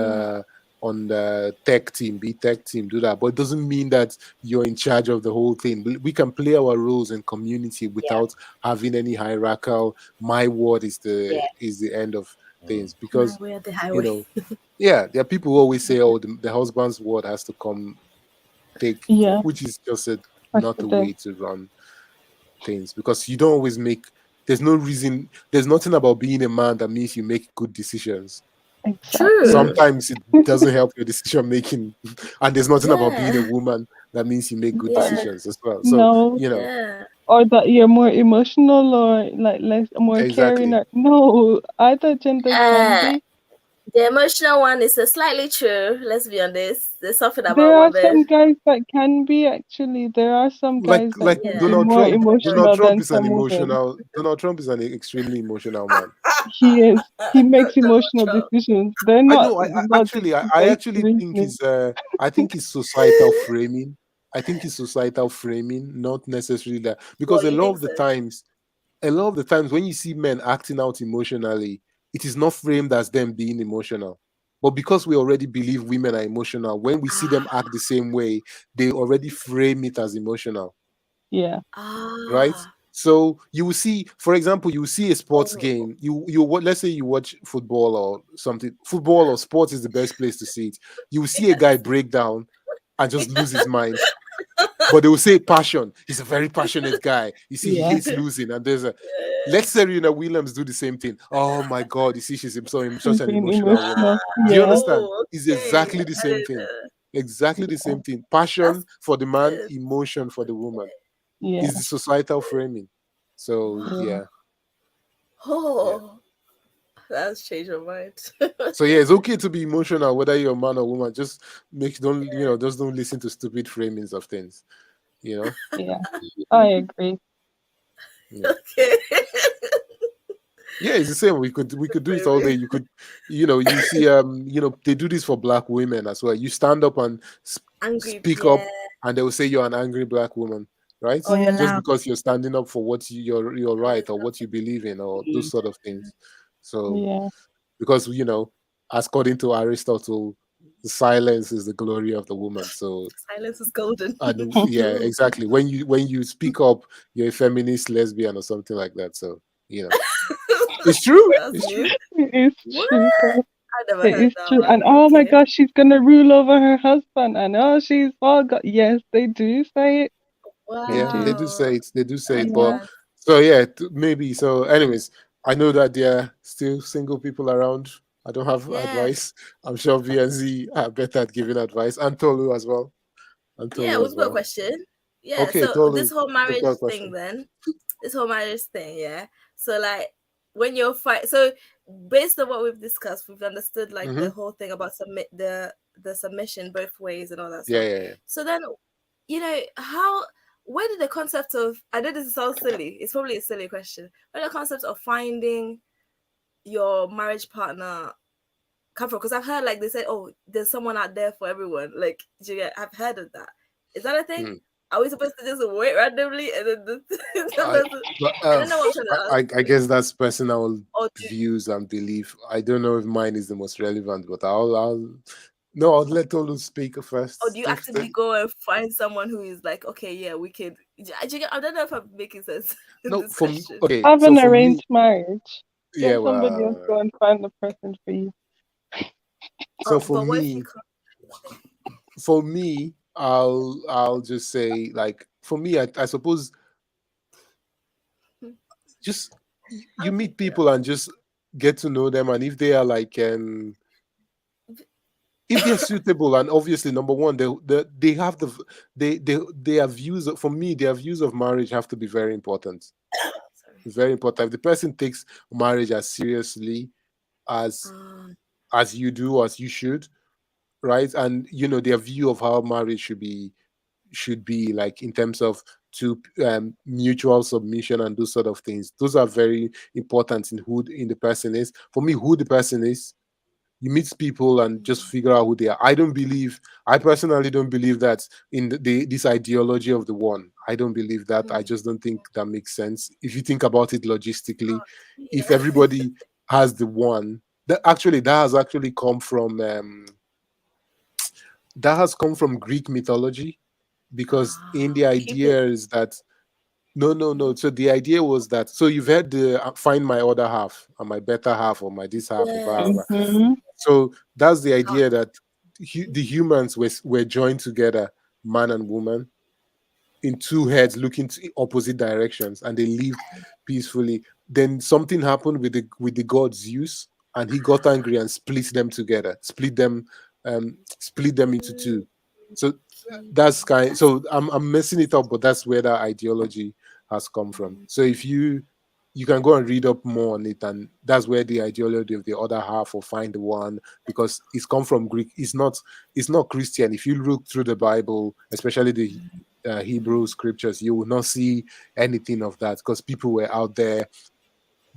on the tech team, be tech team. Do that. But it doesn't mean that you're in charge of the whole thing. We can play our roles in community Yeah. without having any hierarchical my word is Yeah. the end of things My because way or the you highway. know yeah, there are people who always say, oh, the husband's word has to come take, Yeah. which is just not a way Precedent. to run things because you don't always make there's nothing about being a man that means you make good decisions. Exactly. True. Sometimes it doesn't help your decision making and there's nothing about being a Yeah. woman that means you make good But Yeah. decisions as well. So no, Yeah. or that you're more emotional or like less, more caring. exactly. Or no, either gender can Uh, be. the emotional one is slightly true. Let's be honest. There's something There about are some women. guys that can be actually. There are some like guys that like can be Yeah. Donald more Trump. Donald emotional Trump than is an some women. emotional. Donald Trump is an extremely emotional man. He is. He makes Donald emotional Trump. decisions. They're I not know. about the I best actually think reasoning. is. I think it's societal framing. I think it's societal framing, not necessarily that. Because Well, you think so? a lot of the times, when you see men acting out emotionally, it is not framed as them being emotional. But because we already believe women are emotional, when we see them Ah. act the same way, they already frame it as emotional, Yeah. right? Ah. So you will see, for example, you will see a sports Oh. game. Let's say you watch football or something. Football or sports is the best place to see it. You will see a guy break down and just lose his mind. But they will say passion. He's a very passionate guy. You see, he Yeah. hates losing. And let's say Serena Williams do the same thing. Oh my God, you see, she's such She's an being emotional woman. emotional. Do you Yeah. understand? Oh, It's okay. exactly the I same didn't thing. know. Exactly the same thing. Passion That's for the man, good. emotion for the woman. Yeah. Is the societal framing. So Yeah. yeah. Oh, that's changed my mind. So yeah, it's okay to be emotional, whether you're a man or woman. Just just don't listen to stupid framings of things. You know? Yeah. I agree. Yeah. Okay. Yeah, it's the same. We could do it all day. Maybe. You could, you see, they do this for black women as well. You stand up and Angry. speak up, Yeah. and they will say you're an angry black woman, right? Oh, you're Just Mm, loud. because you're standing up for what you're right or what you Understand. believe in or those sort of things. So yeah. because according to Aristotle, silence is the glory of the woman. So Silence is golden. and yeah, exactly. When you speak up, you're a feminist, lesbian, or something like that. So it's true. That's It's true. new. It is What? true, though. I never It heard is that true. one. And oh my Okay. gosh, she's gonna rule over her husband. And oh, she's all got. Yes, they do say it. They Yeah, they do. do Wow. say it. They do say I it. like But Yeah. that. so yeah, maybe. So, anyways, I know that there are still single people around. I don't have Yeah. advice. I'm sure VNZ are better at giving advice, and Tolu as well. And Yeah, Tolu as we've got a well. question. Yeah, Okay, so Tolu, this whole you've marriage got a thing question. then, this whole marriage thing, yeah. So like when you're fight so based on what we've discussed, we've understood like Mm-hmm. the whole thing about submit the submission both ways and all that Yeah, stuff. yeah, yeah. So then, where did the concept of, I know this sounds silly, it's probably a silly question, where did the concept of finding your marriage partner come from? Because I've heard like they say, oh, there's someone out there for everyone. Like, I've heard of that. Is that a thing? Hmm. Are we supposed to just wait randomly and then the I, person? but, I don't know what I'm trying to ask. I guess that's personal Or views and belief. I don't know if mine is the most relevant, but I'll let Tolu speak first. Or do you actively go and find someone who is like, okay, yeah, we could? I don't know if I'm making sense in No, this for question. okay. Have So an for me, arranged marriage. yeah, Get somebody else well, go and find the person for you. so for But what if you me, I'll just say, like, for me, I suppose just you meet people and just get to know them, and if they are like if they're suitable, and obviously number one, they have their views for me, their views of marriage have to be very important. Sorry. Very important. If the person takes marriage as seriously as as you do, as you should, right? And their view of how marriage should be like in terms of to mutual submission and those sort of things. Those are very important in the person is. For me, who the person is, you meet people and just figure out who they are. I personally don't believe that in this ideology of the one. I don't believe that. I just don't think that makes sense. If you think about it logistically, if Yeah. everybody has the one, that has actually come from Greek mythology, because in the Cupid. idea is that no. So the idea was that, so you've heard the find my other half and my better half, or my this half, or blah, blah, blah. Yes. Hmm. So that's the idea that the humans were joined together, man and woman, in two heads looking to opposite directions, and they lived peacefully. Then something happened with the god Zeus, and he got angry and split them together, split them into two. So that's kind. So I'm messing it up, but that's where that ideology has come from. So if you can go and read up more on it, and that's where the ideology of the other half, or find the one, because it's come from Greek. It's not Christian. If you look through the Bible, especially the Hebrew scriptures, you will not see anything of that, because people were out there.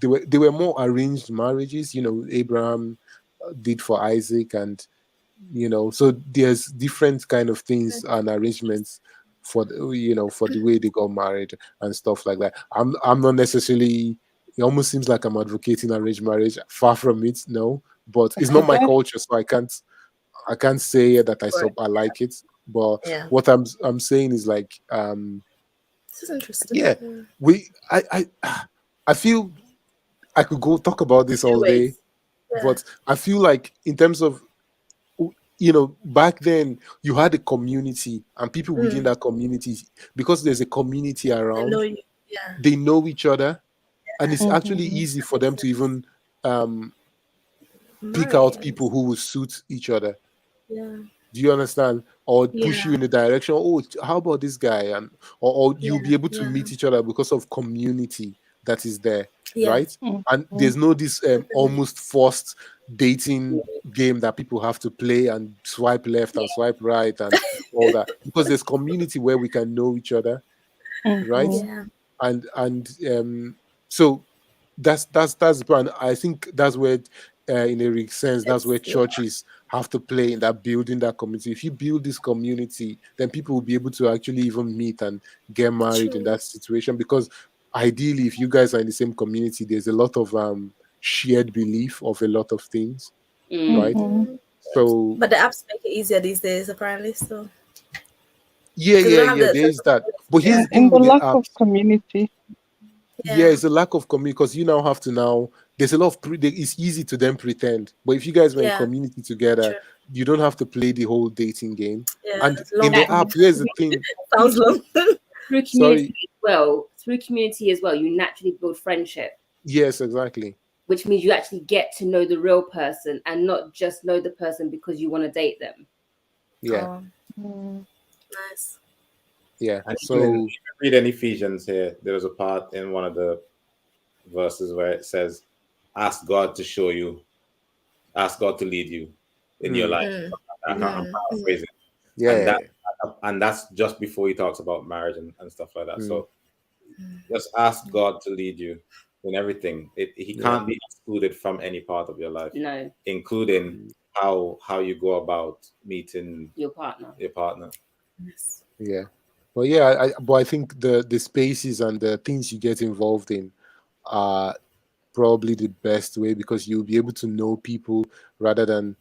They were more arranged marriages. Abraham did for Isaac, and so there's different kind of things and arrangements for for the way they got married and stuff like that. I'm not necessarily. It almost seems like I'm advocating arranged marriage. Far from it, no. But it's not my culture, so I can't say that Right. I like it. But Yeah. what I'm saying is like This is interesting. yeah, we I feel I could go talk about this Two all day, ways. Yeah. but I feel like in terms of back then you had a community, and people within that community, because there's a community I know around, you. Yeah. they know each other, and it's actually Hmm. easy for them to even pick Marry. out people who will suit each other. Yeah. Do you understand? Or push Yeah. you in the direction, oh, how about this guy? And or you'll be able to Yeah. meet each other because of community that is there, Yeah. right? And there's no this almost forced dating game that people have to play and swipe left and swipe right and all that, because there's community where we can know each other, right? Yeah. And so that's the point. I think that's where in a sense, that's where Yeah. churches have to play, in that building that community. If you build this community, then people will be able to actually even meet and get married in True. that situation, because ideally, if you guys are in the same community, there's a lot of shared belief of a lot of things, right? So But the apps make it easier these days, apparently. So yeah, because we yeah, don't have yeah, the there sense is of that. But here's Yeah, the in thing the with the lack of apps. community. Yeah, yeah. it's a lack of community, because you now have to now. There's a lot of it's easy to then pretend, but if you guys were in Yeah. community together, True. you don't have to play the whole dating game. Yeah. And It's long. in the app, here's the thing. Sounds long. Through community Sorry. as well, you naturally build friendship, Yes, exactly. which means you actually get to know the real person and not just know the person because you want to date them. Yeah, Nice. yeah. And So even if you read in Ephesians here, there was a part in one of the verses where it says, ask God to show you, ask God to lead you in your life. I'm paraphrasing. Yeah. And that and that's just before he talks about marriage and stuff like that. So just ask God to lead you in everything. He can't be excluded from any part of your life, No, including how you go about meeting your partner. your partner. Yeah. But yeah, but I think the spaces and the things you get involved in are probably the best way, because you'll be able to know people rather than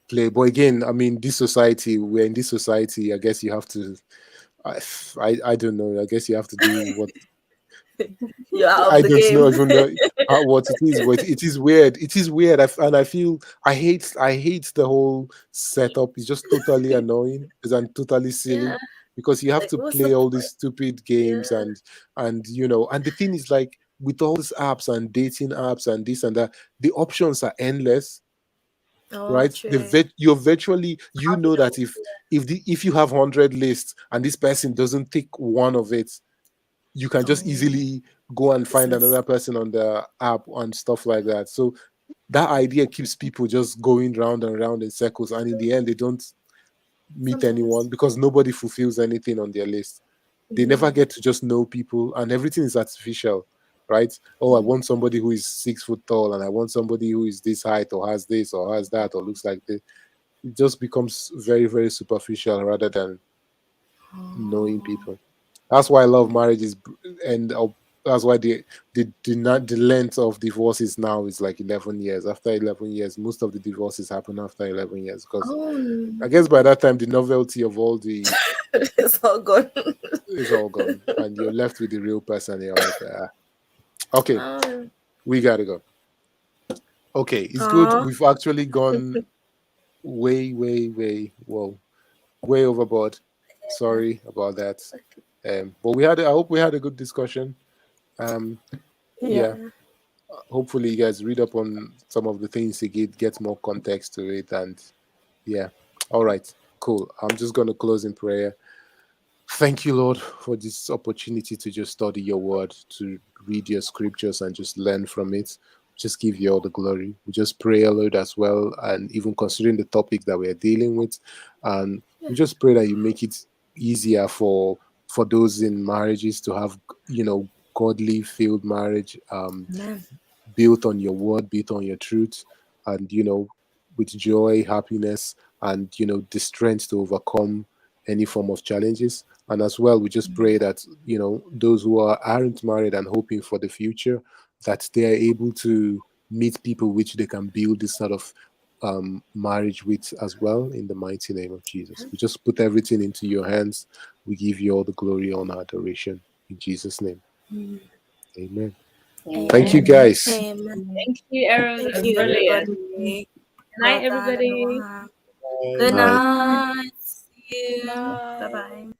play. But again, I mean, we're in this society, I guess you have to, I don't know, I guess you have to do what, You're out I of the don't know game. even know what it is, but it is weird. It is weird, and I feel I hate the whole setup. It's just totally annoying. And totally silly, Yeah. because you have Like, to what's the play all point? these stupid Yeah. games, and and the thing is, like, with all these apps and dating apps and this and that, the options are endless, Oh, right? true. You're virtually, How do you know know? that if you have 100 lists and this person doesn't take one of it, you can just Oh, easily go and find business. another person on the app and stuff like that. So that idea keeps people just going round and round in circles, and in the end they don't meet anyone, Sometimes. because nobody fulfills anything on their list. They never get to just know people, and everything is artificial, right? Oh, I want somebody who is 6 foot tall, and I want somebody who is this height, or has this, or has that, or looks like this. It just becomes very, very superficial rather than knowing people. That's why I love marriages, and that's why the length of divorces now is like 11 years. After 11 years, most of the divorces happen after 11 years, because Oh, I guess by that time the novelty of all the it's all gone. is all gone, and you're left with the real person. You're like, okay, Oh. we gotta go. Okay, it's good. Aw. We've actually gone way, way, way, whoa, way overboard. Sorry about that. But I hope we had a good discussion. Um, yeah, Yeah. hopefully you guys read up on some of the things to get more context to it, and yeah. All right, cool. I'm just gonna close in prayer. Thank you, Lord, for this opportunity to just study your word, to read your scriptures and just learn from it. Just give you all the glory. We just pray, Lord, as well, and even considering the topic that we're dealing with, and we just pray that you make it easier for those in marriages to have, godly filled marriage. Amen. Built on your word, built on your truth, and with joy, happiness, and the strength to overcome any form of challenges. And as well, we just pray that those who aren't married and hoping for the future, that they are able to meet people which they can build this sort of marriage with as well, in the mighty name of Jesus. We just put everything into your hands. We give you all the glory, honor, adoration in Jesus' name. Amen. Thank you, Amen. guys. Amen. Thank you, Aaron. Thank That's you, brilliant. everybody. Good night, Well done, everybody. everyone. Good Bye. night. See you. Bye Bye. bye.